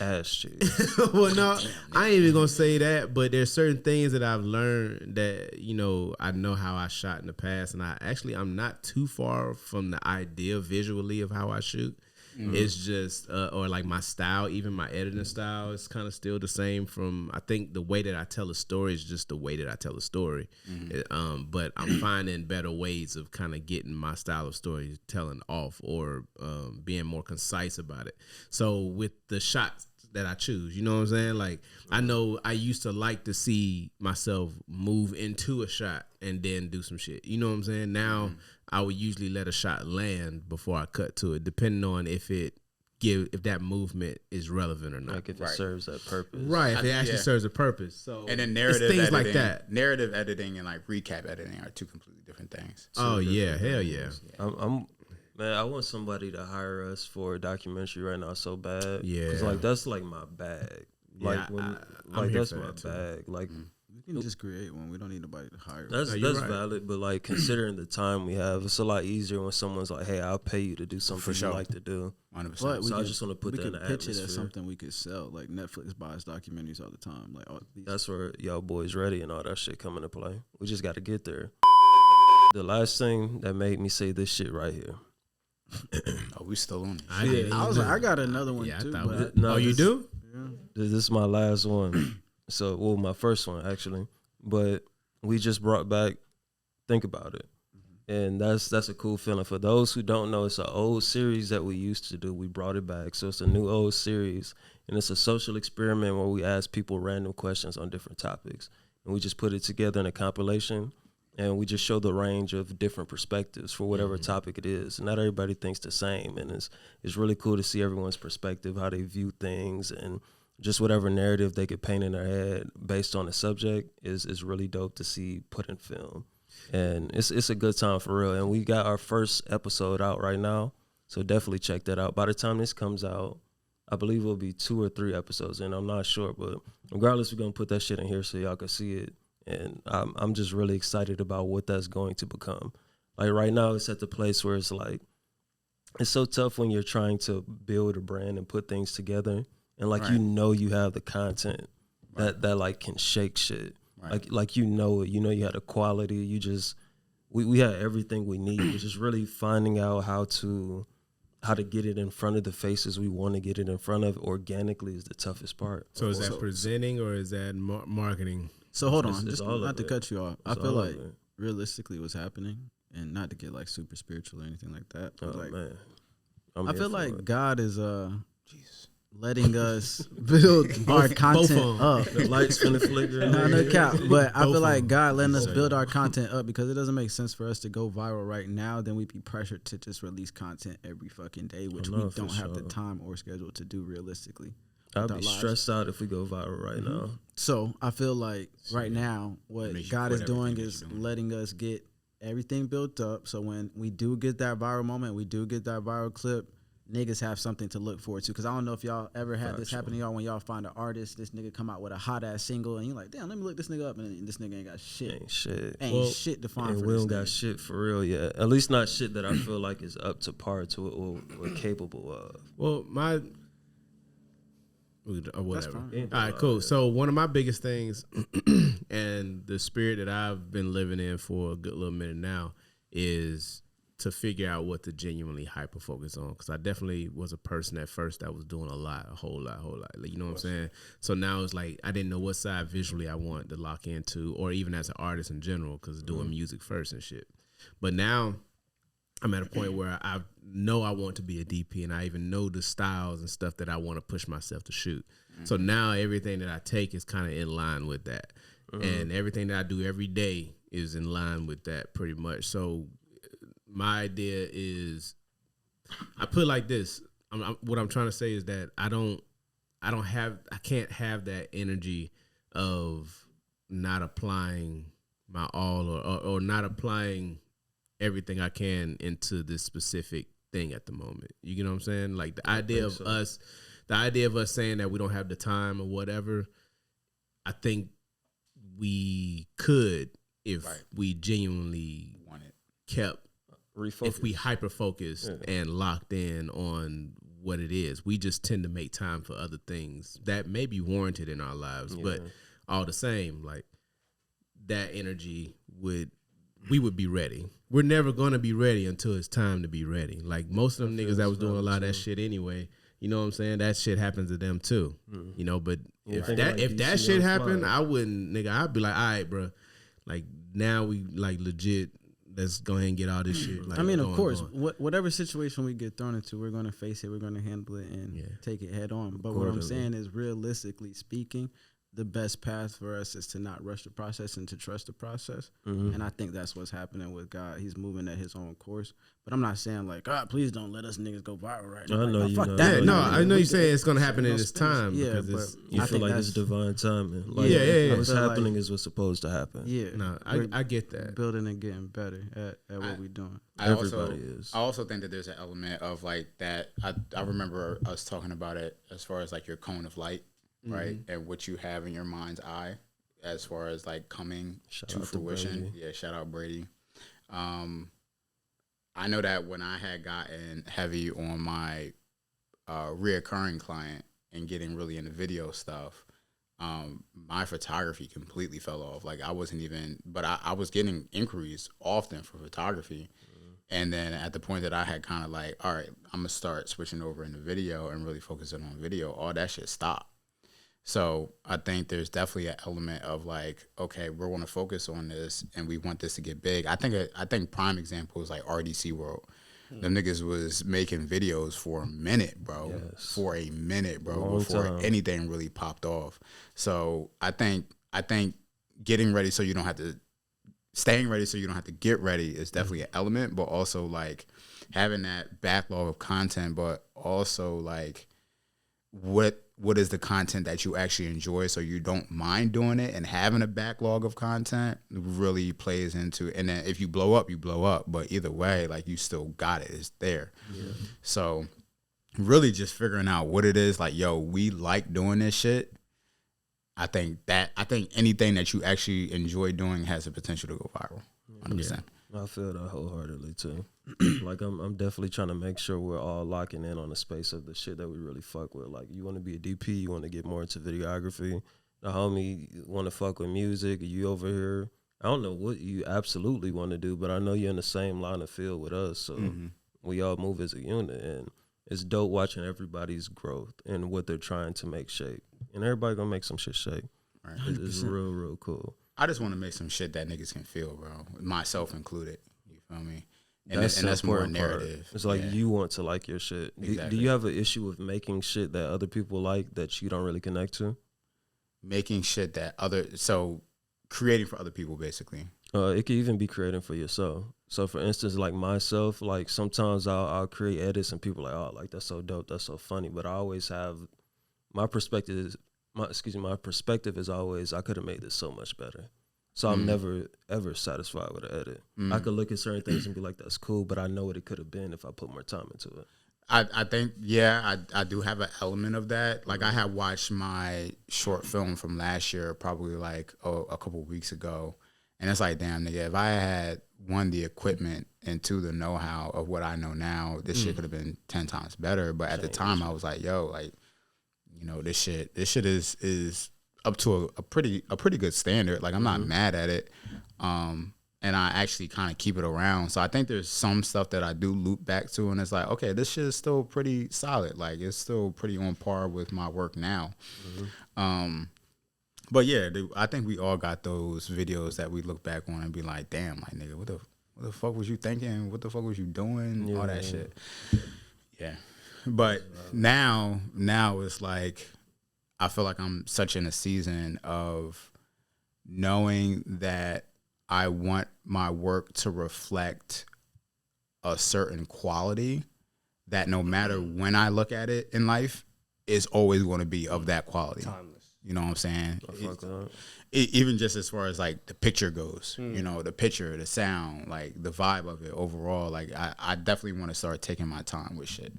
Speaker 1: ass shit.
Speaker 2: well, no, I ain't even gonna say that, but there's certain things that I've learned that, you know, I know how I shot in the past, and I'm not too far from the idea visually of how I shoot. It's just, or like my style, even my editing style is kind of still the same from, I think the way that I tell a story is just the way that I tell a story. But I'm finding better ways of kind of getting my style of storytelling off or being more concise about it. So with the shots that I choose, you know what I'm saying? Like, I know I used to like to see myself move into a shot and then do some shit. You know what I'm saying? Now I would usually let a shot land before I cut to it, depending on if that movement is relevant or not.
Speaker 1: Like if it serves that purpose.
Speaker 2: Right, if it actually serves a purpose. So
Speaker 5: and then narrative
Speaker 2: things
Speaker 5: editing,
Speaker 2: like that.
Speaker 5: Narrative editing and like recap editing are two completely different things.
Speaker 2: Oh yeah, hell yeah.
Speaker 1: Man, I want somebody to hire us for a documentary right now so bad.
Speaker 2: Yeah.
Speaker 1: Cause like that's like my bag. Like
Speaker 2: I'm
Speaker 1: that's
Speaker 2: here for
Speaker 1: my
Speaker 2: that, too.
Speaker 1: bag. Like
Speaker 4: We can just create one. We don't need nobody to hire.
Speaker 1: that's
Speaker 2: right.
Speaker 1: valid, but like considering the time we have, it's a lot easier when someone's like, "Hey, I'll pay you to do something you like to do."
Speaker 5: 100%.
Speaker 4: But
Speaker 1: So I just want to put that in the
Speaker 4: pitch it
Speaker 1: atmosphere.
Speaker 4: as something we could sell. Like Netflix buys documentaries all the time. Like all these.
Speaker 1: That's where y'all boys ready and all that shit come into play. We just got to get there. The last thing that made me say this shit right here.
Speaker 5: Oh, we still on it.
Speaker 4: I got another one
Speaker 2: Yeah, I
Speaker 4: too.
Speaker 2: thought
Speaker 4: But
Speaker 2: we- you do?
Speaker 1: This is my last one. So, well, my first one actually, but we just brought back Think About It, and that's a cool feeling. For those who don't know, it's an old series that we used to do. We brought it back, so it's a new old series, and it's a social experiment where we ask people random questions on different topics, and we just put it together in a compilation, and we just show the range of different perspectives for whatever topic it is. And not everybody thinks the same, and it's really cool to see everyone's perspective, how they view things, and just whatever narrative they could paint in their head based on the subject is really dope to see put in film. And it's a good time for real. And we got our first episode out right now, so definitely check that out. By the time this comes out, I believe it'll be 2 or 3 episodes, and I'm not sure, but regardless, we're gonna put that shit in here so y'all can see it. And I'm just really excited about what that's going to become. Like right now, it's at the place where it's like, it's so tough when you're trying to build a brand and put things together, and like you know you have the content that like can shake shit. Like you know it. You know you had the quality. You just we had everything we need. It's just really finding out how to get it in front of the faces we want to get it in front of organically is the toughest part.
Speaker 2: So is that presenting or is that marketing?
Speaker 4: So hold on,
Speaker 1: It's
Speaker 4: just
Speaker 1: all
Speaker 4: not
Speaker 1: of
Speaker 4: to
Speaker 1: it.
Speaker 4: cut you off. I
Speaker 1: It's
Speaker 4: feel
Speaker 1: all of
Speaker 4: like
Speaker 1: it.
Speaker 4: realistically what's happening, and not to get like super spiritual or anything like that. But
Speaker 1: Oh
Speaker 4: like,
Speaker 1: man,
Speaker 4: I feel like God is letting us build our content up.
Speaker 1: The lights finna flicker.
Speaker 4: No cap. But I feel like God letting us build our content up because it doesn't make sense for us to go viral right now. Then we'd be pressured to just release content every fucking day, which we don't have the time or schedule to do realistically.
Speaker 1: I'd be stressed out if we go viral right now.
Speaker 4: So I feel like right now what God is doing is letting us get everything built up. So when we do get that viral moment, we do get that viral clip, niggas have something to look forward to. Because I don't know if y'all ever had this happen to y'all when y'all find an artist, this nigga come out with a hot ass single, and you're like, damn, let me look this nigga up, and this nigga ain't got shit. Ain't shit to find for
Speaker 1: we
Speaker 4: this
Speaker 1: don't
Speaker 4: nigga.
Speaker 1: got shit for real yet. At least not shit that I feel like is up to par to what we're capable of.
Speaker 2: Well, or whatever. All right, cool. So one of my biggest things and the spirit that I've been living in for a good little minute now is to figure out what to genuinely hyper focus on. Because I definitely was a person at first that was doing a whole lot. Like, you know what I'm saying? So now it's like I didn't know what side visually I wanted to lock into, or even as an artist in general, because doing music first and shit. But now I'm at a point where I know I want to be a DP, and I even know the styles and stuff that I want to push myself to shoot. So now everything that I take is kind of in line with that. And everything that I do every day is in line with that pretty much. So my idea is, I put it like this. What I'm trying to say is that I can't have that energy of not applying my all or not applying everything I can into this specific thing at the moment. You know what I'm saying? Like the idea of us saying that we don't have the time or whatever, I think we could if we genuinely kept refocused. If we hyper focused and locked in on what it is. We just tend to make time for other things that may be warranted in our lives, but all the same, like that energy we would be ready. We're never going to be ready until it's time to be ready. Like most of them niggas that was doing a lot of that shit anyway, you know what I'm saying? That shit happens to them too, you know, but if that shit happened, I wouldn't, nigga, I'd be like, all right, bro, like now we like legit, let's go ahead and get all this shit. Like,
Speaker 4: I mean, of course, whatever situation we get thrown into, we're going to face it, we're going to handle it and take it head on. But what I'm saying is, realistically speaking, the best path for us is to not rush the process and to trust the process. And I think that's what's happening with God. He's moving at his own course. But I'm not saying like, God, please don't let us niggas go viral right now.
Speaker 1: I know
Speaker 4: like,
Speaker 1: you
Speaker 4: fuck
Speaker 1: know.
Speaker 4: that.
Speaker 2: No, I know you say it's going to happen in its time.
Speaker 4: Yeah,
Speaker 2: because
Speaker 1: you feel like it's divine timing. Like, what's happening is what's supposed to happen.
Speaker 4: Yeah.
Speaker 2: No, I get that.
Speaker 4: Building and getting better at what we're doing.
Speaker 1: Everybody is.
Speaker 5: I also think that there's an element of like that. I remember us talking about it as far as like your cone of light, right? And what you have in your mind's eye as far as like coming to fruition. Yeah, shout out Brady. I know that when I had gotten heavy on my reoccurring client and getting really into video stuff, my photography completely fell off. Like I wasn't even, but I was getting inquiries often for photography. And then at the point that I had kind of like, all right, I'm gonna start switching over into video and really focusing on video, all that shit stopped. So I think there's definitely an element of like, okay, we're going to focus on this and we want this to get big. I think prime example is like RDC World. Them niggas was making videos for a minute, bro. For a minute, bro, before anything really popped off. So I think getting ready so you don't have to, staying ready so you don't have to get ready is definitely an element, but also like having that backlog of content, but also like what is the content that you actually enjoy so you don't mind doing it, and having a backlog of content really plays into, and then if you blow up, but either way, like you still got it, it's there. So really just figuring out what it is, like, yo, we like doing this shit. I think anything that you actually enjoy doing has the potential to go viral. 100%.
Speaker 1: I feel that wholeheartedly too. Like I'm definitely trying to make sure we're all locking in on the space of the shit that we really fuck with. Like you want to be a DP, you want to get more into videography. The homie want to fuck with music. You over here, I don't know what you absolutely want to do, but I know you're in the same line of field with us. So we all move as a unit, and it's dope watching everybody's growth and what they're trying to make shape. And everybody gonna make some shit shape. Right. It's real cool.
Speaker 5: I just want to make some shit that niggas can feel, bro. Myself included. You feel me? And that's more narrative.
Speaker 1: Part. It's like you want to like your shit.
Speaker 5: Exactly.
Speaker 1: Do you have an issue with making shit that other people like that you don't really connect to?
Speaker 5: Making shit that so creating for other people, basically.
Speaker 1: It could even be creating for yourself. So for instance, like myself, like sometimes I'll create edits and people are like, oh, like that's so dope, that's so funny. But I always have my perspective is always I could have made this so much better. So I'm never ever satisfied with an edit. I could look at certain things and be like, that's cool, but I know what it could have been if I put more time into it.
Speaker 5: I think, I do have an element of that. Like I had watched my short film from last year, probably like a couple weeks ago. And it's like, damn, nigga, if I had one, the equipment and two, the know-how of what I know now, this shit could have been 10 times better. But at the time I was like, yo, like, you know, this shit is up to a pretty good standard. Like I'm not mad at it. And I actually kind of keep it around. So I think there's some stuff that I do loop back to, and it's like, okay, this shit is still pretty solid. Like it's still pretty on par with my work now. But yeah, I think we all got those videos that we look back on and be like, damn, like nigga, what the fuck was you thinking? What the fuck was you doing? All that shit. Yeah. But now it's like, I feel like I'm such in a season of knowing that I want my work to reflect a certain quality that no matter when I look at it in life, is always going to be of that quality.
Speaker 3: Timeless.
Speaker 5: You know what I'm saying? Even just as far as like the picture goes, you know, the picture, the sound, like the vibe of it overall, like I definitely want to start taking my time with shit.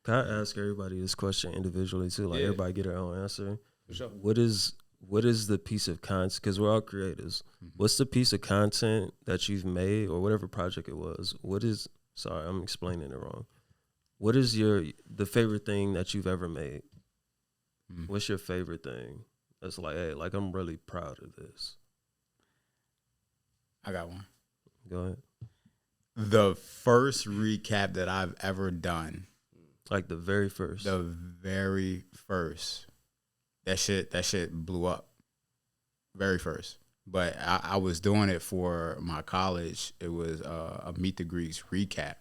Speaker 1: Can I ask everybody this question individually too? Like everybody get their own answer.
Speaker 3: For sure.
Speaker 1: What is the piece of content? Because we're all creators. What's the piece of content that you've made or whatever project it was? Sorry, I'm explaining it wrong. What is the favorite thing that you've ever made? What's your favorite thing? That's like, hey, like I'm really proud of this.
Speaker 5: I got one.
Speaker 1: Go ahead.
Speaker 5: The first recap that I've ever done.
Speaker 1: Like the very first.
Speaker 5: The very first. That shit blew up. Very first. But I was doing it for my college. It was a Meet the Greeks recap.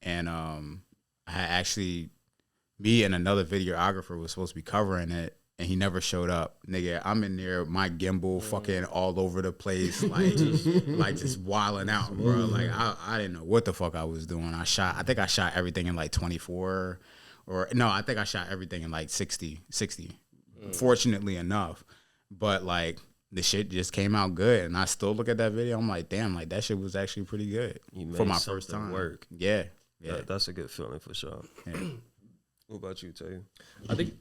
Speaker 5: And I actually, me and another videographer was supposed to be covering it, and he never showed up. Nigga, I'm in there, my gimbal fucking all over the place, like just wilding out, bro. Like I didn't know what the fuck I was doing. I think I shot everything in like 24, or no, I think I shot everything in like 60. Fortunately enough. But like the shit just came out good, and I still look at that video, I'm like, damn, like that shit was actually pretty good for my first time.
Speaker 1: Work.
Speaker 5: Yeah.
Speaker 1: That's a good feeling for sure.
Speaker 5: Yeah.
Speaker 1: What about you, Tay?
Speaker 3: I think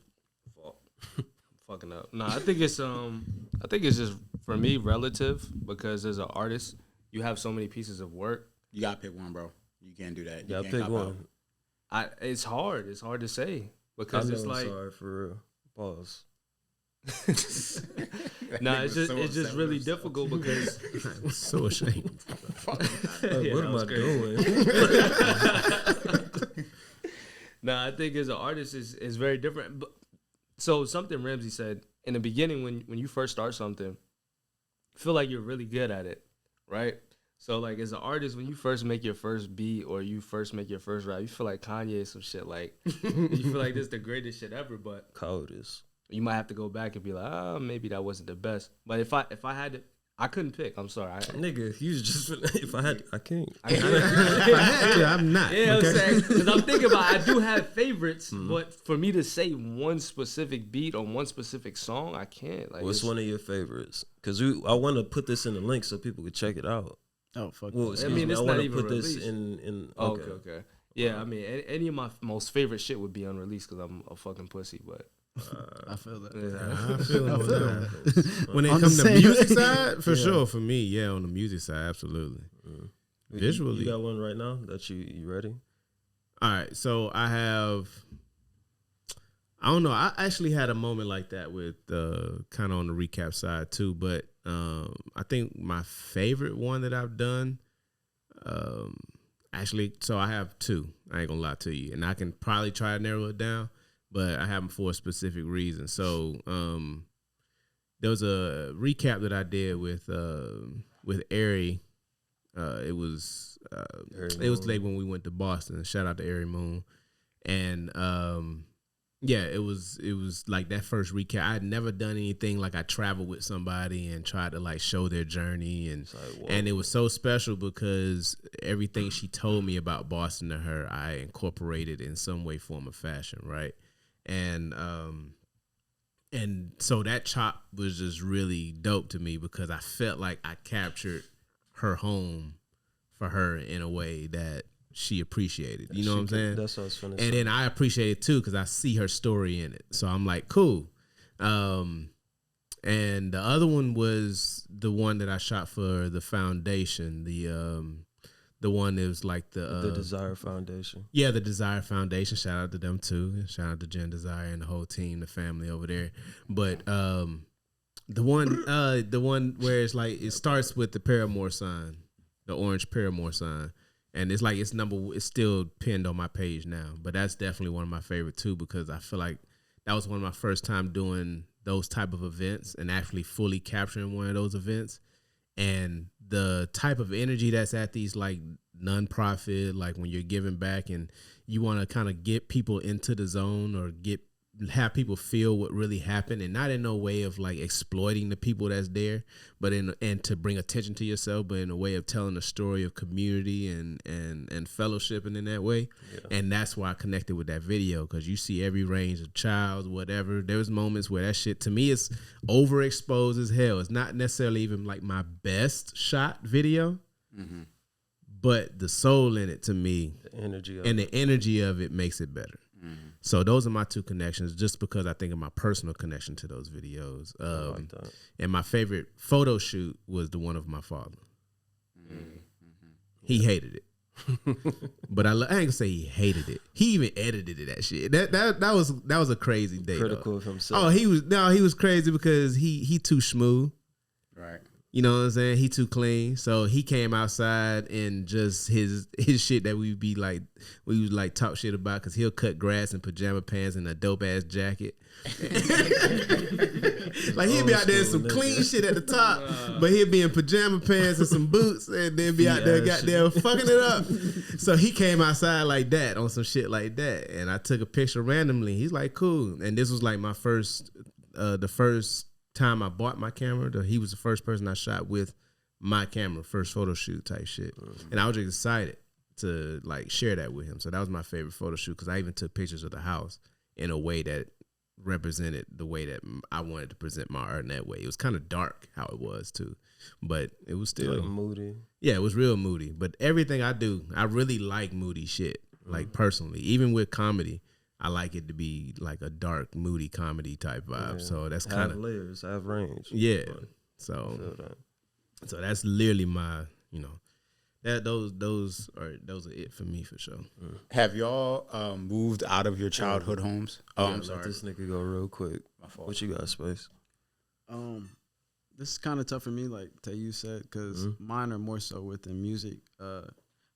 Speaker 3: fucking up. No, I think it's just for me relative, because as an artist, you have so many pieces of work.
Speaker 5: You gotta pick one, bro. You can't do that.
Speaker 1: You gotta pick one.
Speaker 3: It's hard. It's hard to say because it's like.
Speaker 1: Sorry, for real. Pause.
Speaker 3: Nah, it's just really difficult because
Speaker 2: I'm so ashamed.
Speaker 1: What am I doing?
Speaker 3: Nah, I think as an artist is very different. But, so something Ramzy said in the beginning, when you first start something, feel like you're really good at it, right? So like as an artist, when you first make your first beat or you first make your first rap, you feel like Kanye or some shit. Like you feel like this is the greatest shit ever, but
Speaker 1: Coldest.
Speaker 3: You might have to go back and be like, maybe that wasn't the best. But if I had to, I couldn't pick. I'm sorry.
Speaker 1: Nigga, you just, if I had, I can't.
Speaker 2: I'm not.
Speaker 3: Yeah, okay? I'm saying, because I'm thinking about, I do have favorites, but for me to say one specific beat on one specific song, I can't. Like,
Speaker 1: what's one of your favorites? Because I want to put this in the link so people could check it out.
Speaker 4: Oh, fuck.
Speaker 1: Well,
Speaker 3: I mean, it's
Speaker 1: I
Speaker 3: not
Speaker 1: want to
Speaker 3: even
Speaker 1: put
Speaker 3: released.
Speaker 1: this in.
Speaker 3: Okay. Yeah, I mean, any of my most favorite shit would be unreleased because I'm a fucking pussy, but.
Speaker 4: I feel that.
Speaker 2: I feel that. When it
Speaker 4: On
Speaker 2: comes
Speaker 4: the
Speaker 2: to
Speaker 4: same-
Speaker 2: music side, for sure. For me, yeah, on the music side, absolutely. Visually,
Speaker 1: you got one right now that you ready?
Speaker 2: All right, so I have. I don't know. I actually had a moment like that with kind of on the recap side too, but I think my favorite one that I've done. Actually, so I have two. I ain't gonna lie to you, and I can probably try to narrow it down. But I have them for a specific reason. So there was a recap that I did with Ari It was the day when we went to Boston. Shout out to Airy Moon. And yeah, it was like that first recap. I had never done anything like I traveled with somebody and tried to like show their journey, and it was so special because everything she told me about Boston to her, I incorporated in some way, form, or fashion, right? And so that chop was just really dope to me because I felt like I captured her home for her in a way that she appreciated. You know what I'm saying?
Speaker 1: That's what I was finna
Speaker 2: say. And then I appreciate it too because I see her story in it. So I'm like, cool. And the other one was the one that I shot for the foundation. The one that was like the
Speaker 1: Desire Foundation.
Speaker 2: Yeah, the Desire Foundation. Shout out to them too. Shout out to Jen Desire and the whole team, the family over there. But the one where it's like it starts with the Paramore sign, the orange Paramore sign. And it's like it's still pinned on my page now. But that's definitely one of my favorite too because I feel like that was one of my first time doing those type of events and actually fully capturing one of those events. And the type of energy that's at these like nonprofit, like when you're giving back and you want to kind of get people into the zone or have people feel what really happened, and not in no way of like exploiting the people that's there, but and to bring attention to yourself, but in a way of telling a story of community and fellowship and in that way. Yeah. And that's why I connected with that video because you see every range of child, whatever. There was moments where that shit to me is overexposed as hell. It's not necessarily even like my best shot video. Mm-hmm. But the soul in it to me, the energy of it makes it better. Mm-hmm. So those are my two connections, just because I think of my personal connection to those videos. And my favorite photo shoot was the one of my father. Mm-hmm. He hated it, but I ain't gonna say he hated it. He even edited it. That shit. That was a crazy day.
Speaker 1: Critical of himself.
Speaker 2: Oh, he was crazy because he too smooth.
Speaker 5: Right.
Speaker 2: You know what I'm saying? He too clean. So he came outside and just his shit that we would like talk shit about because he'll cut grass in pajama pants and a dope ass jacket. Like he'd be out there in some clean shit at the top, but he'd be in pajama pants and some boots and then be out there goddamn fucking it up. So he came outside like that on some shit like that. And I took a picture randomly. He's like, cool. And this was like my the first time I bought my camera. He was the first person I shot with my camera, first photo shoot type shit. And I was just excited to like share that with him. So that was my favorite photo shoot because I even took pictures of the house in a way that represented the way that I wanted to present my art in that way. It was kind of dark how it was too, but it was still
Speaker 1: like moody. Yeah,
Speaker 2: it was real moody. But everything I do, I really like moody shit. Like personally, even with comedy, I like it to be like a dark, moody comedy type vibe. Yeah. So that's kind of
Speaker 1: layers, have range.
Speaker 2: Yeah. So that's literally my, those are it for me for sure.
Speaker 5: Have y'all moved out of your childhood homes? Oh, I'm sorry.
Speaker 1: Let this nigga go real quick.
Speaker 5: My fault.
Speaker 1: What you got, Space?
Speaker 4: This is kind of tough for me, like Tayu said, because mine are more so within music.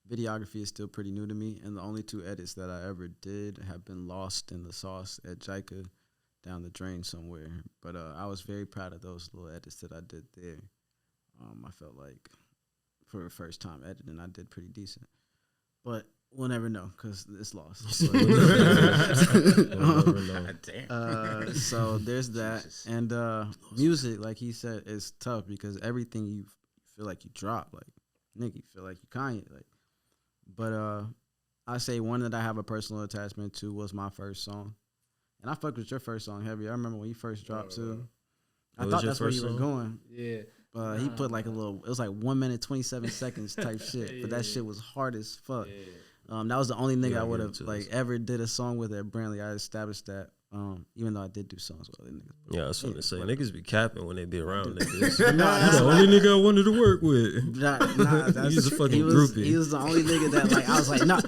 Speaker 4: Videography is still pretty new to me, and the only two edits that I ever did have been lost in the sauce at JICA down the drain somewhere. But I was very proud of those little edits that I did there. I felt like for the first time editing, I did pretty decent. But we'll never know because it's lost. So there's that. And music, like he said, is tough because everything you feel like you drop, like, nigga, you feel like you Kanye, like. But I say one that I have a personal attachment to was my first song. And I fucked with your first song heavy. I remember when you first dropped too. I thought that's where you were going.
Speaker 3: Yeah.
Speaker 4: But he put like it was like 1 minute, 27 seconds type shit. But that shit was hard as fuck. Yeah. That was the only nigga I would have like ever did a song with at Brantley. I established that. Even though I did do songs with other niggas.
Speaker 1: Yeah, I was going to say, niggas be capping when they be around niggas. You the only nigga I wanted to work with. He's a fucking groupie.
Speaker 4: He was the only nigga that, like, I was like, nah,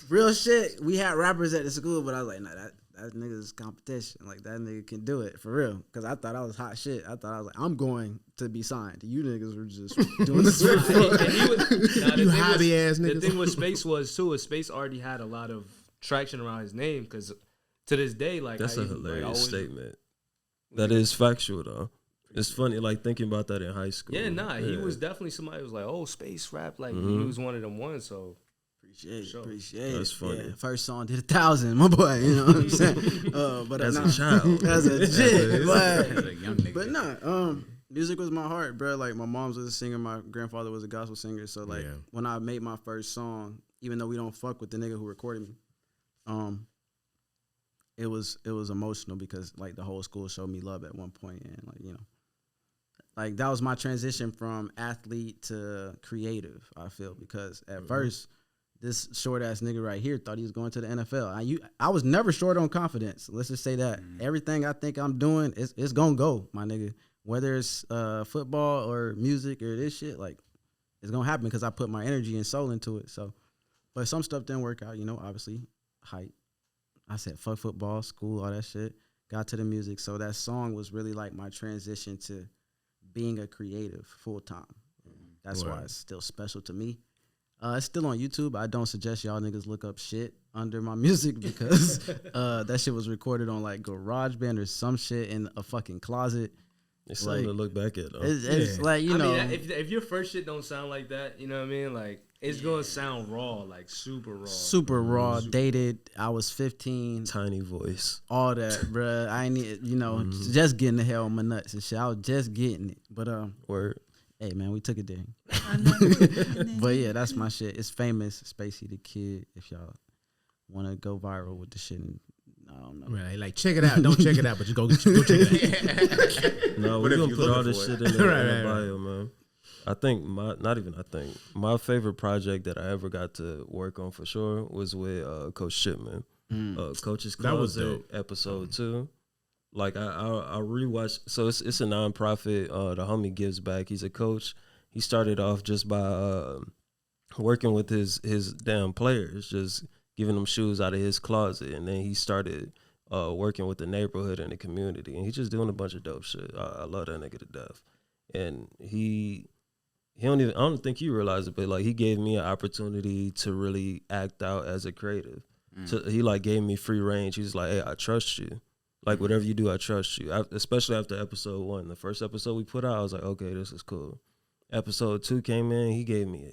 Speaker 4: real shit. We had rappers at the school, but I was like, nah, that nigga's competition. Like, that nigga can do it, for real. Because I thought I was hot shit. I thought I was like, I'm going to be signed. You niggas were just doing this for fun.
Speaker 2: You hobby ass niggas.
Speaker 3: The thing with Space was, too, is Space already had a lot of traction around his name, because to this day, like,
Speaker 1: that's a hilarious statement. That is factual though. It's funny, like thinking about that in high school.
Speaker 3: Yeah, nah, he was definitely somebody who was like, oh, space rap, like he was one of them ones. So
Speaker 4: appreciate it.
Speaker 1: That's funny.
Speaker 4: Yeah, first song did 1,000, my boy. You know what I'm saying? But
Speaker 1: as a child,
Speaker 4: as a jit,
Speaker 2: As a young nigga.
Speaker 4: but music was my heart, bro. Like my mom was a singer, my grandfather was a gospel singer. So like when I made my first song, even though we don't fuck with the nigga who recorded me, it was emotional because like the whole school showed me love at one point, and like, you know, like that was my transition from athlete to creative. I feel because at first this short ass nigga right here thought he was going to the NFL. I was never short on confidence. Let's just say that everything I think I'm doing it's gonna go, my nigga. Whether it's football or music or this shit, like it's gonna happen because I put my energy and soul into it. So, but some stuff didn't work out. You know, obviously, height. I said fuck football, school, all that shit. Got to the music, so that song was really like my transition to being a creative full time. That's why it's still special to me. It's still on YouTube. I don't suggest y'all niggas look up shit under my music because that shit was recorded on like GarageBand or some shit in a fucking closet.
Speaker 1: It's something to look back at, though.
Speaker 4: It's like, you know.
Speaker 3: I mean, if your first shit don't sound like that, you know what I mean? Like, it's going to sound raw, like super raw.
Speaker 4: Super raw, dated. I was 15.
Speaker 1: Tiny voice.
Speaker 4: All that, bruh. I ain't, you know, just getting the hell on my nuts and shit. I was just getting it. But,
Speaker 1: Word.
Speaker 4: Hey, man, we took it there. But, yeah, that's my shit. It's famous. Spacey the Kid. If y'all want to go viral with the shit. And, I don't know.
Speaker 2: Right, like check it out. Don't check it out, but you go check it out.
Speaker 1: No, we're going to put all this shit in the bio, man. I think my favorite project that I ever got to work on for sure was with Coach Shipman. Coach's Closet episode 2. Like I rewatched. So it's a nonprofit. The homie gives back. He's a coach. He started off just by working with his damn players, just giving them shoes out of his closet, and then he started working with the neighborhood and the community, and he's just doing a bunch of dope shit. I love that nigga to death, and I don't think he realized it, but like he gave me an opportunity to really act out as a creative. So he like gave me free range. He was like, hey, I trust you. Like whatever you do, I trust you. Especially after episode 1, the first episode we put out, I was like, okay, this is cool. Episode 2 came in, he gave me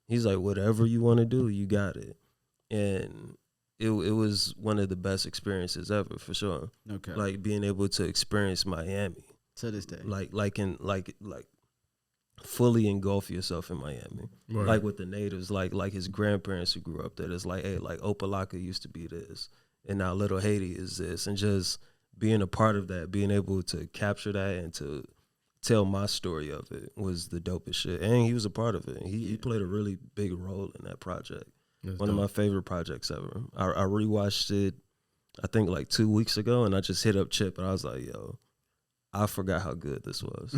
Speaker 1: he's like, whatever you want to do, you got it. And it was one of the best experiences ever, for sure.
Speaker 4: Okay.
Speaker 1: Like being able to experience Miami
Speaker 4: to this day.
Speaker 1: Like fully engulf yourself in Miami. Right. Like with the natives, like his grandparents who grew up there. It's like, hey, like Opalaka used to be this, and now Little Haiti is this, and just being a part of that, being able to capture that and to tell my story of it was the dopest shit. And he was a part of it. He played a really big role in that project. That's one of my favorite projects ever. I rewatched it, I think like 2 weeks ago, and I just hit up Chip, and I was like, yo, I forgot how good this was.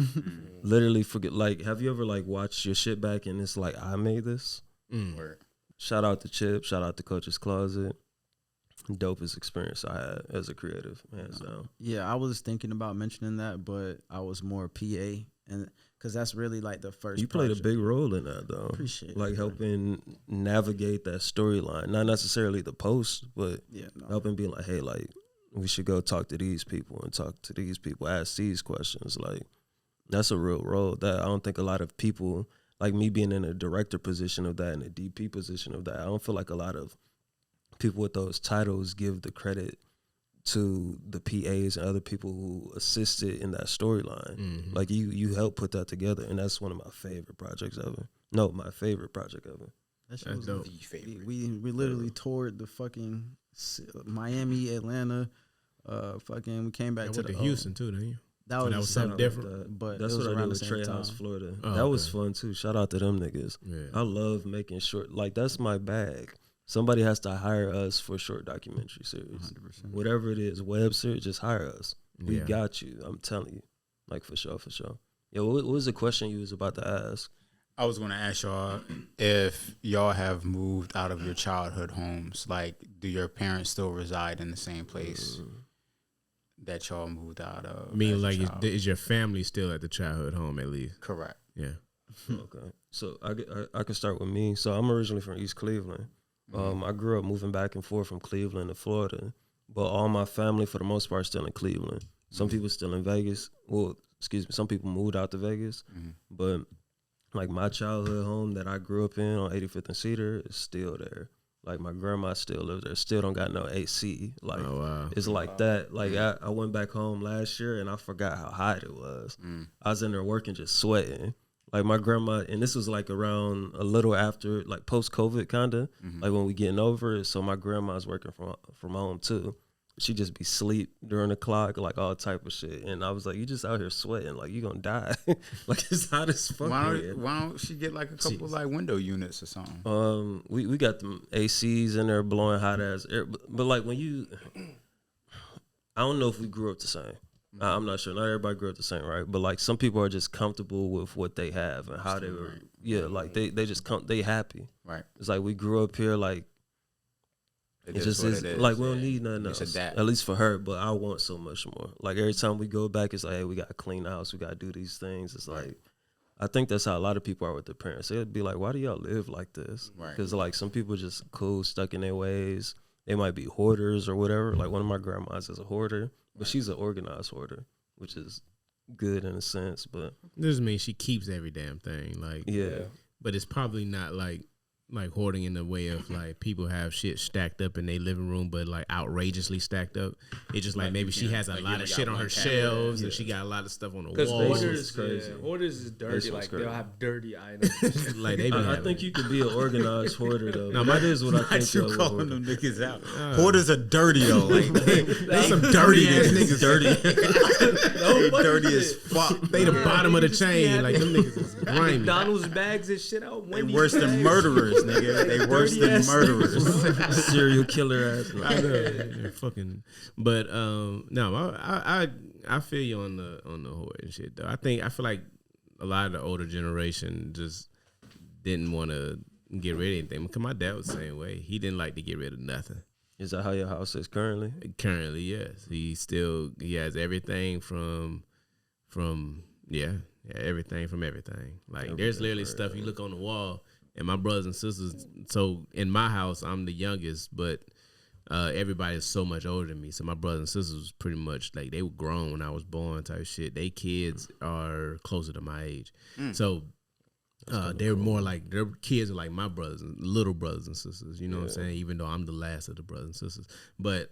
Speaker 1: Literally forget. Like, have you ever like watched your shit back and it's like, I made this? Shout out to Chip. Shout out to Coach's Closet. Dopest experience I had as a creative, hands down.
Speaker 4: Yeah, I was thinking about mentioning that, but I was more PA, and because that's really like the first.
Speaker 1: You played a big role in that, though.
Speaker 4: Appreciate it.
Speaker 1: Like helping navigate that storyline, not necessarily the post, but helping be like, hey, like we should go talk to these people and talk to these people, ask these questions. Like that's a real role that I don't think a lot of people, like me being in a director position of that and a DP position of that, I don't feel like a lot of people with those titles give the credit to the PAs and other people who assisted in that storyline. Like you helped put that together, and that's one of my favorite projects ever. No, my favorite project ever.
Speaker 4: That shit was the favorite. We literally toured the fucking Miami, Atlanta, we came back to
Speaker 2: Houston too, didn't you?
Speaker 4: That was something different. But
Speaker 1: that's what I did with Treehouse, Florida. That was fun too. Shout out to them niggas. Yeah. I love making short. Like that's my bag. Somebody has to hire us for a short documentary series. 100%. Whatever it is, web series, just hire us. We got you. I'm telling you. Like, for sure, for sure. Yo, what was the question you was about to ask?
Speaker 5: I was going to ask y'all if y'all have moved out of your childhood homes. Like, do your parents still reside in the same place that y'all moved out of?
Speaker 2: I mean, like, is your family still at the childhood home at least?
Speaker 5: Correct.
Speaker 2: Yeah.
Speaker 1: Okay. So I can start with me. So I'm originally from East Cleveland. I grew up moving back and forth from Cleveland to Florida, but all my family, for the most part, still in Cleveland. Some people still in Vegas. Well, some people moved out to Vegas, but like my childhood home that I grew up in on 85th and Cedar is still there. Like my grandma still lives there. Still don't got no AC. Like it's like that. Like I went back home last year and I forgot how hot it was. I was in there working, just sweating. Like my grandma, and this was like around a little after, like post-COVID kinda, like when we getting over it. So my grandma's working from home too. She just be sleep during the clock, like all type of shit. And I was like, you just out here sweating, like you gonna die. Like it's hot as fuck.
Speaker 5: Why don't she get like a couple like window units or something?
Speaker 1: We got them ACs in there blowing hot ass air. But like when you, I don't know if we grew up the same. I'm not sure. Not everybody grew up the same, right? But like some people are just comfortable with what they have and how they were. Yeah, like they just they happy.
Speaker 5: Right.
Speaker 1: It's like we grew up here like. It just is like we don't need nothing else. At least for her, but I want so much more. Like every time we go back, it's like, hey, we gotta clean the house, we gotta do these things. It's like, I think that's how a lot of people are with their parents. They'd be like, why do y'all live like this? Because like some people just cool, stuck in their ways. They might be hoarders or whatever. Like one of my grandmas is a hoarder, but she's an organized hoarder, which is good in a sense. But
Speaker 2: this means she keeps every damn thing. Like but it's probably not like hoarding in the way of like people have shit stacked up in their living room, but like outrageously stacked up. It's just like maybe she has a lot of shit on her shelves and she got a lot of stuff on the wall.
Speaker 3: Hoarders, hoarders is dirty. Like they'll have dirty items.
Speaker 1: Like I think you could be an organized hoarder though. No, that is what I think.
Speaker 5: You calling them niggas out? Hoarders are dirty though. Like they some dirty ass niggas. Dirty. They dirty as fuck.
Speaker 2: They the bottom of the chain. Like them niggas is grimy.
Speaker 3: McDonald's bags and shit out.
Speaker 5: They worse than murderers. Nigga, they worse than murderers.
Speaker 1: Serial killer ass.
Speaker 2: I know. They're fucking. But no, I feel you on the hoard and shit though. I feel like a lot of the older generation just didn't want to get rid of anything. Because my dad was the same way. He didn't like to get rid of nothing.
Speaker 1: Is that how your house is currently?
Speaker 2: Currently, yes. He has everything from everything from everything. Like there's literally stuff you look on the wall. And my brothers and sisters, so in my house, I'm the youngest, but everybody is so much older than me. So my brothers and sisters was pretty much like they were grown when I was born type shit. They kids are closer to my age. So they're more like, their kids are like my brothers, little brothers and sisters, you know what I'm saying? Even though I'm the last of the brothers and sisters. But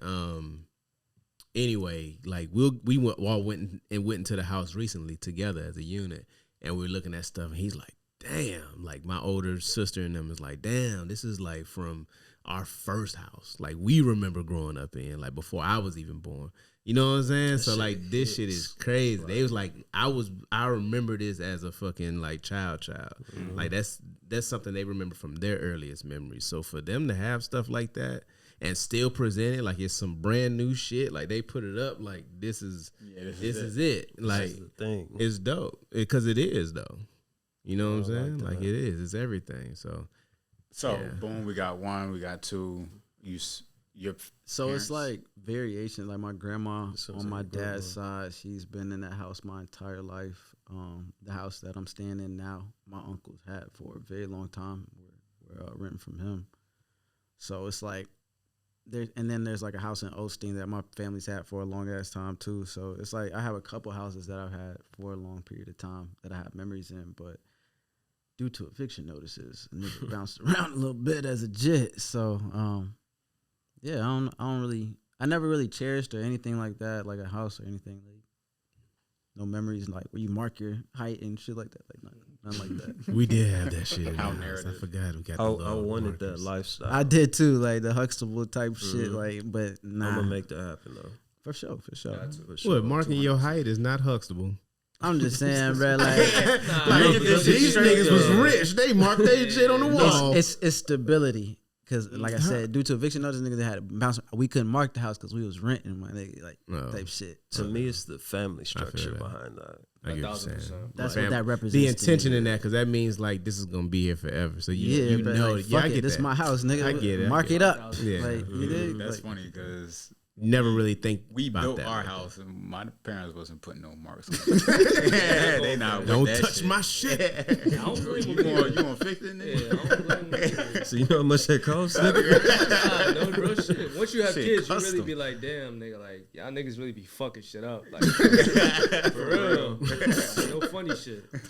Speaker 2: anyway, like we went into the house recently together as a unit, and we were looking at stuff, and he's like, damn, like my older sister and them is like, damn, this is like from our first house. Like we remember growing up in, like before I was even born. You know what I'm saying? So like this shit is crazy. They was like, I remember this as a fucking like child. Mm-hmm. Like that's something they remember from their earliest memories. So for them to have stuff like that and still present it like it's some brand new shit, like they put it up like this is it. Like
Speaker 1: the thing.
Speaker 2: It's dope because it is though. You know what I'm saying? Like it is. It's everything. So
Speaker 5: boom, we got one, we got two. So
Speaker 4: it's like variation. Like my grandma on my dad's side, she's been in that house my entire life. The house that I'm staying in now, my uncle's had for a very long time. We're renting from him. So it's like there's like a house in Osteen that my family's had for a long ass time too. So it's like I have a couple houses that I've had for a long period of time that I have memories in, but due to eviction notices, a nigga bounced around a little bit as a jit. So I never really cherished or anything like that, like a house or anything. Like no memories like where you mark your height and shit like that. Like nothing like that.
Speaker 2: We did have that shit. I forgot we got.
Speaker 1: I wanted that lifestyle.
Speaker 4: I did too, like the Huxtable type shit. Like, but nah.
Speaker 1: I'm gonna make that happen though.
Speaker 4: For sure.
Speaker 2: What, marking your height is not Huxtable.
Speaker 4: I'm just saying, bro. Like,
Speaker 2: these niggas was rich. They marked their shit on the wall.
Speaker 4: It's stability. Because, like I said, due to eviction notice, niggas had bounce. We couldn't mark the house because we was renting, my nigga, type shit.
Speaker 1: To me, it's the family structure behind that.
Speaker 2: I get what you're saying.
Speaker 4: That's what that represents.
Speaker 2: The intention in that, because that means like this is gonna be here forever. So you know,
Speaker 4: like, fuck it, this is my house, nigga.
Speaker 2: I get it.
Speaker 4: Mark it up.
Speaker 2: Yeah,
Speaker 4: like, you dig?
Speaker 5: That's funny because
Speaker 2: never really think
Speaker 5: We
Speaker 2: about
Speaker 5: built
Speaker 2: that
Speaker 5: our
Speaker 2: like
Speaker 5: house, and my parents wasn't putting no marks on it. Yeah, they not with
Speaker 2: Don't
Speaker 5: that
Speaker 2: touch
Speaker 5: shit.
Speaker 2: my shit.
Speaker 3: I don't blame
Speaker 5: You
Speaker 3: them.
Speaker 5: gonna fix it, nigga?
Speaker 3: Yeah, I don't blame them.
Speaker 1: So you know how much that costs, nigga?
Speaker 3: Nah, no real shit. Once you have
Speaker 5: Shit,
Speaker 3: kids, you
Speaker 5: custom.
Speaker 3: really be like, damn, nigga, like y'all niggas really be fucking shit up, like for real. No funny shit.
Speaker 2: I'm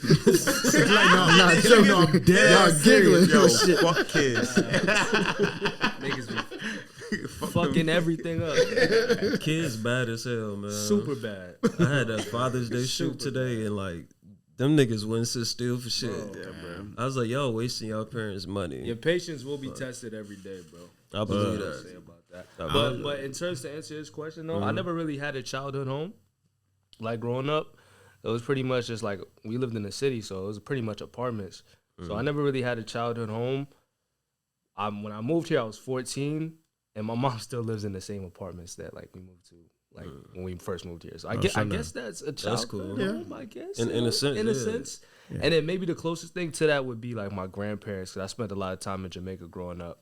Speaker 2: dead.
Speaker 4: Y'all giggling.
Speaker 5: Yo,
Speaker 4: Shit.
Speaker 5: fuck kids.
Speaker 3: Niggas be fucking everything up.
Speaker 1: Kids bad as hell, man.
Speaker 3: Super bad.
Speaker 1: I had that Father's Day shoot today, and like them niggas wouldn't sit still for shit. I was like, y'all wasting y'all parents' money.
Speaker 3: Your patience will be tested every day, bro.
Speaker 1: I believe
Speaker 3: That's what I say
Speaker 1: that.
Speaker 3: about that.
Speaker 1: I believe
Speaker 3: But in terms to answer his question though, I never really had a childhood home. Like growing up, it was pretty much just like we lived in the city, so it was pretty much apartments. So I never really had a childhood home. When I moved here, I was 14, and my mom still lives in the same apartments that like we moved to, like when we first moved here. So I guess that's a childhood
Speaker 1: cool.
Speaker 3: home. I guess
Speaker 1: In a sense,
Speaker 3: in a
Speaker 1: yeah.
Speaker 3: sense. And then maybe the closest thing to that would be like my grandparents, because I spent a lot of time in Jamaica growing up.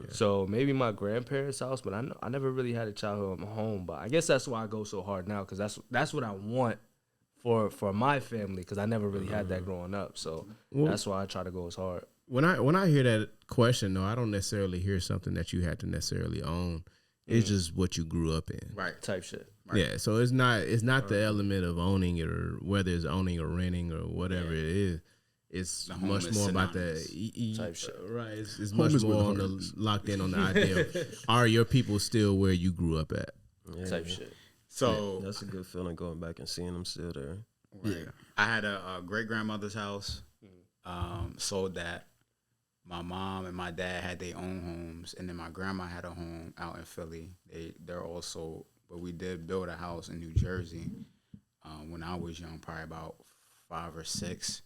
Speaker 3: So maybe my grandparents' house, but I never really had a childhood home. But I guess that's why I go so hard now, because that's what I want for my family, because I never really had that growing up. So that's why I try to go as hard.
Speaker 2: When I hear that question, though, I don't necessarily hear something that you had to necessarily own. It's just what you grew up in.
Speaker 5: Right.
Speaker 3: Type shit.
Speaker 5: Right.
Speaker 2: Yeah, so it's not the element of owning it, or whether it's owning or renting or whatever it is. It's
Speaker 5: The home
Speaker 2: much
Speaker 5: is
Speaker 2: more about
Speaker 5: synonymous.
Speaker 3: Type shit.
Speaker 2: Right. It's much more on locked in on the idea of, are your people still where you grew up at?
Speaker 1: Yeah.
Speaker 3: Type shit.
Speaker 5: So
Speaker 1: That's a good feeling going back and seeing them still there.
Speaker 5: right. I had a great grandmother's house. Sold that. My mom and my dad had their own homes, and then my grandma had a home out in Philly. They're all sold, but we did build a house in New Jersey when I was young, probably about 5 or 6,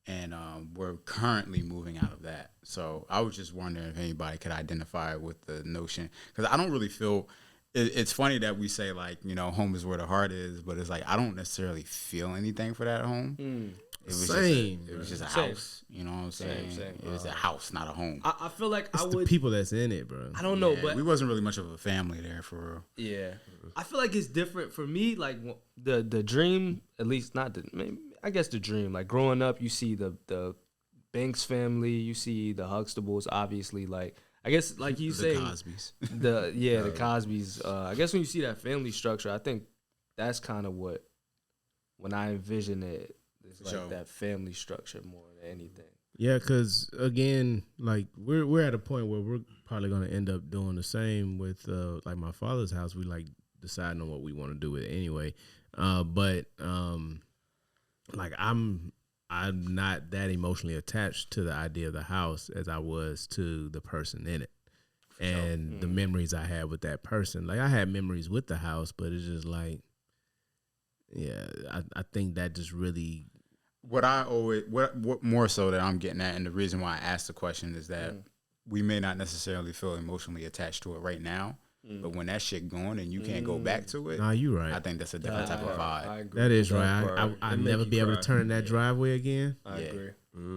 Speaker 5: and we're currently moving out of that. So I was just wondering if anybody could identify with the notion, because I don't really feel. It's funny that we say like, you know, home is where the heart is, but it's like I don't necessarily feel anything for that home. It was
Speaker 2: Same.
Speaker 5: It was just a
Speaker 3: Same.
Speaker 5: house. You know what I'm saying?
Speaker 3: Same.
Speaker 5: It was a house, not a home.
Speaker 3: I feel like
Speaker 2: It's
Speaker 3: I
Speaker 2: the
Speaker 3: would.
Speaker 2: people that's in it, bro.
Speaker 3: I don't know,
Speaker 5: Yeah,
Speaker 3: but
Speaker 5: we wasn't really much of a family there for real.
Speaker 3: yeah, I feel like it's different for me. Like the dream, at least not the. Maybe, I guess the dream. Like growing up, you see the Banks family, you see the Huxtables. Obviously, like I guess like you
Speaker 5: The
Speaker 3: saying
Speaker 5: Cosbys.
Speaker 3: the Cosbys. I guess when you see that family structure, I think that's kind of what when I envision it. It's like
Speaker 5: Sure.
Speaker 3: that family structure more than anything.
Speaker 2: Yeah, because again, like we're at a point where we're probably gonna end up doing the same with like my father's house. We like deciding on what we want to do with it anyway. But like I'm not that emotionally attached to the idea of the house as I was to the person in it, and the memories I had with that person. Like I had memories with the house, but it's just like, yeah, I think that just really.
Speaker 5: What more so that I'm getting at, and the reason why I asked the question is that we may not necessarily feel emotionally attached to it right now, but when that shit going and you can't go back to it,
Speaker 2: Nah, you right.
Speaker 5: I think that's a different type of
Speaker 3: I
Speaker 5: vibe.
Speaker 3: agree.
Speaker 2: That is
Speaker 1: That
Speaker 2: right.
Speaker 1: part.
Speaker 2: I'll
Speaker 1: It make
Speaker 2: never
Speaker 1: you
Speaker 2: be able
Speaker 1: cry.
Speaker 2: to turn that driveway again.
Speaker 3: I
Speaker 5: Yeah.
Speaker 3: agree.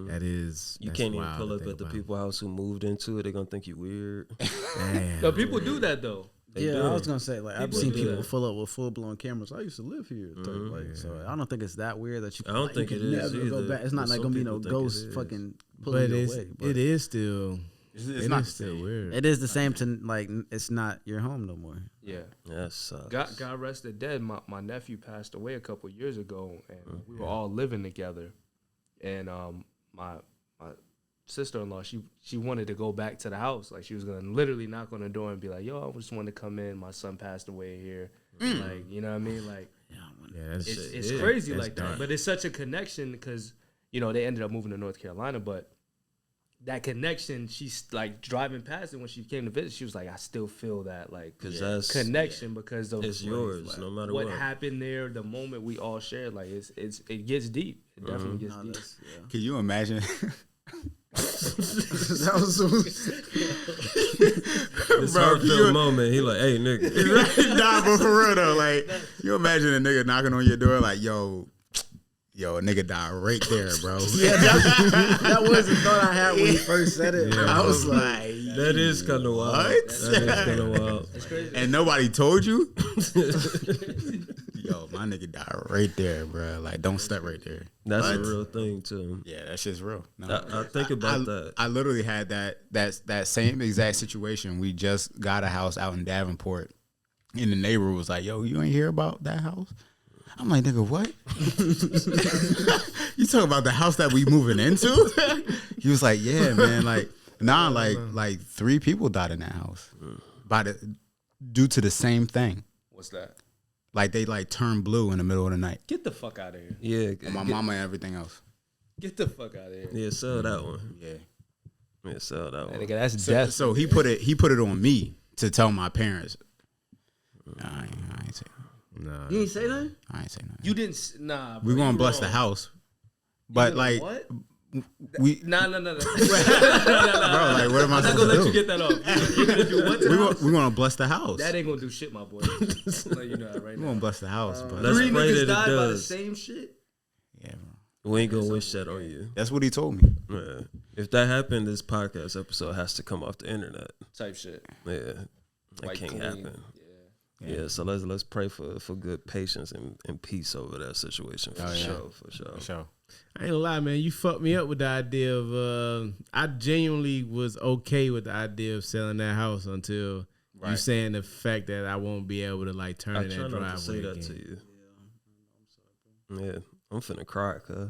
Speaker 2: That is.
Speaker 1: You
Speaker 2: that's
Speaker 1: can't even
Speaker 2: wild
Speaker 1: pull
Speaker 2: to
Speaker 1: up
Speaker 2: think
Speaker 1: at the
Speaker 2: about.
Speaker 1: people's house who moved into it. They're gonna think you weird.
Speaker 2: Damn.
Speaker 3: No, people do that though.
Speaker 1: They
Speaker 4: Yeah,
Speaker 1: do.
Speaker 4: I was gonna say like I've
Speaker 3: People
Speaker 4: seen
Speaker 3: do
Speaker 4: people
Speaker 3: that.
Speaker 4: fill up with full blown cameras. I used to live here, type, like so. I don't think it's that weird that you.
Speaker 1: I don't
Speaker 4: like,
Speaker 1: think
Speaker 4: you
Speaker 1: it
Speaker 4: can
Speaker 1: is
Speaker 4: never go
Speaker 1: either,
Speaker 4: back. It's not
Speaker 1: but
Speaker 4: like
Speaker 1: some
Speaker 4: gonna be no
Speaker 1: people think it
Speaker 4: ghost
Speaker 1: is.
Speaker 4: fucking
Speaker 2: But
Speaker 4: pulling you
Speaker 2: it's
Speaker 4: away.
Speaker 2: it is still.
Speaker 5: It's
Speaker 2: It
Speaker 5: not
Speaker 2: is still weird.
Speaker 4: It is the same to like it's not your home no more.
Speaker 3: Yeah.
Speaker 1: That sucks.
Speaker 3: God rest the dead. My nephew passed away a couple years ago, and we were all living together. And my sister-in-law, she wanted to go back to the house. Like she was gonna literally knock on the door and be like, "Yo, I just want to come in. My son passed away here." Like, you know what I mean? Like
Speaker 2: Yeah, that's
Speaker 3: it's
Speaker 2: yeah,
Speaker 3: crazy
Speaker 2: that's
Speaker 3: like
Speaker 2: dark.
Speaker 3: that. But it's such a connection because they ended up moving to North Carolina, but. That connection, she's like driving past it when she came to visit. She was like, I still feel that like
Speaker 1: 'Cause that's-
Speaker 3: connection because of
Speaker 1: it's yours, no matter
Speaker 3: what
Speaker 1: what.
Speaker 3: happened there. The moment we all shared, like it gets deep. It definitely gets deep.
Speaker 5: Can you imagine?
Speaker 4: That was so.
Speaker 1: This heartfelt moment. He like, hey nigga.
Speaker 5: Nah, but for real though, like you imagine a nigga knocking on your door like, yo, Yo, a nigga died right there, bro.
Speaker 4: Yeah, that was the thought I had when he first said it.
Speaker 2: Yeah.
Speaker 4: I was like,
Speaker 1: That is kind of wild.
Speaker 5: What?
Speaker 1: That is kind of wild.
Speaker 3: It's crazy.
Speaker 5: And nobody told you? Yo, my nigga died right there, bro. Like, don't step right there.
Speaker 1: That's
Speaker 5: What?
Speaker 1: a real thing too.
Speaker 5: Yeah, that shit's real. No.
Speaker 1: I think about that.
Speaker 5: I literally had that same exact situation. We just got a house out in Davenport, and the neighbor was like, "Yo, you ain't hear about that house?" I'm like, "Nigga, what? You talking about the house that we moving into?" He was like, "Yeah, man. Like 3 people died in that house due to the same thing.
Speaker 3: What's that?
Speaker 5: Like they turned blue in the middle of the night.
Speaker 3: Get the fuck out of here.
Speaker 1: Yeah,
Speaker 5: And my mama and everything else.
Speaker 3: Get the fuck out of here.
Speaker 1: Yeah, sell that one.
Speaker 5: Yeah.
Speaker 1: Yeah, sell that one.
Speaker 3: Nigga, that's
Speaker 5: So,
Speaker 3: death.
Speaker 5: so he put it on me to tell my parents. Nah, I ain't say nothing.
Speaker 2: Nah.
Speaker 4: you ain't say nothing?
Speaker 5: I ain't say nothing.
Speaker 3: You didn't. Nah.
Speaker 5: We
Speaker 3: bro,
Speaker 5: gonna
Speaker 3: you
Speaker 5: bless the
Speaker 3: wrong.
Speaker 5: house,
Speaker 3: You
Speaker 5: but
Speaker 3: gonna
Speaker 5: like
Speaker 3: what?
Speaker 5: we,
Speaker 3: Nah.
Speaker 5: bro, like what am I
Speaker 3: I'm not
Speaker 5: supposed
Speaker 3: gonna let
Speaker 5: to
Speaker 3: you
Speaker 5: do?
Speaker 3: get that off. You're gonna do what? to the house?
Speaker 5: We're gonna bless the house.
Speaker 3: That ain't gonna do shit, my boy. I'll let you know that right
Speaker 5: We're
Speaker 3: now.
Speaker 5: gonna bless the house, but
Speaker 1: Let's
Speaker 3: 3
Speaker 1: pray
Speaker 3: niggas
Speaker 1: that it
Speaker 3: died by the
Speaker 1: does.
Speaker 3: same shit.
Speaker 5: yeah, bro.
Speaker 1: We ain't gonna wish that on you.
Speaker 5: That's what he told me.
Speaker 1: Yeah. If that happened, this podcast episode has to come off the internet.
Speaker 3: Type shit.
Speaker 1: Yeah, that
Speaker 3: Like
Speaker 1: can't
Speaker 3: clean.
Speaker 1: happen. Yeah, so let's pray for good patience and peace over that situation for sure.
Speaker 5: For sure.
Speaker 2: I ain't gonna lie, man. You fucked me up with the idea of. I genuinely was okay with the idea of selling that house until you saying the fact that I won't be able to turn
Speaker 1: I
Speaker 2: in
Speaker 1: try
Speaker 2: that
Speaker 1: not to say
Speaker 2: driveway
Speaker 1: that to
Speaker 2: again.
Speaker 1: you. Yeah, I'm finna cry, cuz.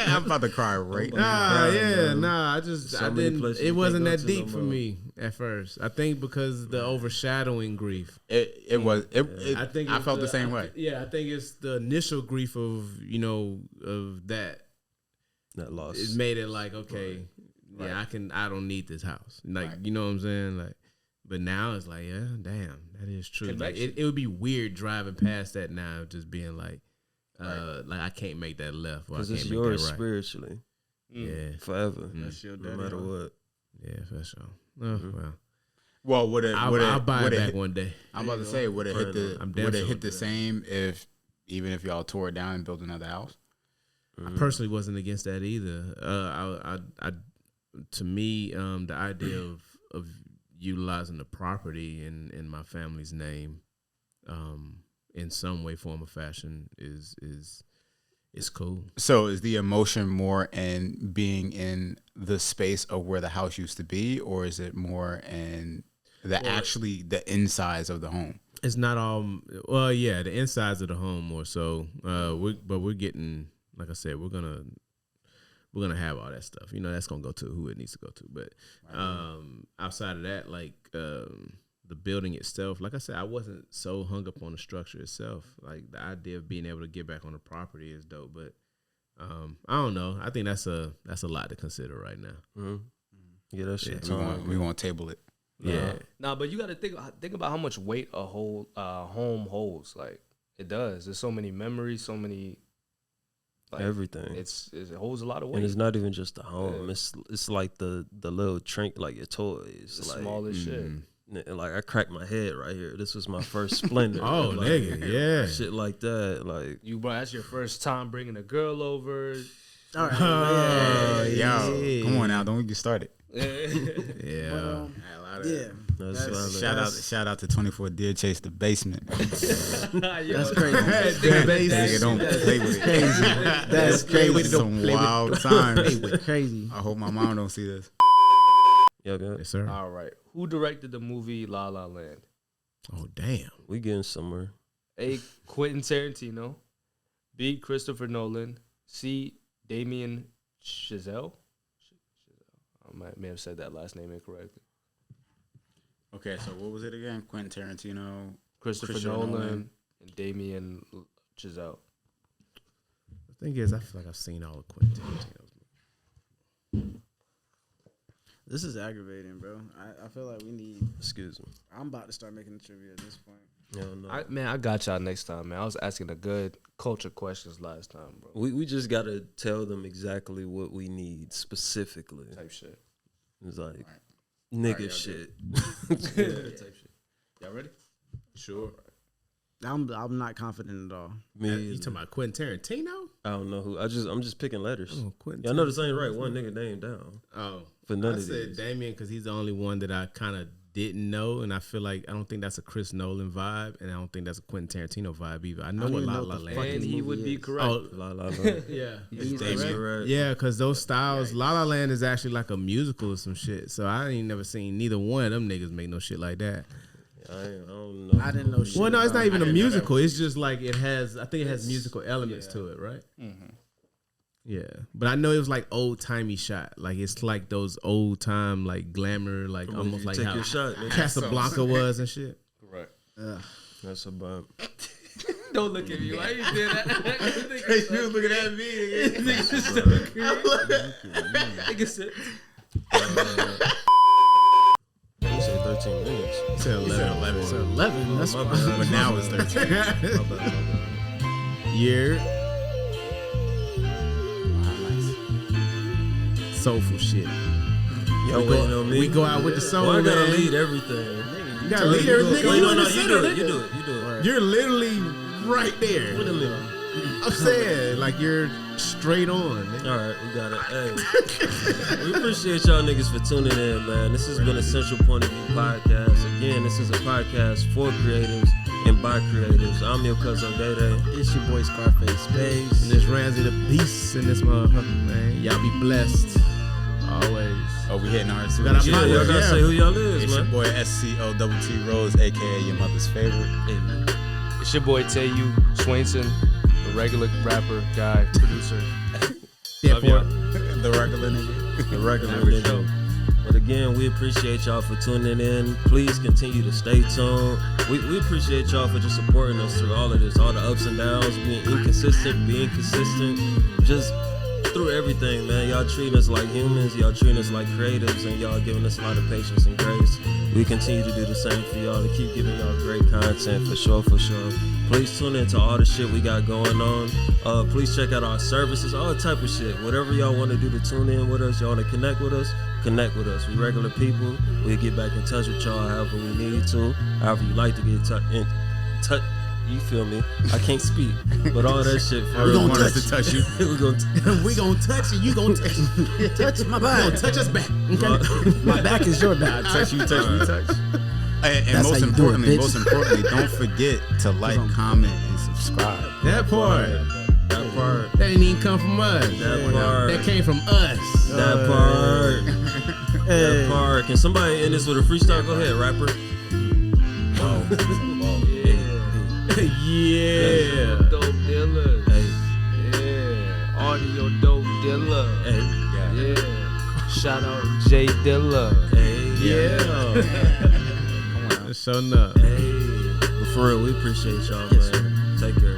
Speaker 5: I'm about to cry right now.
Speaker 2: I
Speaker 1: many
Speaker 2: didn't.
Speaker 1: places
Speaker 2: It
Speaker 1: you
Speaker 2: wasn't
Speaker 1: can't
Speaker 2: that
Speaker 1: go to
Speaker 2: deep
Speaker 1: no
Speaker 2: for
Speaker 1: more.
Speaker 2: me at first. I think because of the overshadowing grief.
Speaker 5: It was.
Speaker 2: I think
Speaker 5: I
Speaker 2: it's
Speaker 5: felt the same way.
Speaker 2: Yeah, I think it's the initial grief of of that.
Speaker 1: That loss.
Speaker 2: It made it like okay, yeah, I don't need this house. You know what I'm saying? But now it's like, yeah, damn, that is true. Like it would be weird driving past that now, just being like I can't make that left.
Speaker 1: Because
Speaker 2: I
Speaker 1: it's
Speaker 2: can't make
Speaker 1: yours
Speaker 2: that right.
Speaker 1: spiritually.
Speaker 2: Yeah,
Speaker 1: Forever.
Speaker 4: That's your
Speaker 1: No
Speaker 4: daddy,
Speaker 1: matter
Speaker 4: huh?
Speaker 1: what.
Speaker 2: yeah, for sure. Oh, well,
Speaker 5: Well, would it?
Speaker 2: I'll buy it
Speaker 5: would
Speaker 2: back one day.
Speaker 5: I'm about to say, would it hit the?
Speaker 2: I'm
Speaker 5: Would it
Speaker 2: definitely
Speaker 5: hit the
Speaker 2: do that.
Speaker 5: same even if y'all tore it down and built another house?
Speaker 2: I personally wasn't against that either. I to me, the idea of utilizing the property in my family's name, in some way, form, or fashion is cool.
Speaker 5: So is the emotion more in being in the space of where the house used to be, or is it more in the insides of the home?
Speaker 2: It's not all. Well, yeah, the insides of the home more so. We're getting, like I said, we're gonna have all that stuff. That's gonna go to who it needs to go to. But outside of that, the building itself, like I said, I wasn't so hung up on the structure itself. Like the idea of being able to get back on the property is dope. But I don't know. I think that's a lot to consider right now.
Speaker 1: Mm-hmm. Yeah, that shit.
Speaker 5: We want to table it.
Speaker 2: Yeah.
Speaker 3: Nah, but you got to think about how much weight a whole home holds. Like it does. There's so many memories, so many.
Speaker 1: Everything.
Speaker 3: It holds a lot of weight.
Speaker 1: And it's not even just the home. It's like the little trinket, like your toys.
Speaker 3: It's
Speaker 1: like,
Speaker 3: small as shit.
Speaker 1: Like I cracked my head right here. This was my first Splendor.
Speaker 2: Oh,
Speaker 1: like,
Speaker 2: nigga, yeah.
Speaker 1: Shit like that. Like
Speaker 3: That's your first time bringing a girl over.
Speaker 4: All right.
Speaker 5: Yo, come on now, don't get started.
Speaker 2: Yeah.
Speaker 1: that's
Speaker 5: Shout out to 24 Deer Chase the basement.
Speaker 4: That's crazy.
Speaker 5: Nigga, don't play with it.
Speaker 4: That's crazy.
Speaker 5: Some wild times.
Speaker 4: Crazy.
Speaker 5: I hope my mom don't see this.
Speaker 1: Yeah, go ahead.
Speaker 2: Yes, sir.
Speaker 3: All right. Who directed the movie La La Land?
Speaker 2: Oh, damn.
Speaker 1: We getting somewhere.
Speaker 3: A. Quentin Tarantino. B. Christopher Nolan. C. Damien Chazelle. I may have said that last name incorrectly.
Speaker 5: Okay, so what was it again? Quentin Tarantino,
Speaker 3: Christopher Nolan, and Damien Chazelle.
Speaker 2: The thing is, I feel like I've seen all of Quentin Tarantino's.
Speaker 4: This is aggravating, bro. I feel like we need.
Speaker 1: Excuse me.
Speaker 4: I'm about to start making the trivia at this point.
Speaker 1: Yeah, no.
Speaker 3: I got y'all next time, man. I was asking the good culture questions last time, bro.
Speaker 1: We just gotta tell them exactly what we need specifically.
Speaker 3: Type shit.
Speaker 1: It's like nigga shit.
Speaker 3: Type shit. Y'all ready?
Speaker 2: Sure.
Speaker 4: I'm not confident at all.
Speaker 2: You talking about Quentin Tarantino?
Speaker 1: I don't know who. I'm just picking letters.
Speaker 2: Oh, Quentin.
Speaker 1: Y'all know this ain't right. One nigga name down.
Speaker 2: Oh,
Speaker 1: For none
Speaker 2: I
Speaker 1: of
Speaker 2: said
Speaker 1: these.
Speaker 2: Damien because he's the only one that I kind of didn't know, and I feel like I don't think that's a Chris Nolan vibe, and I don't think that's a Quentin Tarantino vibe either. I know what La La Land.
Speaker 3: And he would be correct.
Speaker 2: Oh,
Speaker 1: La La La.
Speaker 2: yeah,
Speaker 4: He's
Speaker 1: correct.
Speaker 2: yeah, because those styles, La La Land is actually like a musical or some shit. So I ain't never seen neither one of them niggas make no shit like that.
Speaker 1: I don't know.
Speaker 4: I didn't know shit.
Speaker 2: Well, no, it's
Speaker 4: about
Speaker 2: not even a
Speaker 5: didn't know that
Speaker 2: musical. It's just like it has. I think it has musical elements to it, right?
Speaker 5: Mm-hmm.
Speaker 2: Yeah, but I know it was like old timey shot. Like it's like those old time like glamour, like
Speaker 1: Come on,
Speaker 2: almost
Speaker 1: you
Speaker 2: like
Speaker 1: take
Speaker 2: how
Speaker 1: your shot, nigga.
Speaker 2: Casablanca was and shit.
Speaker 5: Correct.
Speaker 1: That's a bump.
Speaker 3: Don't look at me. Why you did that?
Speaker 2: You was looking at me.
Speaker 3: Nigga said,
Speaker 1: You said 13 minutes.
Speaker 2: It's 11.
Speaker 4: So 11. That's
Speaker 1: My
Speaker 4: fine.
Speaker 1: bad.
Speaker 5: But now it's 13.
Speaker 1: My bad.
Speaker 2: Year. Soulful shit.
Speaker 1: Y'all waiting on me?
Speaker 2: We go out with the song,
Speaker 1: Well, I gotta
Speaker 2: man.
Speaker 1: lead everything.
Speaker 2: You gotta lead everything.
Speaker 1: Wait, no,
Speaker 2: in
Speaker 1: no,
Speaker 2: the
Speaker 1: you
Speaker 2: center,
Speaker 1: do it.
Speaker 2: nigga.
Speaker 1: You do it. You do it.
Speaker 2: You're literally right there.
Speaker 1: What a minute.
Speaker 2: I'm saying, like you're straight on. Nigga.
Speaker 1: All right, we got it. Hey, we appreciate y'all niggas for tuning in, man. This has been a Central Point of View podcast. Again, this is a podcast for creatives and by creatives. I'm your Cuzzo Day.
Speaker 4: It's your boy Scarface Space.
Speaker 2: And there's Ramzy the Beast in this motherfucker, man. Y'all be blessed. Always.
Speaker 5: Oh, we hitting ours too.
Speaker 2: Got our
Speaker 1: Yeah, y'all gotta
Speaker 2: Yeah.
Speaker 1: say who y'all is,
Speaker 5: It's your
Speaker 1: man.
Speaker 5: boy SCO Rose, aka your mother's favorite.
Speaker 1: Hey, man.
Speaker 3: it's your boy Tayu Swainson, the regular rapper, guy, producer.
Speaker 2: Yeah,
Speaker 3: Love y'all.
Speaker 5: The regular nigga.
Speaker 1: The regular
Speaker 3: Average
Speaker 1: nigga.
Speaker 3: Joe.
Speaker 1: But again, we appreciate y'all for tuning in. Please continue to stay tuned. We appreciate y'all for just supporting us through all of this, all the ups and downs, being inconsistent, being consistent, just through everything, man. Y'all treating us like humans, y'all treating us like creatives, and y'all giving us a lot of patience and grace. We continue to do the same for y'all, to keep giving y'all great content, for sure, for sure. Please tune into all the shit we got going on. Please check out our services, all type of shit. Whatever y'all want to do to tune in with us, y'all want to connect with us. We regular people. We'll get back in touch with y'all however we need to, however you like to get in touch. You feel me? I can't speak, but all that shit.
Speaker 2: We gonna touch us to touch you.
Speaker 1: We gonna
Speaker 2: touch you. You gonna touch.
Speaker 4: Touch my back.
Speaker 2: Touch us back. Okay.
Speaker 4: My back is your back.
Speaker 2: touch you. Touch me. Touch.
Speaker 5: And
Speaker 4: That's
Speaker 5: most
Speaker 4: how you do it,
Speaker 5: importantly,
Speaker 4: bitch.
Speaker 5: don't forget to like, comment, and subscribe.
Speaker 2: That part.
Speaker 1: That part.
Speaker 2: That didn't even come from us.
Speaker 1: That part.
Speaker 2: That came from us.
Speaker 1: That part. That part. Can somebody end this with a freestyle? Go ahead, rapper.
Speaker 2: Yeah.
Speaker 3: Dope dealers.
Speaker 1: Hey,
Speaker 3: Yeah. Audio dope dealer.
Speaker 1: hey,
Speaker 3: Yeah. Shout out Jay Dilla.
Speaker 1: hey,
Speaker 2: Yeah. So enough.
Speaker 1: hey. But for real, we appreciate y'all, man. Take care.